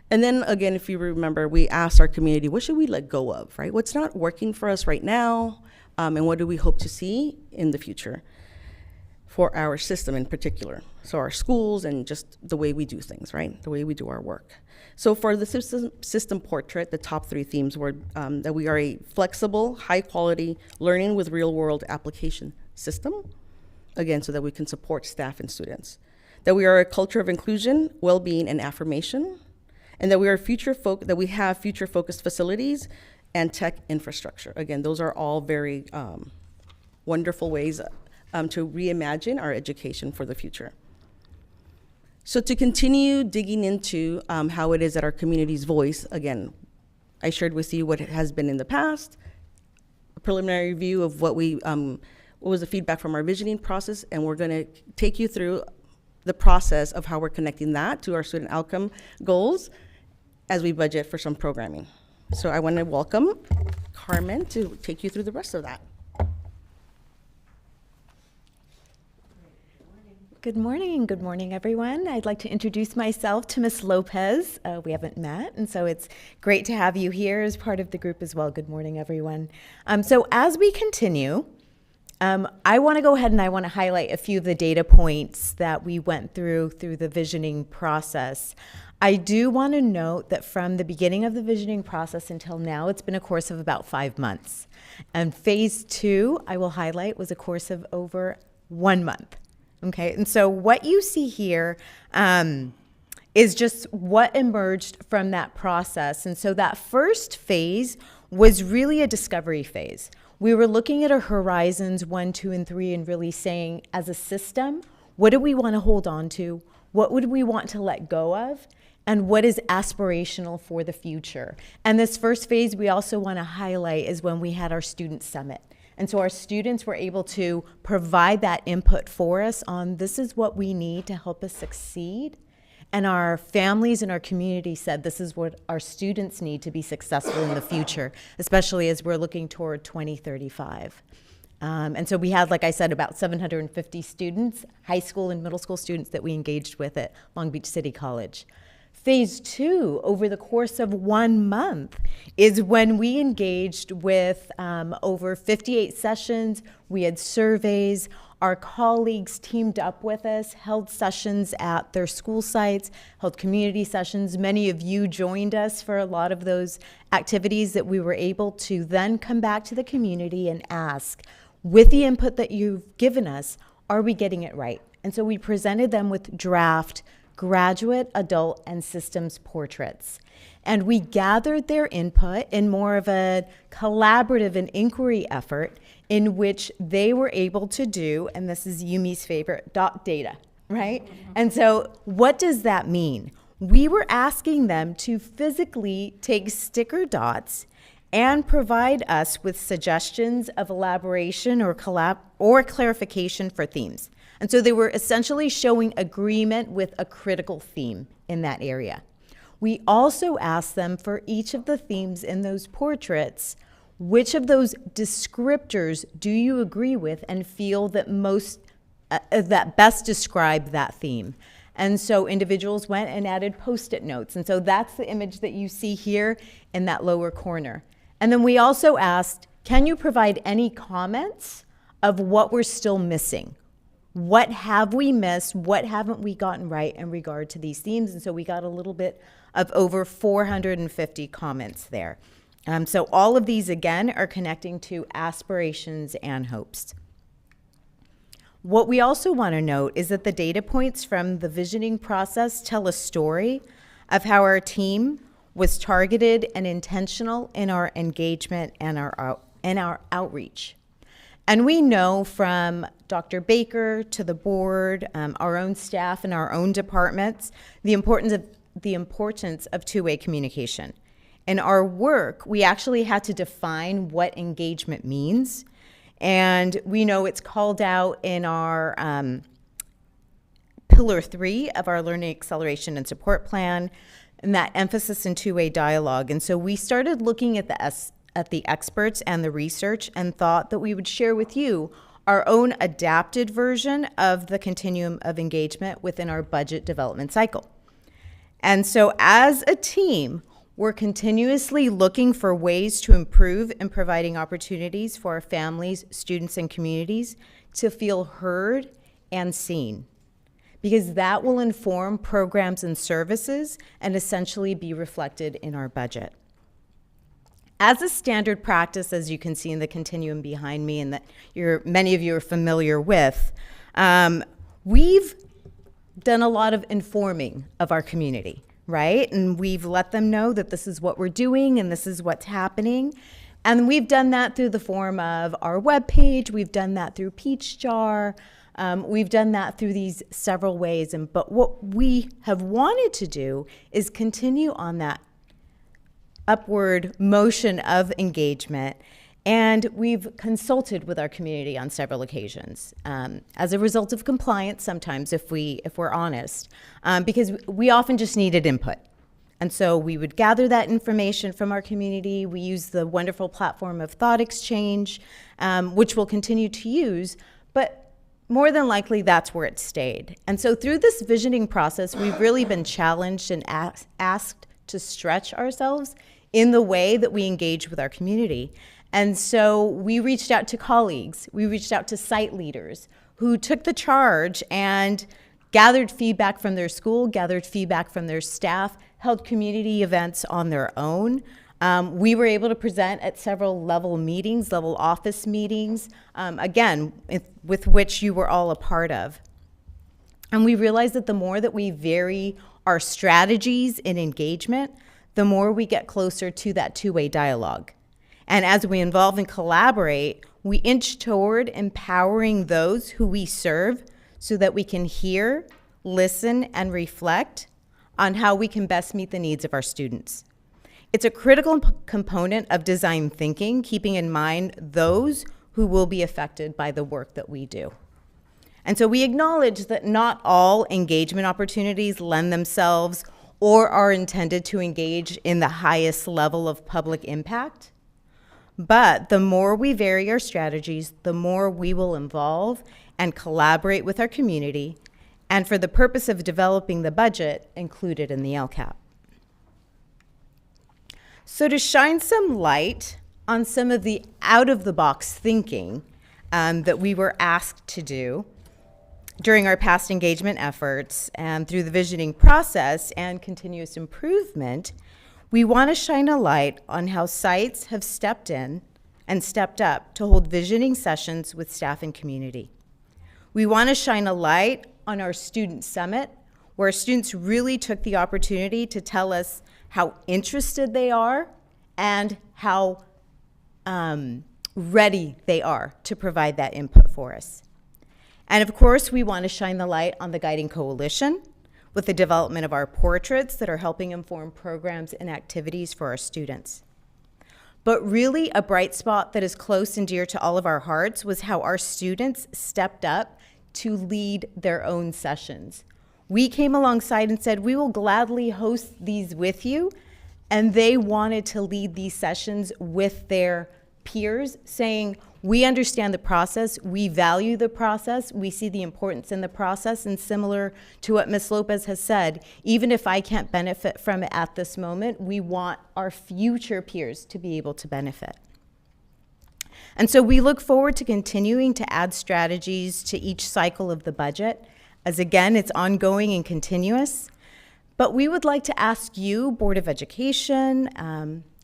And then again, if you remember, we asked our community, what should we let go of, right? What's not working for us right now, and what do we hope to see in the future for our system in particular? So our schools and just the way we do things, right? The way we do our work. So for the system portrait, the top three themes were that we are a flexible, high quality, learning with real world application system, again, so that we can support staff and students. That we are a culture of inclusion, well-being, and affirmation, and that we have future-focused facilities and tech infrastructure. Again, those are all very wonderful ways to reimagine our education for the future. So to continue digging into how it is that our community's voice, again, I shared with you what it has been in the past, a preliminary review of what was the feedback from our visioning process, and we're gonna take you through the process of how we're connecting that to our student outcome goals as we budget for some programming. So I wanna welcome Carmen to take you through the rest of that. Good morning, everyone. I'd like to introduce myself to Ms. Lopez. We haven't met, and so it's great to have you here as part of the group as well. Good morning, everyone. So as we continue, I want to go ahead and I want to highlight a few of the data points that we went through the visioning process. I do want to note that from the beginning of the visioning process until now, it's been a course of about 5 months. And phase 2, I will highlight, was a course of over 1 month. Okay, and so what you see here is just what emerged from that process. And so that first phase was really a discovery phase. We were looking at our horizons 1, 2, and 3 and really saying, as a system, what do we want to hold on to? What would we want to let go of? And what is aspirational for the future? And this first phase we also want to highlight is when we had our student summit. And so our students were able to provide that input for us on this is what we need to help us succeed. And our families and our community said this is what our students need to be successful in the future, especially as we're looking toward 2035. And so we had, like I said, about 750 students, high school and middle school students that we engaged with at Long Beach City College. Phase 2, over the course of 1 month, is when we engaged with over 58 sessions. We had surveys. Our colleagues teamed up with us, held sessions at their school sites, held community sessions. Many of you joined us for a lot of those activities that we were able to then come back to the community and ask, with the input that you've given us, are we getting it right? And so we presented them with draft graduate, adult, and systems portraits. And we gathered their input in more of a collaborative and inquiry effort in which they were able to do, and this is Yumi's favorite, dot data, right? And so what does that mean? We were asking them to physically take sticker dots and provide us with suggestions of elaboration or clarification for themes. And so they were essentially showing agreement with a critical theme in that area. We also asked them for each of the themes in those portraits, which of those descriptors do you agree with and feel that that best describe that theme? And so individuals went and added Post-it notes. And so that's the image that you see here in that lower corner. And then we also asked, can you provide any comments of what we're still missing? What have we missed? What haven't we gotten right in regard to these themes? And so we got a little bit of over 450 comments there. So all of these, again, are connecting to aspirations and hopes. What we also want to note is that the data points from the visioning process tell a story of how our team was targeted and intentional in our engagement and our outreach. And we know from Dr. Baker to the board, our own staff and our own departments, the importance of two-way communication. In our work, we actually had to define what engagement means. And we know it's called out in our Pillar 3 of our Learning Acceleration and Support Plan, and that emphasis in two-way dialogue. And so we started looking at the experts and the research and thought that we would share with you our own adapted version of the continuum of engagement within our budget development cycle. And so as a team, we're continuously looking for ways to improve in providing opportunities for our families, students, and communities to feel heard and seen, because that will inform programs and services and essentially be reflected in our budget. As a standard practice, as you can see in the continuum behind me and that many of you are familiar with, we've done a lot of informing of our community, right? And we've let them know that this is what we're doing and this is what's happening. And we've done that through the form of our webpage. We've done that through Peach Jar. We've done that through these several ways. But what we have wanted to do is continue on that upward motion of engagement. And we've consulted with our community on several occasions as a result of compliance sometimes, if we're honest, because we often just needed input. And so we would gather that information from our community. We use the wonderful platform of Thought Exchange, which we'll continue to use, but more than likely that's where it stayed. And so through this visioning process, we've really been challenged and asked to stretch ourselves in the way that we engage with our community. And so we reached out to colleagues, we reached out to site leaders who took the charge and gathered feedback from their school, gathered feedback from their staff, held community events on their own. We were able to present at several level office meetings, again, with which you were all a part of. And we realized that the more that we vary our strategies in engagement, the more we get closer to that two-way dialogue. And as we involve and collaborate, we inch toward empowering those who we serve so that we can hear, listen, and reflect on how we can best meet the needs of our students. It's a critical component of design thinking, keeping in mind those who will be affected by the work that we do. And so we acknowledge that not all engagement opportunities lend themselves or are intended to engage in the highest level of public impact. But the more we vary our strategies, the more we will involve and collaborate with our community, and for the purpose of developing the budget included in the LCAP. So to shine some light on some of the out-of-the-box thinking that we were asked to do during our past engagement efforts and through the visioning process and continuous improvement, we want to shine a light on how sites have stepped in and stepped up to hold visioning sessions with staff and community. We want to shine a light on our student summit, where students really took the opportunity to tell us how interested they are and how ready they are to provide that input for us. And of course, we want to shine the light on the Guiding Coalition, with the development of our portraits that are helping inform programs and activities for our students. But really, a bright spot that is close and dear to all of our hearts was how our students stepped up to lead their own sessions. We came alongside and said, we will gladly host these with you, and they wanted to lead these sessions with their peers, saying, we understand the process, we value the process, we see the importance in the process, and similar to what Ms. Lopez has said, even if I can't benefit from it at this moment, we want our future peers to be able to benefit. And so we look forward to continuing to add strategies to each cycle of the budget, as again, it's ongoing and continuous. But we would like to ask you, Board of Education,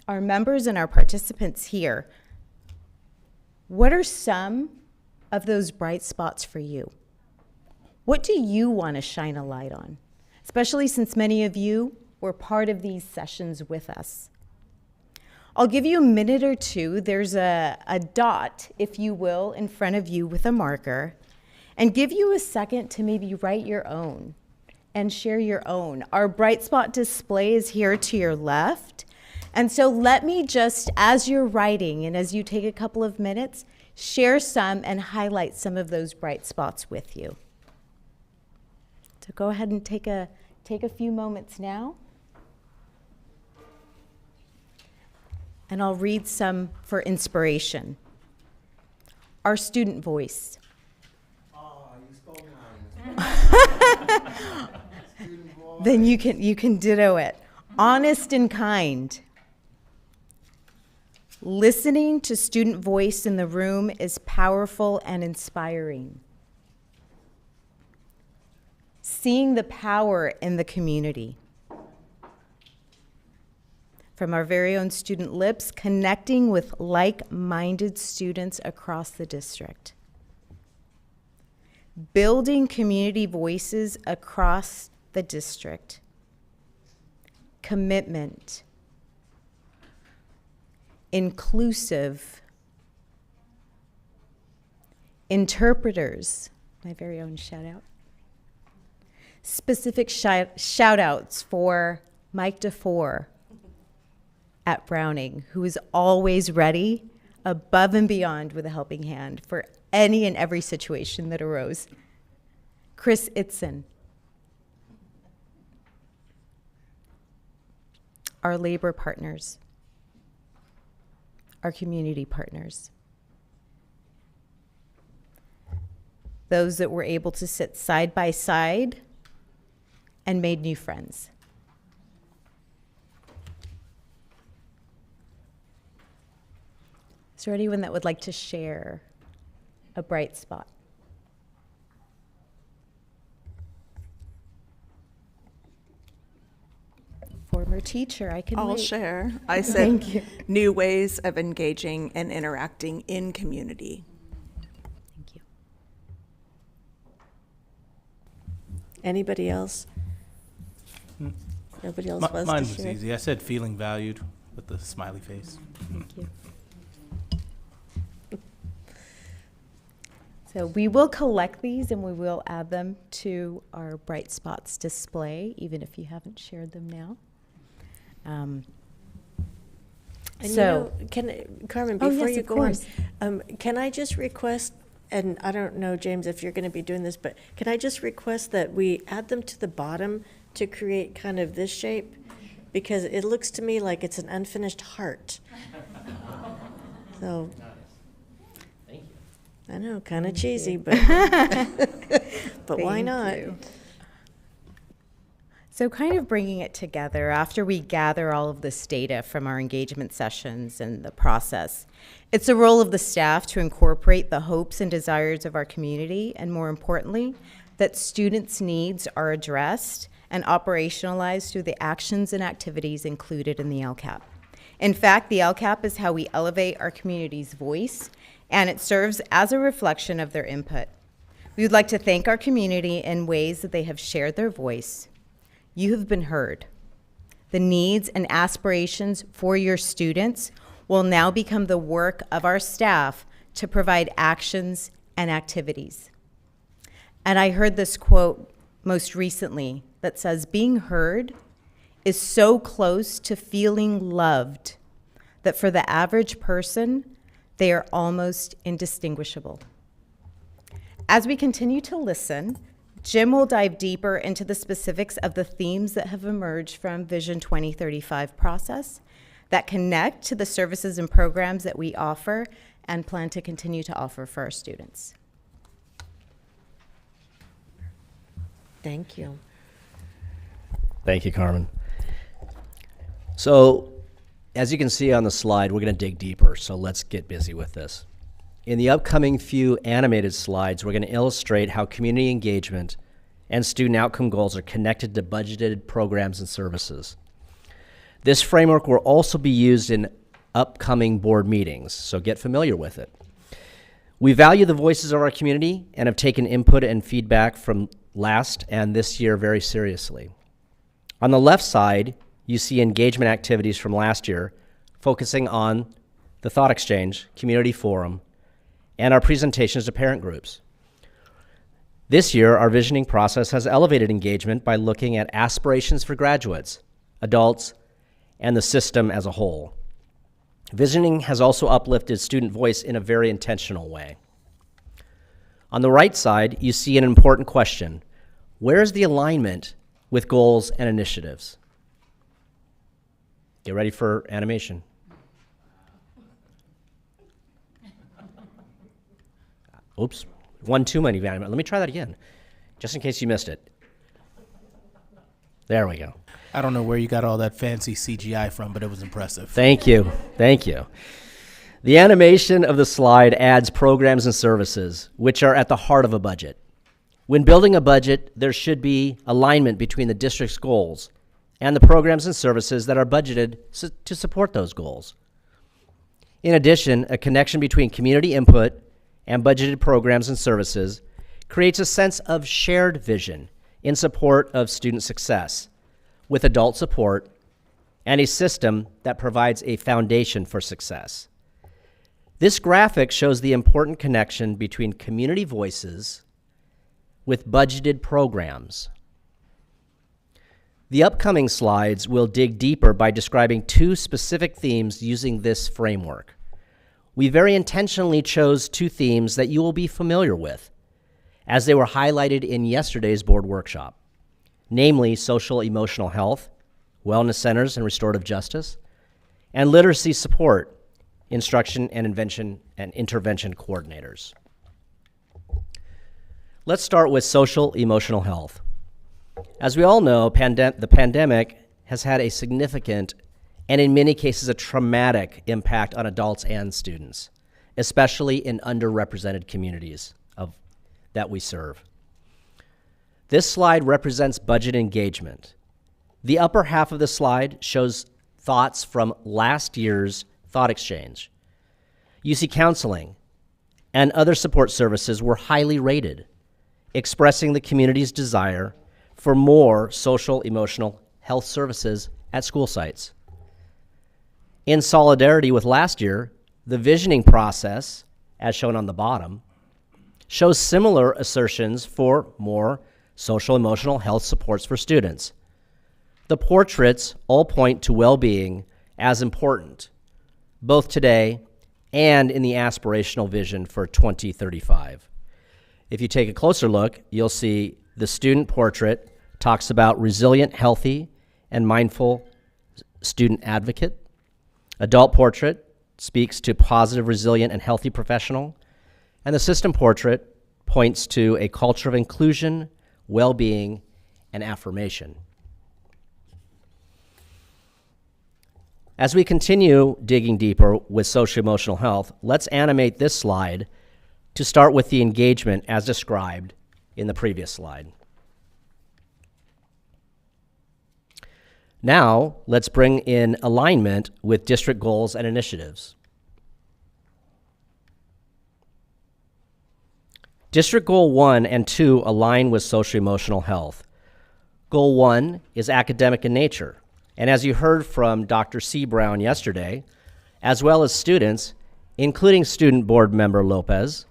our members and our participants here, what are some of those bright spots for you? What do you want to shine a light on? Especially since many of you were part of these sessions with us. I'll give you a minute or two. There's a dot, if you will, in front of you with a marker, and give you a second to maybe write your own and share your own. Our bright spot display is here to your left. And so let me just, as you're writing and as you take a couple of minutes, share some and highlight some of those bright spots with you. So go ahead and take a few moments now. And I'll read some for inspiration. Our student voice. Oh, you stole mine. Student voice. Then you can ditto it. Honest and kind. Listening to student voice in the room is powerful and inspiring. Seeing the power in the community. From our very own student lips, connecting with like-minded students across the district. Building community voices across the district. Commitment. Inclusive. Interpreters, my very own shout out. Specific shout outs for Mike DeFore at Browning, who is always ready, above and beyond with a helping hand for any and every situation that arose. Chris Itzen. Our labor partners. Our community partners. Those that were able to sit side by side and made new friends. Is there anyone that would like to share a bright spot? Former teacher, I can I'll wait. share. I Thank said you. new ways of engaging and interacting in community. Thank you. Anybody else? Nobody else wants Mine to was share? easy. I said feeling valued with the smiley face. Thank you. So we will collect these and we will add them to our bright spots display, even if you haven't shared them now. And So- Carmen, Oh, before yes, you of go on, course. can I just request, and I don't know, James, if you're going to be doing this, but can I just request that we add them to the bottom to create kind of this shape? Because it looks to me like it's an unfinished heart. So, I know, kind of cheesy, but but why Thank not? you. So kind of bringing it together, after we gather all of this data from our engagement sessions and the process, it's the role of the staff to incorporate the hopes and desires of our community, and more importantly, that students' needs are addressed and operationalized through the actions and activities included in the LCAP. In fact, the LCAP is how we elevate our community's voice, and it serves as a reflection of their input. We would like to thank our community in ways that they have shared their voice. You have been heard. The needs and aspirations for your students will now become the work of our staff to provide actions and activities. And I heard this quote most recently that says, being heard is so close to feeling loved that for the average person, they are almost indistinguishable. As we continue to listen, Jim will dive deeper into the specifics of the themes that have emerged from Vision 2035 process that connect to the services and programs that we offer and plan to continue to offer for our students. Thank you. Thank you, Carmen. So As you can see on the slide, we're going to dig deeper, so let's get busy with this. In the upcoming few animated slides, we're going to illustrate how community engagement and student outcome goals are connected to budgeted programs and services. This framework will also be used in upcoming board meetings, so get familiar with it. We value the voices of our community and have taken input and feedback from last and this year very seriously. On the left side, you see engagement activities from last year, focusing on the Thought Exchange, Community Forum, and our presentations to parent groups. This year, our visioning process has elevated engagement by looking at aspirations for graduates, adults, and the system as a whole. Visioning has also uplifted student voice in a very intentional way. On the right side, you see an important question. Where is the alignment with goals and initiatives? Get ready for animation. Oops, one too many animations. Let me try that again, just in case you missed it. There we go. I don't know where you got all that fancy CGI from, but it was impressive. Thank you. Thank you. The animation of the slide adds programs and services, which are at the heart of a budget. When building a budget, there should be alignment between the district's goals and the programs and services that are budgeted to support those goals. In addition, a connection between community input and budgeted programs and services creates a sense of shared vision in support of student success, with adult support and a system that provides a foundation for success. This graphic shows the important connection between community voices with budgeted programs. The upcoming slides will dig deeper by describing two specific themes using this framework. We very intentionally chose two themes that you will be familiar with, as they were highlighted in yesterday's board workshop, namely social emotional health, wellness centers and restorative justice, and literacy support, instruction and intervention coordinators. Let's start with social emotional health. As we all know, the pandemic has had a significant and in many cases a traumatic impact on adults and students, especially in underrepresented communities that we serve. This slide represents budget engagement. The upper half of the slide shows thoughts from last year's Thought Exchange. You see counseling and other support services were highly rated, expressing the community's desire for more social emotional health services at school sites. In solidarity with last year, the visioning process, as shown on the bottom, shows similar assertions for more social emotional health supports for students. The portraits all point to well-being as important, both today and in the aspirational vision for 2035. If you take a closer look, you'll see the student portrait talks about resilient, healthy, and mindful student advocate. Adult portrait speaks to positive, resilient, and healthy professional. And the system portrait points to a culture of inclusion, well-being, and affirmation. As we continue digging deeper with social-emotional health, let's animate this slide to start with the engagement as described in the previous slide. Now, let's bring in alignment with district goals and initiatives. District Goal 1 and 2 align with social-emotional health. Goal 1 is academic in nature, and as you heard from Dr. C. Brown yesterday, as well as students, including student board member Lopez,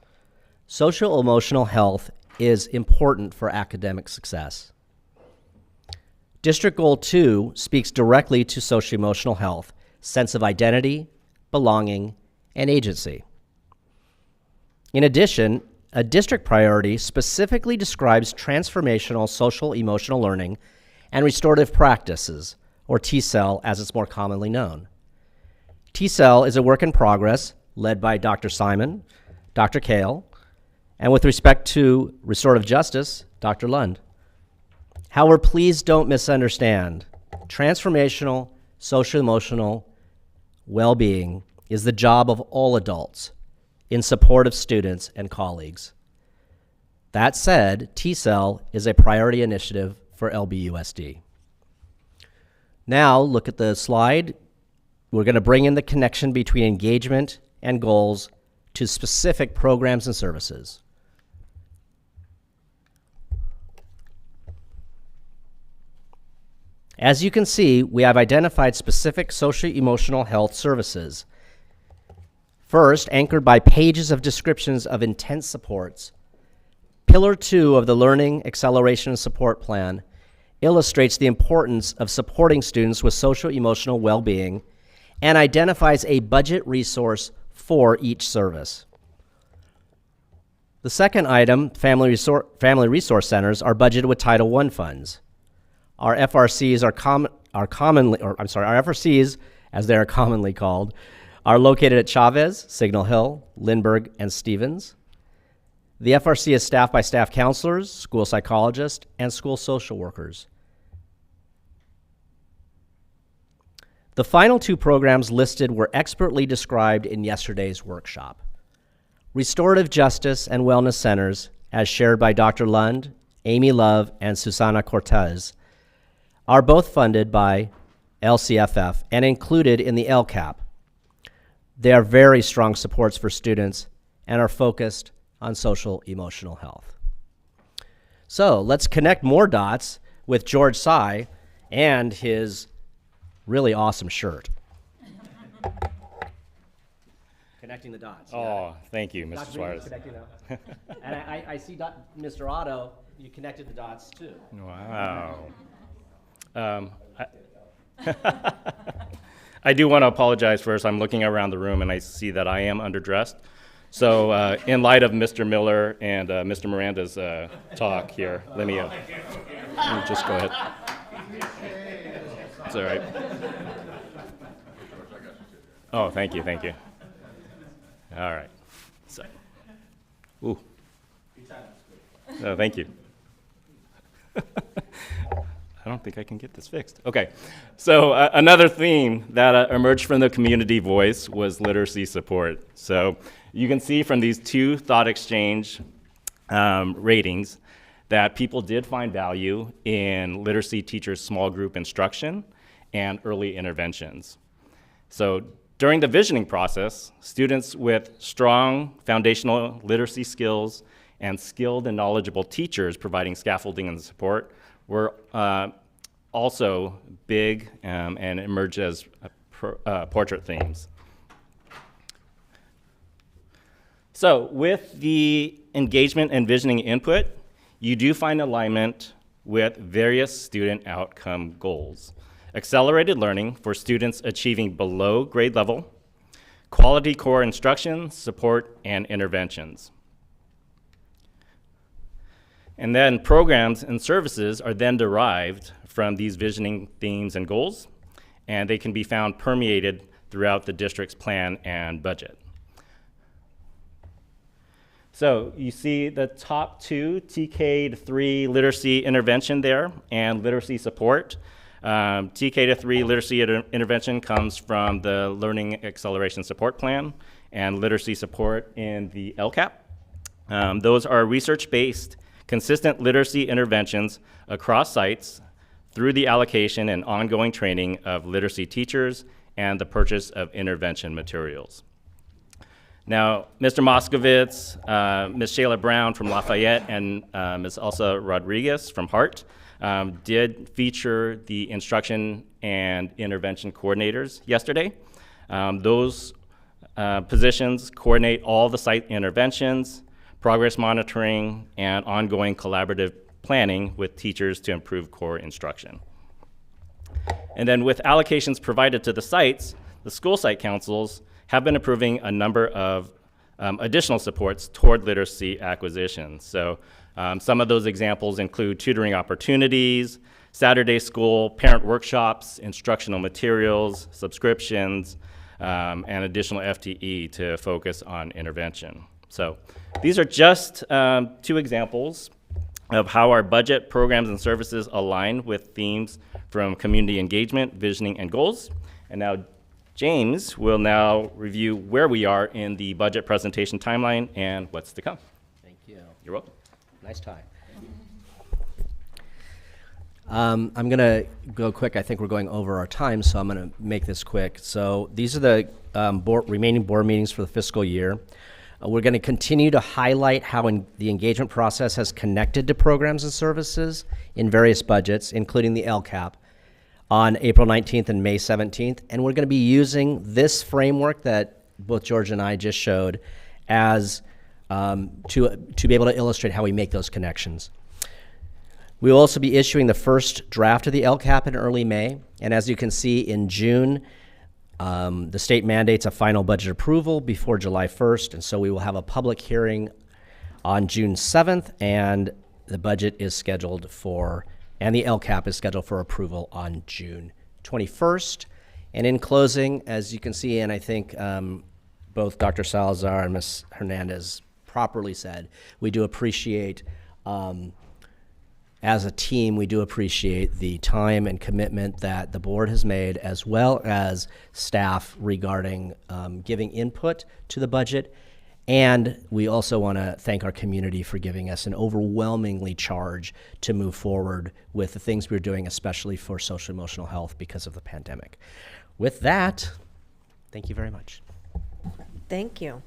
social-emotional health is important for academic success. District Goal 2 speaks directly to social-emotional health, sense of identity, belonging, and agency. In addition, a district priority specifically describes transformational social-emotional learning and restorative practices, or TCEL as it's more commonly known. TCEL is a work in progress led by Dr. Simon, Dr. Kale, and with respect to restorative justice, Dr. Lund. However, please don't misunderstand. Transformational social-emotional well-being is the job of all adults in support of students and colleagues. That said, TCEL is a priority initiative for LBUSD. Now, look at the slide. We're going to bring in the connection between engagement and goals to specific programs and services. As you can see, we have identified specific socio-emotional health services. First, anchored by pages of descriptions of intense supports, Pillar 2 of the Learning Acceleration and Support Plan illustrates the importance of supporting students with socio-emotional well-being and identifies a budget resource for each service. The second item, family resource centers, are budgeted with Title I funds. Our FRCs our FRCs, as they are commonly called, are located at Chavez, Signal Hill, Lindbergh, and Stevens. The FRC is staffed by staff counselors, school psychologists, and school social workers. The final two programs listed were expertly described in yesterday's workshop. Restorative Justice and Wellness Centers, as shared by Dr. Lund, Amy Love, and Susana Cortez, are both funded by LCFF and included in the LCAP. They are very strong supports for students and are focused on social emotional health. So let's connect more dots with George Tsai and his really awesome shirt. Connecting the dots. Oh, thank you, Mr. Suarez. And I see Mr. Otto, you connected the dots too. Wow. I do want to apologize first. I'm looking around the room and I see that I am underdressed. So in light of Mr. Miller and Mr. Miranda's talk here, let me just go ahead. It's all right. Oh, thank you, thank you. All right. So, ooh. Oh, thank you. I don't think I can get this fixed. Okay, so another theme that emerged from the community voice was literacy support. So you can see from these two thought exchange ratings that people did find value in literacy teachers' small group instruction and early interventions. So during the visioning process, students with strong foundational literacy skills and skilled and knowledgeable teachers providing scaffolding and support were also big and emerged as portrait themes. So with the engagement and visioning input, you do find alignment with various student outcome goals. Accelerated learning for students achieving below grade level, quality core instruction, support, and interventions. And then programs and services are then derived from these visioning themes and goals, and they can be found permeated throughout the district's plan and budget. So you see the top two, TK to 3 literacy intervention there and literacy support. TK to 3 literacy intervention comes from the Learning Acceleration Support Plan and literacy support in the LCAP. Those are research-based, consistent literacy interventions across sites through the allocation and ongoing training of literacy teachers and the purchase of intervention materials. Now, Mr. Moskovitz, Ms. Shayla Brown from Lafayette, and Ms. Elsa Rodriguez from Hart did feature the instruction and intervention coordinators yesterday. Those positions coordinate all the site interventions, progress monitoring, and ongoing collaborative planning with teachers to improve core instruction. And then with allocations provided to the sites, the school site councils have been approving a number of additional supports toward literacy acquisition. So some of those examples include tutoring opportunities, Saturday school, parent workshops, instructional materials, subscriptions, and additional FTE to focus on intervention. So these are just 2 examples of how our budget, programs, and services align with themes from community engagement, visioning, and goals. And now James will now review where we are in the budget presentation timeline and what's to come. Thank you. You're welcome. Nice tie. I'm going to go quick. I think we're going over our time, so I'm going to make this quick. So these are the remaining board meetings for the fiscal year. We're going to continue to highlight how the engagement process has connected to programs and services in various budgets, including the LCAP, on April 19th and May 17th. And we're going to be using this framework that both George and I just showed as to be able to illustrate how we make those connections. We will also be issuing the first draft of the LCAP in early May. And as you can see, in June, the state mandates a final budget approval before July 1st. And so we will have a public hearing on June 7th, and the budget is scheduled for, and the LCAP is scheduled for approval on June 21st. And in closing, as you can see, and I think both Dr. Salazar and Ms. Hernandez properly said, we do appreciate, as a team, we do appreciate the time and commitment that the board has made, as well as staff, regarding giving input to the budget. And we also want to thank our community for giving us an overwhelmingly charge to move forward with the things we're doing, especially for social emotional health because of the pandemic. With that, thank you very much. Thank you.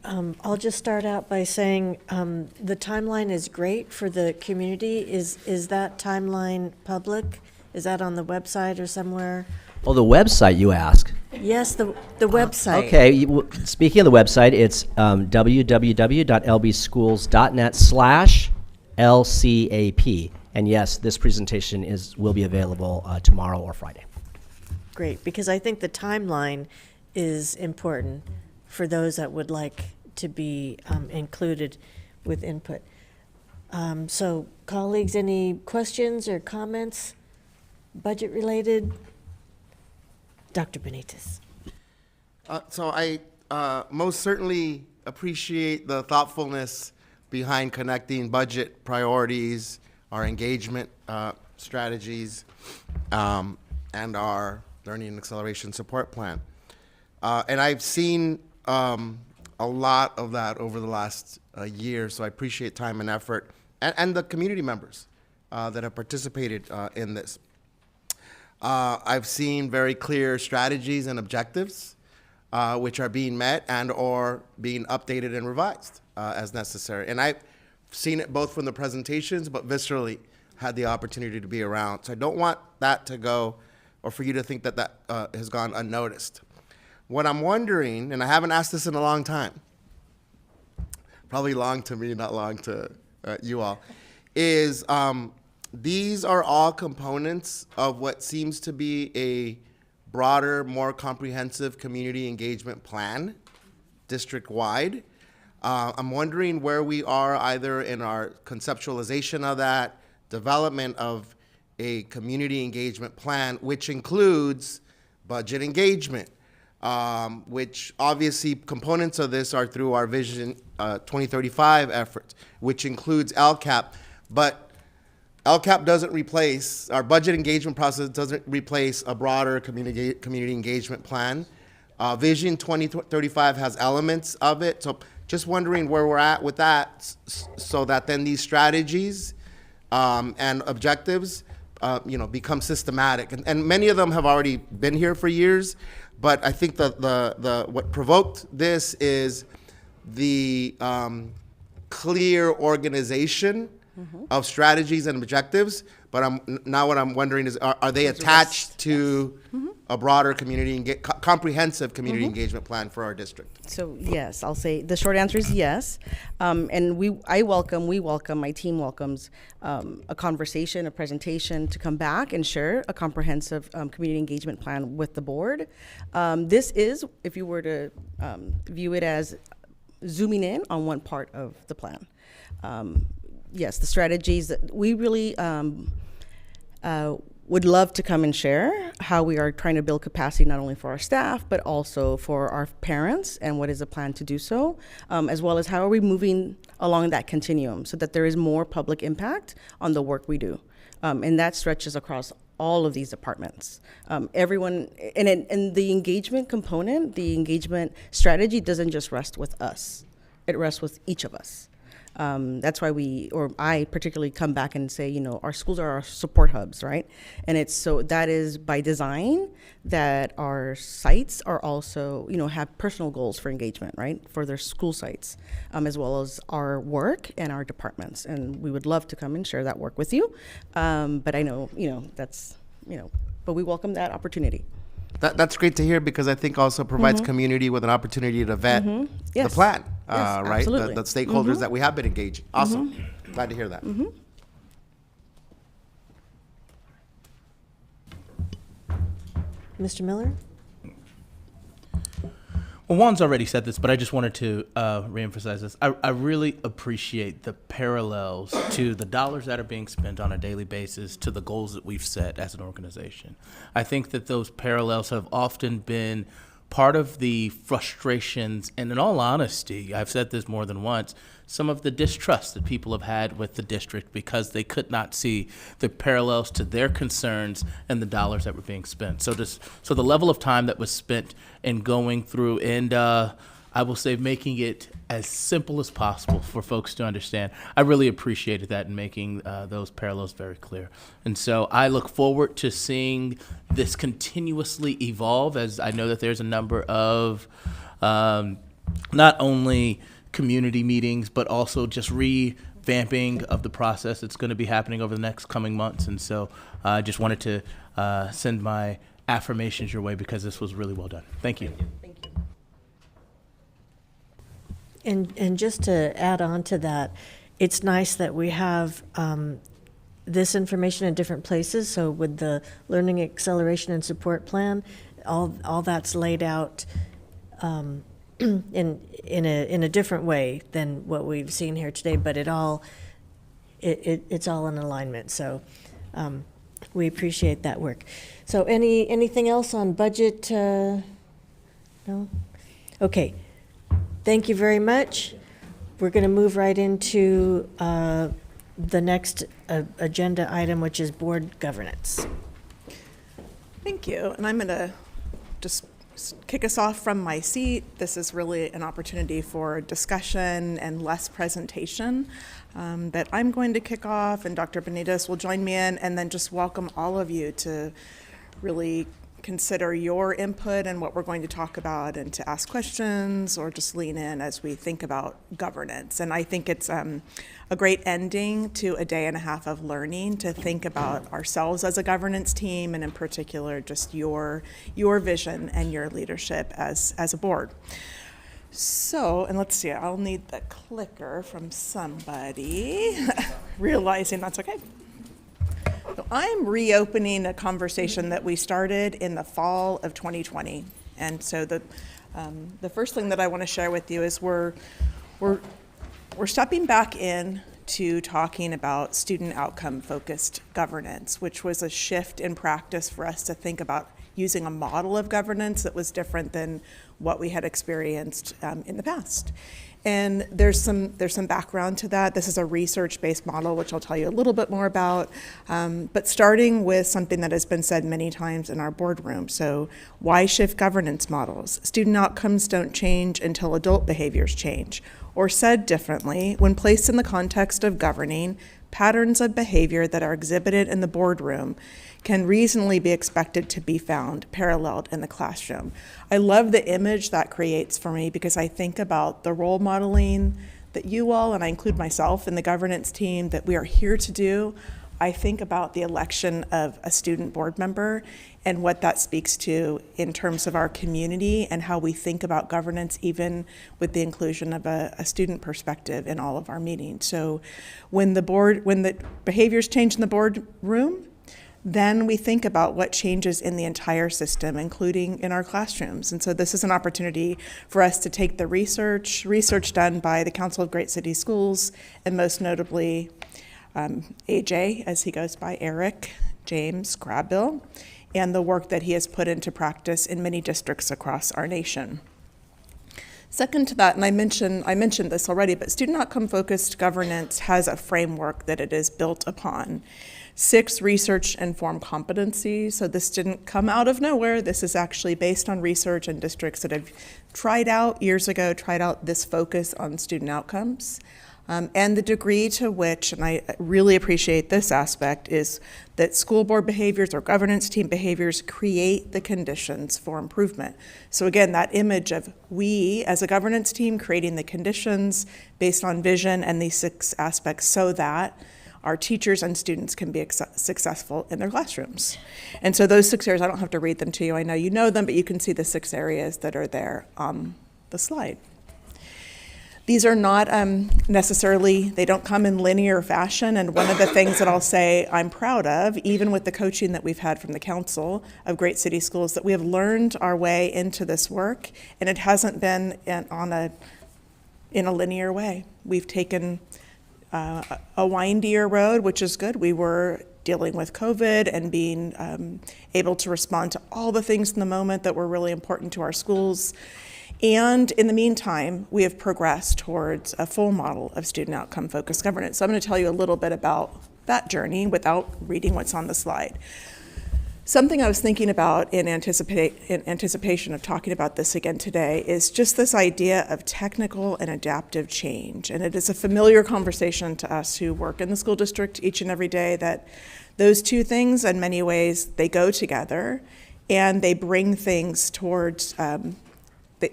I'll just start out by saying the timeline is great for the community. Is that timeline public? Is that on the website or somewhere? Oh, the website, you ask? Yes, the website. Okay, speaking of the website, it's www.lbschools.net/LCAP. And yes, this presentation will be available tomorrow or Friday. Great, because I think the timeline is important for those that would like to be included with input. So colleagues, any questions or comments, budget related? Dr. Benitez. So I most certainly appreciate the thoughtfulness behind connecting budget priorities, our engagement strategies, and our learning and acceleration support plan. And I've seen a lot of that over the last year, so I appreciate time and effort, and the community members that have participated in this. I've seen very clear strategies and objectives which are being met and or being updated and revised as necessary. And I've seen it both from the presentations, but viscerally had the opportunity to be around. So I don't want that to go, or for you to think that that has gone unnoticed. What I'm wondering, and I haven't asked this in a long time, probably long to me, not long to you all, is these are all components of what seems to be a broader, more comprehensive community engagement plan, district-wide. I'm wondering where we are either in our conceptualization of that, development of a community engagement plan, which includes budget engagement, which obviously components of this are through our Vision 2035 efforts, which includes LCAP, but LCAP doesn't replace, our budget engagement process doesn't replace a broader community engagement plan. Vision 2035 has elements of it, so just wondering where we're at with that, so that then these strategies and objectives become systematic. And many of them have already been here for years, but I think what provoked this is the clear organization of strategies and objectives. But what I'm wondering is, are they attached to a broader comprehensive community engagement plan for our district? So yes, I'll say the short answer is yes. And we welcome, my team welcomes a conversation, a presentation to come back and share a comprehensive community engagement plan with the board. This is, if you were to view it as zooming in on one part of the plan. Yes, the strategies that we really would love to come and share how we are trying to build capacity not only for our staff, but also for our parents, and what is the plan to do so, as well as how are we moving along that continuum so that there is more public impact on the work we do. And that stretches across all of these departments. Everyone, and the engagement component, the engagement strategy doesn't just rest with us. It rests with each of us. That's why I particularly come back and say, our schools are our support hubs, right? And that is by design that our sites are also, have personal goals for engagement, right? For their school sites, as well as our work and our departments. And we would love to come and share that work with you. But I know, but we welcome that opportunity. That's great to hear, because I think also provides community with an opportunity to vet the plan, right? Absolutely. The stakeholders that we have been engaging. Awesome. Glad to hear that. Mr. Miller? Well, Juan's already said this, but I just wanted to reemphasize this. I really appreciate the parallels to the dollars that are being spent on a daily basis to the goals that we've set as an organization. I think that those parallels have often been part of the frustrations, and in all honesty, I've said this more than once, some of the distrust that people have had with the district because they could not see the parallels to their concerns and the dollars that were being spent. So the level of time that was spent in going through and I will say making it as simple as possible for folks to understand, I really appreciated that in making those parallels very clear. And so I look forward to seeing this continuously evolve, as I know that there's a number of not only community meetings, but also just revamping of the process that's going to be happening over the next coming months. And so I just wanted to send my affirmations your way, because this was really well done. Thank you. Thank you. And just to add on to that, it's nice that we have this information in different places. So with the Learning Acceleration and Support Plan, all that's laid out in a different way than what we've seen here today, but it's all in alignment. So we appreciate that work. So anything else on budget? No? Okay. Thank you very much. We're going to move right into the next agenda item, which is board governance. Thank you. And I'm going to just kick us off from my seat. This is really an opportunity for discussion and less presentation that I'm going to kick off, and Dr. Benitez will join me in, and then just welcome all of you to really consider your input and what we're going to talk about, and to ask questions or just lean in as we think about governance. And I think it's a great ending to a day and a half of learning to think about ourselves as a governance team, and in particular just your vision and your leadership as a board. So, and let's see, I'll need the clicker from somebody, realizing that's okay. So I'm reopening a conversation that we started in the fall of 2020. And so the first thing that I want to share with you is we're stepping back in to talking about student outcome focused governance, which was a shift in practice for us to think about using a model of governance that was different than what we had experienced in the past. And there's some background to that. This is a research-based model, which I'll tell you a little bit more about, but starting with something that has been said many times in our boardroom. So why shift governance models? Student outcomes don't change until adult behaviors change. Or said differently, when placed in the context of governing, patterns of behavior that are exhibited in the boardroom can reasonably be expected to be found paralleled in the classroom. I love the image that creates for me, because I think about the role modeling that you all, and I include myself in the governance team, that we are here to do. I think about the election of a student board member and what that speaks to in terms of our community and how we think about governance, even with the inclusion of a student perspective in all of our meetings. So when the behaviors change in the boardroom, then we think about what changes in the entire system, including in our classrooms. And so this is an opportunity for us to take the research done by the Council of Great City Schools, and most notably AJ, as he goes by, Eric James Crabbill, and the work that he has put into practice in many districts across our nation. Second to that, and I mentioned this already, but student outcome focused governance has a framework that it is built upon. 6 research-informed competencies. So this didn't come out of nowhere. This is actually based on research and districts that have years ago, tried out this focus on student outcomes. And the degree to which, and I really appreciate this aspect, is that school board behaviors or governance team behaviors create the conditions for improvement. So again, that image of we as a governance team creating the conditions based on vision and these 6 aspects so that our teachers and students can be successful in their classrooms. And so those 6 areas, I don't have to read them to you. I know you know them, but you can see the 6 areas that are there on the slide. These are not necessarily, they don't come in linear fashion, and one of the things that I'll say I'm proud of, even with the coaching that we've had from the Council of Great City Schools, that we have learned our way into this work, and it hasn't been in a linear way. We've taken a windier road, which is good. We were dealing with COVID and being able to respond to all the things in the moment that were really important to our schools. And in the meantime, we have progressed towards a full model of student outcome focused governance. So I'm going to tell you a little bit about that journey without reading what's on the slide. Something I was thinking about in anticipation of talking about this again today is just this idea of technical and adaptive change. And it is a familiar conversation to us who work in the school district each and every day that those 2 things, in many ways, they go together and they bring things towards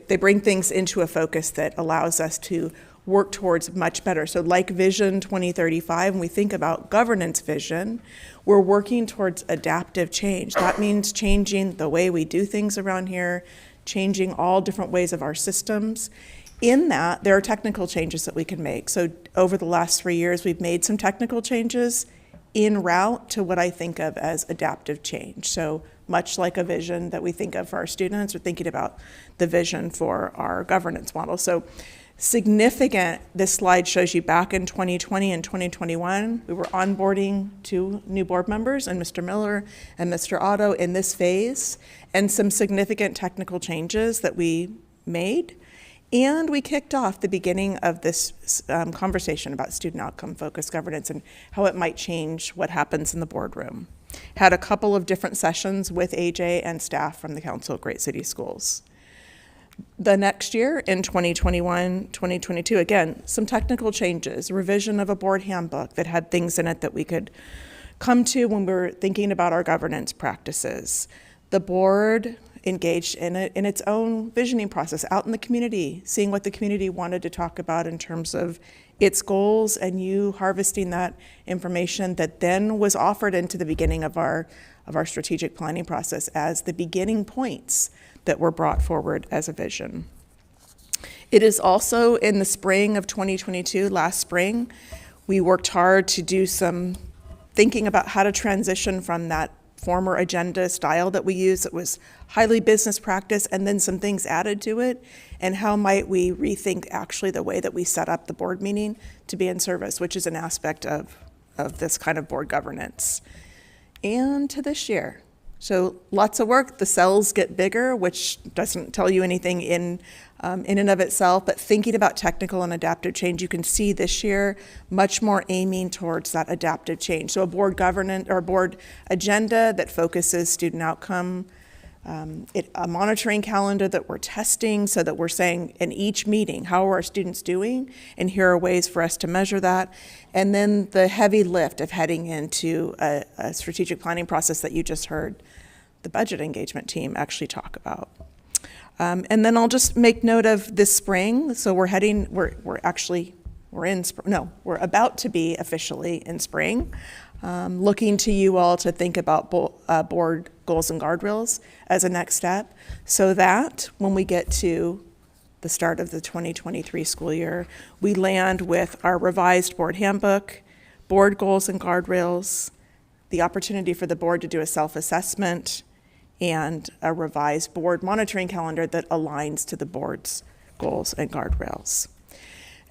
they bring things into a focus that allows us to work towards much better. So like Vision 2035, when we think about governance vision, we're working towards adaptive change. That means changing the way we do things around here, changing all different ways of our systems. In that, there are technical changes that we can make. So over the last 3 years, we've made some technical changes en route to what I think of as adaptive change. So much like a vision that we think of for our students, we're thinking about the vision for our governance model. So significant, this slide shows you back in 2020 and 2021, we were onboarding 2 new board members, and Mr. Miller and Mr. Otto in this phase, and some significant technical changes that we made. And we kicked off the beginning of this conversation about student outcome focused governance and how it might change what happens in the boardroom. Had a couple of different sessions with AJ and staff from the Council of Great City Schools. The next year, in 2021, 2022, again, some technical changes, revision of a board handbook that had things in it that we could come to when we were thinking about our governance practices. The board engaged in its own visioning process out in the community, seeing what the community wanted to talk about in terms of its goals, and you harvesting that information that then was offered into the beginning of our strategic planning process as the beginning points that were brought forward as a vision. It is also in the spring of 2022, last spring, we worked hard to do some thinking about how to transition from that former agenda style that we used that was highly business practice and then some things added to it, and how might we rethink actually the way that we set up the board meeting to be in service, which is an aspect of this kind of board governance. And to this year. So lots of work, the cells get bigger, which doesn't tell you anything in and of itself, but thinking about technical and adaptive change, you can see this year much more aiming towards that adaptive change. So a board governance or board agenda that focuses student outcome, a monitoring calendar that we're testing so that we're saying in each meeting, how are our students doing? And here are ways for us to measure that. And then the heavy lift of heading into a strategic planning process that you just heard the budget engagement team actually talk about. And then I'll just make note of this spring. So we're about to be officially in spring. Looking to you all to think about board goals and guardrails as a next step, so that when we get to the start of the 2023 school year, we land with our revised board handbook, board goals and guardrails, the opportunity for the board to do a self-assessment, and a revised board monitoring calendar that aligns to the board's goals and guardrails.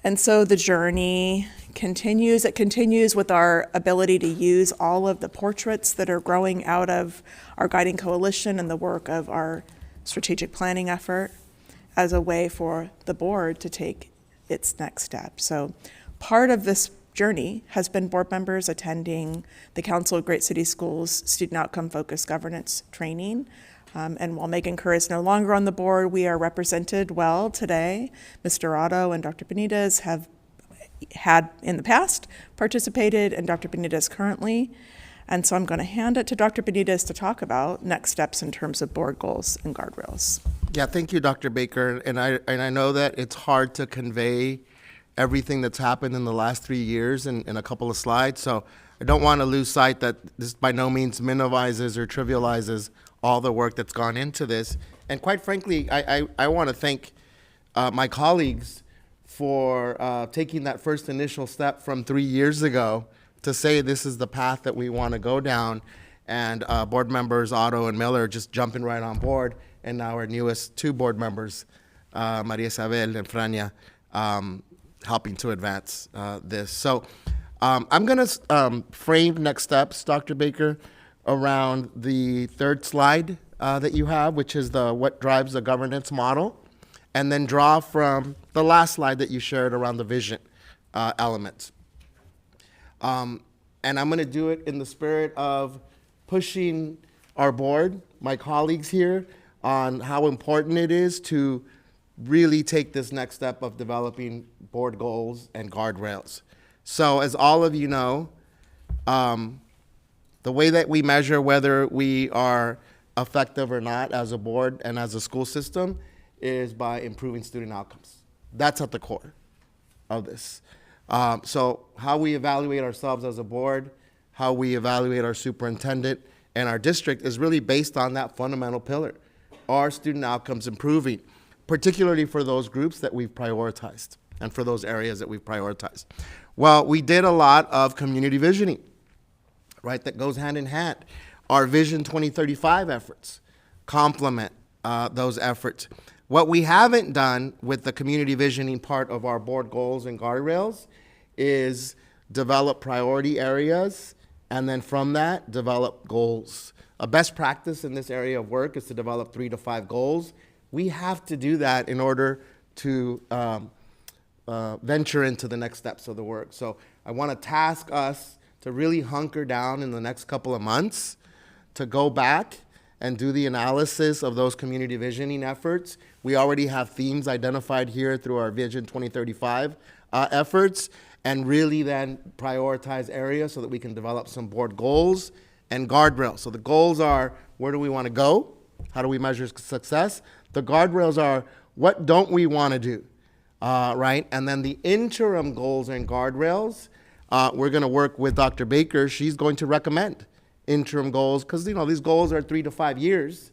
And so the journey continues. It continues with our ability to use all of the portraits that are growing out of our guiding coalition and the work of our strategic planning effort as a way for the board to take its next step. So part of this journey has been board members attending the Council of Great City Schools Student Outcome Focused Governance Training. And while Megan Kerr is no longer on the board, we are represented well today. Mr. Otto and Dr. Benitez have had in the past participated, and Dr. Benitez currently. And so I'm going to hand it to Dr. Benitez to talk about next steps in terms of board goals and guardrails. Yeah, thank you, Dr. Baker. And I know that it's hard to convey everything that's happened in the last 3 years in a couple of slides. So I don't want to lose sight that this by no means minimizes or trivializes all the work that's gone into this. And quite frankly, I want to thank my colleagues for taking that first initial step from 3 years ago to say this is the path that we want to go down. And board members Otto and Miller just jumping right on board. And now our newest 2 board members, Maria Isabel and Frania, helping to advance this. So I'm going to frame next steps, Dr. Baker, around the 3rd slide that you have, which is the what drives the governance model, and then draw from the last slide that you shared around the vision elements. And I'm going to do it in the spirit of pushing our board, my colleagues here, on how important it is to really take this next step of developing board goals and guardrails. So as all of you know, the way that we measure whether we are effective or not as a board and as a school system is by improving student outcomes. That's at the core of this. So how we evaluate ourselves as a board, how we evaluate our superintendent and our district is really based on that fundamental pillar. Are student outcomes improving, particularly for those groups that we've prioritized and for those areas that we've prioritized? Well, we did a lot of community visioning, right? That goes hand in hand. Our Vision 2035 efforts complement those efforts. What we haven't done with the community visioning part of our board goals and guardrails is develop priority areas, and then from that, develop goals. A best practice in this area of work is to develop 3 to 5 goals. We have to do that in order to venture into the next steps of the work. So I want to task us to really hunker down in the next couple of months to go back and do the analysis of those community visioning efforts. We already have themes identified here through our Vision 2035 efforts, and really then prioritize areas so that we can develop some board goals and guardrails. So the goals are, where do we want to go? How do we measure success? The guardrails are, what don't we want to do, right? And then the interim goals and guardrails, we're going to work with Dr. Baker. She's going to recommend interim goals because, these goals are 3 to 5 years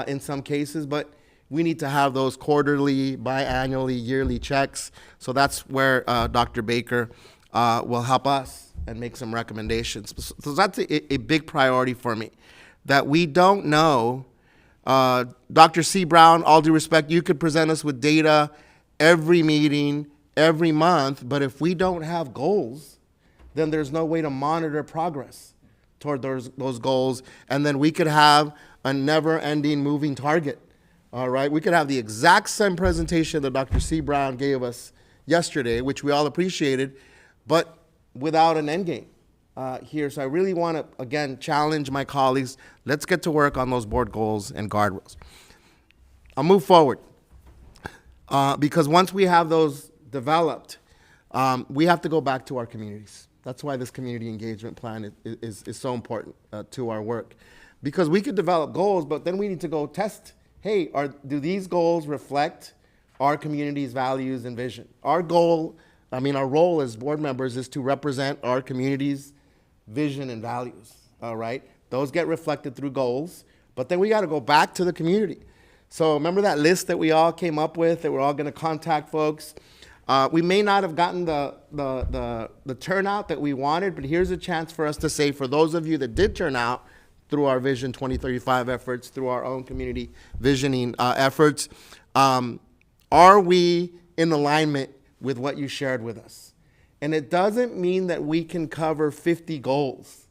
in some cases, but we need to have those quarterly, biannually, yearly checks. So that's where Dr. Baker will help us and make some recommendations. So that's a big priority for me, that we don't know. Dr. C. Brown, all due respect, you could present us with data every meeting, every month, but if we don't have goals, then there's no way to monitor progress toward those goals, and then we could have a never-ending moving target, all right? We could have the exact same presentation that Dr. C. Brown gave us yesterday, which we all appreciated, but without an end game here. So I really want to, again, challenge my colleagues. Let's get to work on those board goals and guardrails. I'll move forward because once we have those developed, we have to go back to our communities. That's why this community engagement plan is so important to our work. Because we could develop goals, but then we need to go test, hey, do these goals reflect our community's values and vision? Our role as board members is to represent our community's vision and values, all right? Those get reflected through goals, but then we got to go back to the community. So remember that list that we all came up with, that we're all going to contact folks? We may not have gotten the turnout that we wanted, but here's a chance for us to say, for those of you that did turn out through our Vision 2035 efforts, through our own community visioning efforts, are we in alignment with what you shared with us? And it doesn't mean that we can cover 50 goals,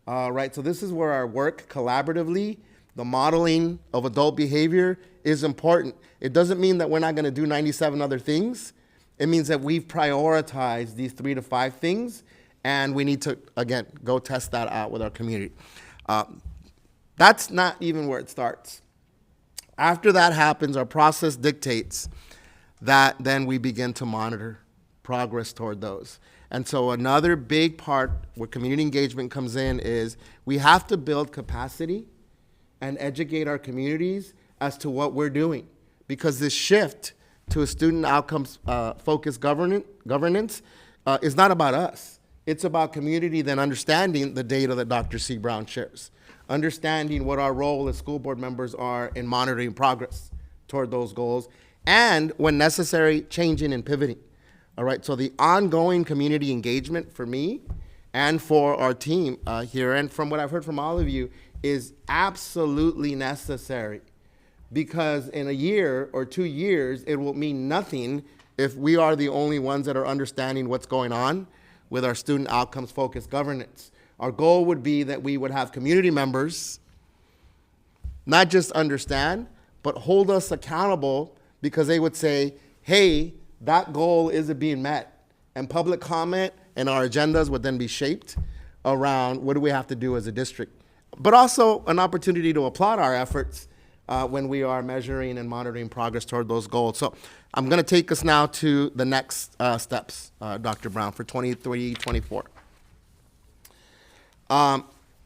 right? So this is where our work collaboratively, the modeling of adult behavior is important. It doesn't mean that we're not going to do 97 other things. It means that we've prioritized these 3 to 5 things, and we need to, again, go test that out with our community. That's not even where it starts. After that happens, our process dictates that then we begin to monitor progress toward those. And so another big part where community engagement comes in is we have to build capacity and educate our communities as to what we're doing. Because this shift to a student outcomes focused governance is not about us. It's about community then understanding the data that Dr. C. Brown shares, understanding what our role as school board members are in monitoring progress toward those goals, and when necessary, changing and pivoting. All right, so the ongoing community engagement for me and for our team here, and from what I've heard from all of you, is absolutely necessary. Because in a year or 2 years, it will mean nothing if we are the only ones that are understanding what's going on with our student outcomes focused governance. Our goal would be that we would have community members not just understand, but hold us accountable, because they would say, hey, that goal isn't being met. And public comment and our agendas would then be shaped around what do we have to do as a district. But also an opportunity to applaud our efforts when we are measuring and monitoring progress toward those goals. So I'm going to take us now to the next steps, Dr. Brown, for 23-24.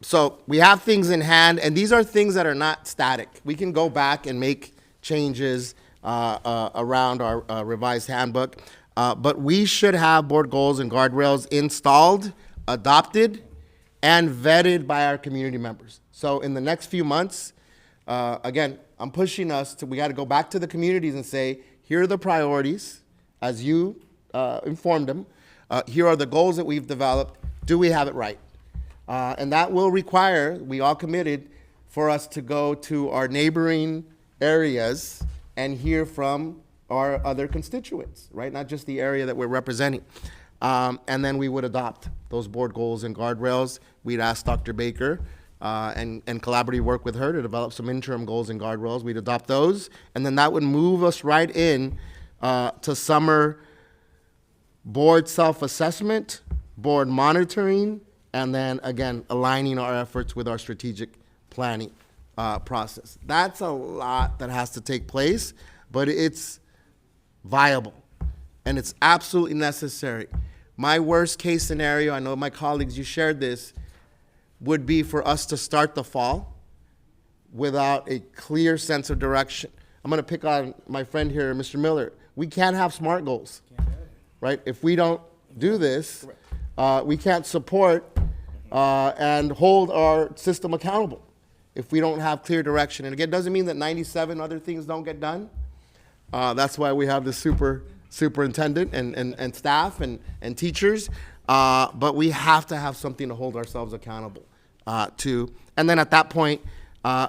So we have things in hand, and these are things that are not static. We can go back and make changes around our revised handbook, but we should have board goals and guardrails installed, adopted, and vetted by our community members. So in the next few months, again, I'm pushing us to, we got to go back to the communities and say, here are the priorities as you informed them. Here are the goals that we've developed. Do we have it right? And that will require, we all committed, for us to go to our neighboring areas and hear from our other constituents, right? Not just the area that we're representing. And then we would adopt those board goals and guardrails. We'd ask Dr. Baker and collaboratively work with her to develop some interim goals and guardrails. We'd adopt those, and then that would move us right in to summer board self-assessment, board monitoring, and then, again, aligning our efforts with our strategic planning process. That's a lot that has to take place, but it's viable, and it's absolutely necessary. My worst case scenario, I know my colleagues, you shared this, would be for us to start the fall without a clear sense of direction. I'm gonna pick on my friend here, Mr. Miller. We can't have SMART goals, right? If we don't do this, we can't support and hold our system accountable if we don't have clear direction. And again, it doesn't mean that 97 other things don't get done. That's why we have the superintendent and staff and teachers. But we have to have something to hold ourselves accountable to. And then at that point,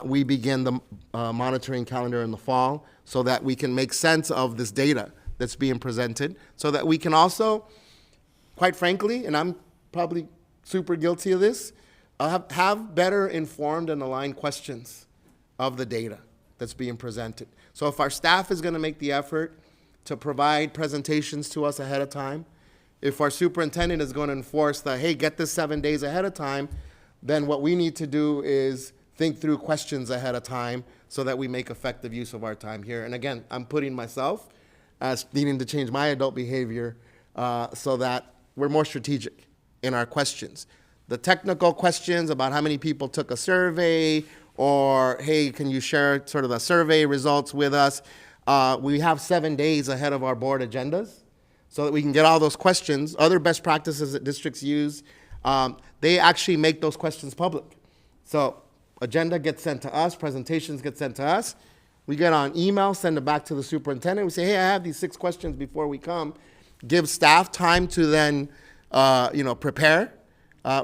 we begin the monitoring calendar in the fall so that we can make sense of this data that's being presented, so that we can also, quite frankly, and I'm probably super guilty of this, have better informed and aligned questions of the data that's being presented. So if our staff is going to make the effort to provide presentations to us ahead of time, if our superintendent is going to enforce that, hey, get this 7 days ahead of time, then what we need to do is think through questions ahead of time so that we make effective use of our time here. And again, I'm putting myself as needing to change my adult behavior so that we're more strategic in our questions. The technical questions about how many people took a survey, or, hey, can you share sort of the survey results with us? We have 7 days ahead of our board agendas so that we can get all those questions. Other best practices that districts use, they actually make those questions public. So agenda gets sent to us, presentations get sent to us. We get on email, send it back to the superintendent. We say, hey, I have these 6 questions before we come. Give staff time to then prepare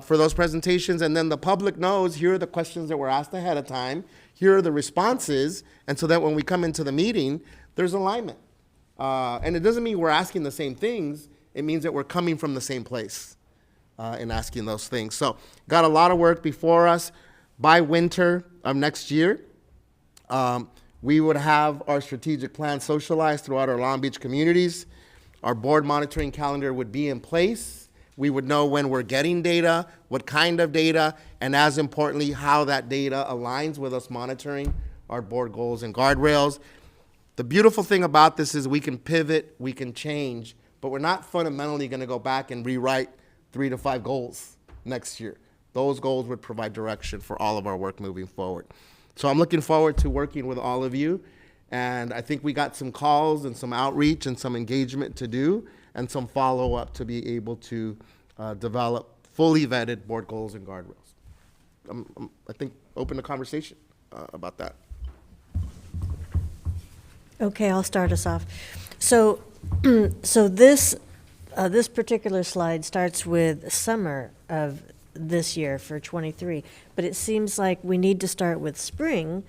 for those presentations, and then the public knows here are the questions that were asked ahead of time, here are the responses, and so that when we come into the meeting, there's alignment. And it doesn't mean we're asking the same things, it means that we're coming from the same place in asking those things. So got a lot of work before us. By winter of next year, we would have our strategic plan socialized throughout our Long Beach communities. our board monitoring calendar would be in place. We would know when we're getting data, what kind of data, and as importantly, how that data aligns with us monitoring our board goals and guardrails. The beautiful thing about this is we can pivot, we can change, but we're not fundamentally going to go back and rewrite 3 to 5 goals next year. Those goals would provide direction for all of our work moving forward. So I'm looking forward to working with all of you, and I think we got some calls and some outreach and some engagement to do and some follow-up to be able to develop fully vetted board goals and guardrails. I think open the conversation about that. Okay, I'll start us off. So, this particular slide starts with summer of this year for 23, but it seems like we need to start with spring,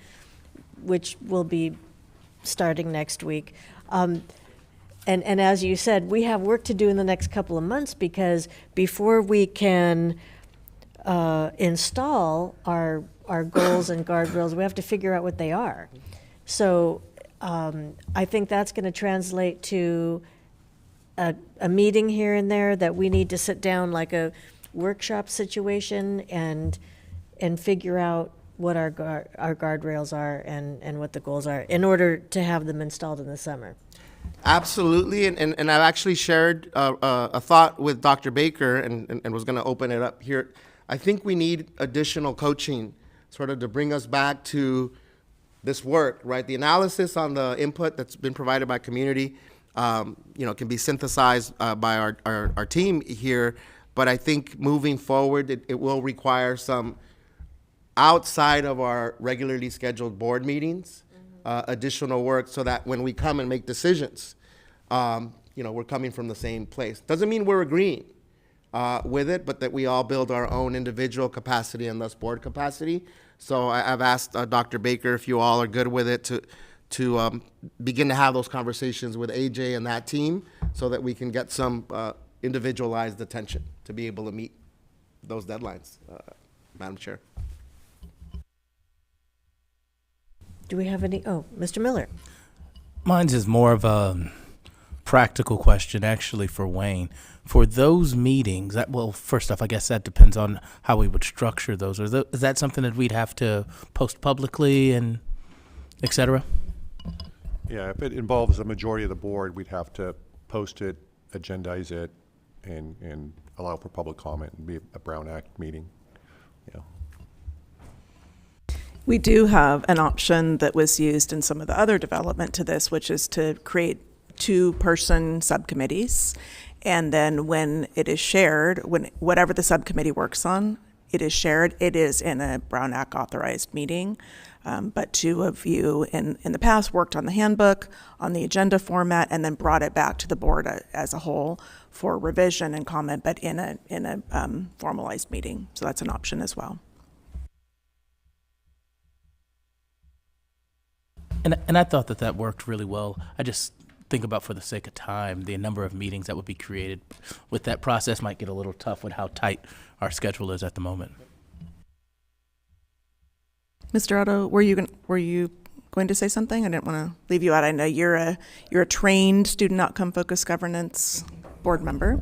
which will be starting next week. And as you said, we have work to do in the next couple of months, because before we can install our goals and guardrails, we have to figure out what they are. So I think that's going to translate to a meeting here and there that we need to sit down, like a workshop situation, and figure out what our guardrails are and what the goals are in order to have them installed in the summer. Absolutely, and I've actually shared a thought with Dr. Baker and was going to open it up here. I think we need additional coaching sort of to bring us back to this work, right? The analysis on the input that's been provided by community, can be synthesized by our team here, but I think moving forward, it will require some outside of our regularly scheduled board meetings, additional work so that when we come and make decisions, we're coming from the same place. Doesn't mean we're agreeing with it, but that we all build our own individual capacity and thus board capacity. So I've asked Dr. Baker if you all are good with it to begin to have those conversations with AJ and that team so that we can get some individualized attention to be able to meet those deadlines, Madam Chair. Do we have any? Oh, Mr. Miller. Mine's is more of a practical question, actually, for Wayne. For those meetings, well, first off, I guess that depends on how we would structure those. Is that something that we'd have to post publicly and et cetera? Yeah, if it involves a majority of the board, we'd have to post it, agendize it, and allow for public comment and be a Brown Act meeting. Yeah. We do have an option that was used in some of the other development to this, which is to create 2-person subcommittees. And then when it is shared, when whatever the subcommittee works on, it is shared. It is in a Brown Act authorized meeting. But 2 of you in the past worked on the handbook, on the agenda format, and then brought it back to the board as a whole for revision and comment, but in a formalized meeting. So that's an option as well. And I thought that worked really well. I just think about, for the sake of time, the number of meetings that would be created with that process might get a little tough with how tight our schedule is at the moment. Mr. Otto, were you going to say something? I didn't want to leave you out. I know you're a trained student outcome focused governance board member.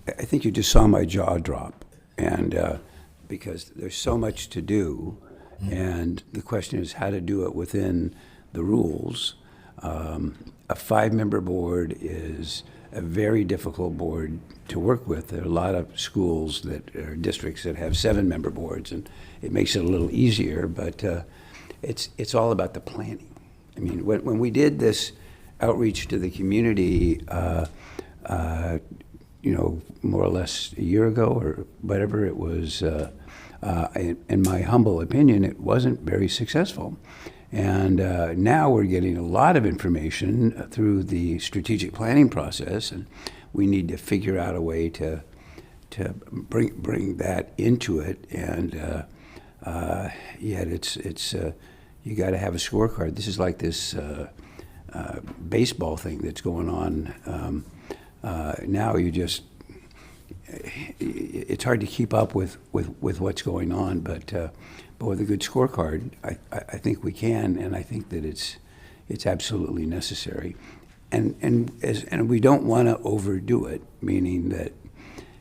I think you just saw my jaw drop, and because there's so much to do, and the question is how to do it within the rules. A 5-member board is a very difficult board to work with. There are a lot of schools that are districts that have 7-member boards, and it makes it a little easier, but it's all about the planning. I mean, when we did this outreach to the community, more or less a year ago or whatever it was, in my humble opinion, it wasn't very successful. And now we're getting a lot of information through the strategic planning process, and we need to figure out a way to bring that into it. And yet it's you got to have a scorecard. This is like this baseball thing that's going on. Now it's hard to keep up with what's going on, but with a good scorecard, I think we can, and I think that it's absolutely necessary. and we don't want to overdo it, meaning that,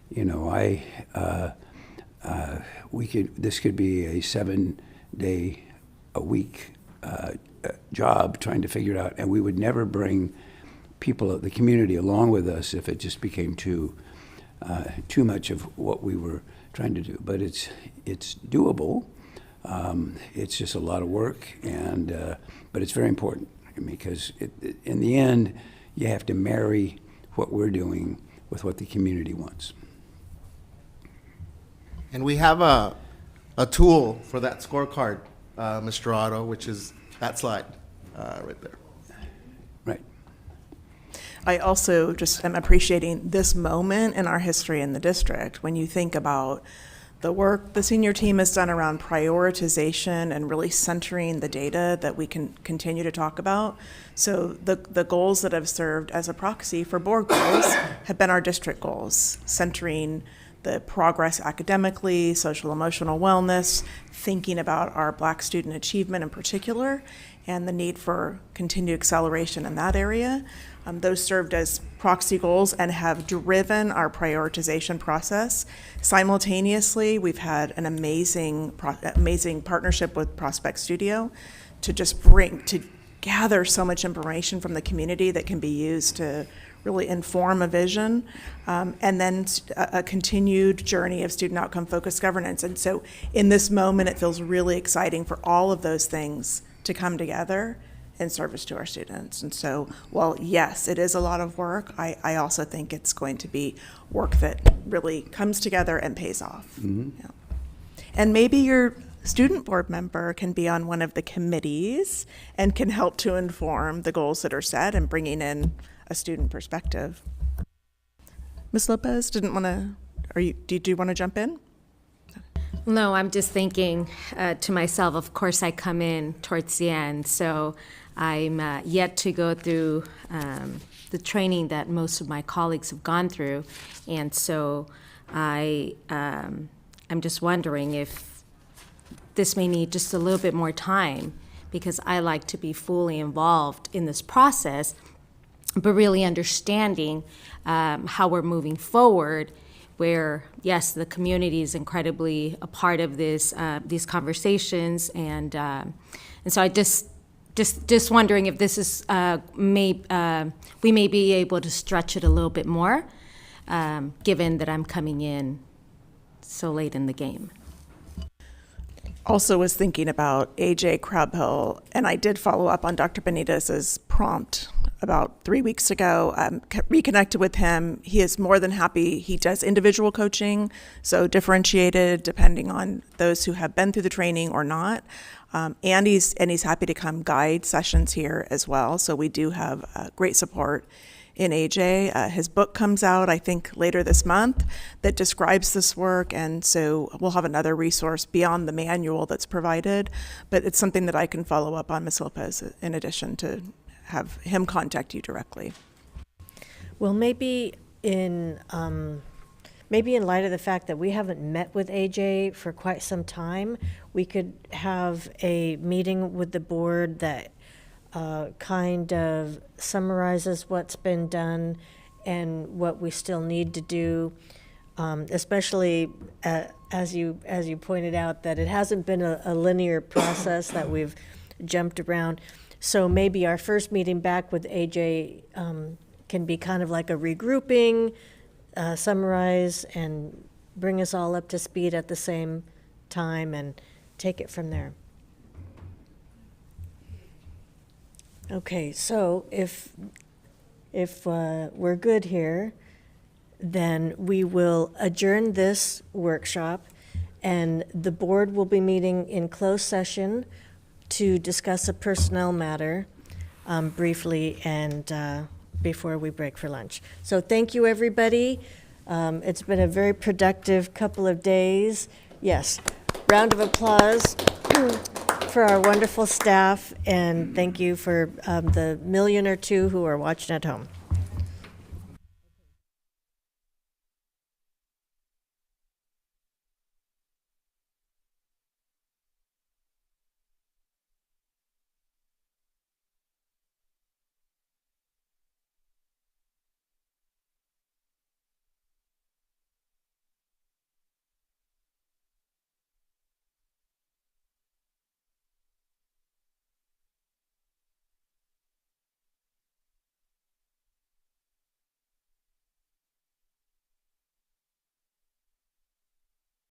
you know, this could be a 7-day-a-week job trying to figure it out, and we would never bring people of the community along with us if it just became too much of what we were trying to do. But it's doable. It's just a lot of work, but it's very important, because in the end, you have to marry what we're doing with what the community wants. And we have a tool for that scorecard, Mr. Otto, which is that slide right there. Right. I also just am appreciating this moment in our history in the district when you think about the work the senior team has done around prioritization and really centering the data that we can continue to talk about. So the goals that have served as a proxy for board goals have been our district goals, centering the progress academically, social emotional wellness, thinking about our Black student achievement in particular, and the need for continued acceleration in that area. Those served as proxy goals and have driven our prioritization process. Simultaneously, we've had an amazing partnership with Prospect Studio to gather so much information from the community that can be used to really inform a vision, and then a continued journey of student outcome focused governance. And so in this moment, it feels really exciting for all of those things to come together in service to our students. And so, while yes, it is a lot of work, I also think it's going to be work that really comes together and pays off. Mm-hmm. Yeah. And maybe your student board member can be on one of the committees and can help to inform the goals that are set and bringing in a student perspective. Ms. Lopez, do you want to jump in? No, I'm just thinking to myself, of course, I come in towards the end, so I'm yet to go through the training that most of my colleagues have gone through, and so I'm just wondering if this may need just a little bit more time, because I like to be fully involved in this process, but really understanding how we're moving forward, where, yes, the community is incredibly a part of this, these conversations, and so I just wondering if this is, we may be able to stretch it a little bit more, given that I'm coming in so late in the game. Also was thinking about AJ Crabhill, and I did follow up on Dr. Benitez's prompt about 3 weeks ago, reconnected with him. He is more than happy. He does individual coaching, so differentiated depending on those who have been through the training or not. And he's happy to come guide sessions here as well. So we do have great support in AJ. His book comes out, I think, later this month that describes this work, and so we'll have another resource beyond the manual that's provided, but it's something that I can follow up on, Ms. Lopez, in addition to have him contact you directly. Well, maybe in light of the fact that we haven't met with AJ for quite some time, we could have a meeting with the board that kind of summarizes what's been done and what we still need to do, especially as you pointed out, that it hasn't been a linear process, that we've jumped around. So maybe our first meeting back with AJ can be kind of like a regrouping, summarize, and bring us all up to speed at the same time and take it from there. Okay, so if we're good here, then we will adjourn this workshop, and the board will be meeting in closed session to discuss a personnel matter briefly and before we break for lunch. So thank you, everybody. It's been a very productive couple of days. Yes, round of applause for our wonderful staff, and thank you for the million or two who are watching at home.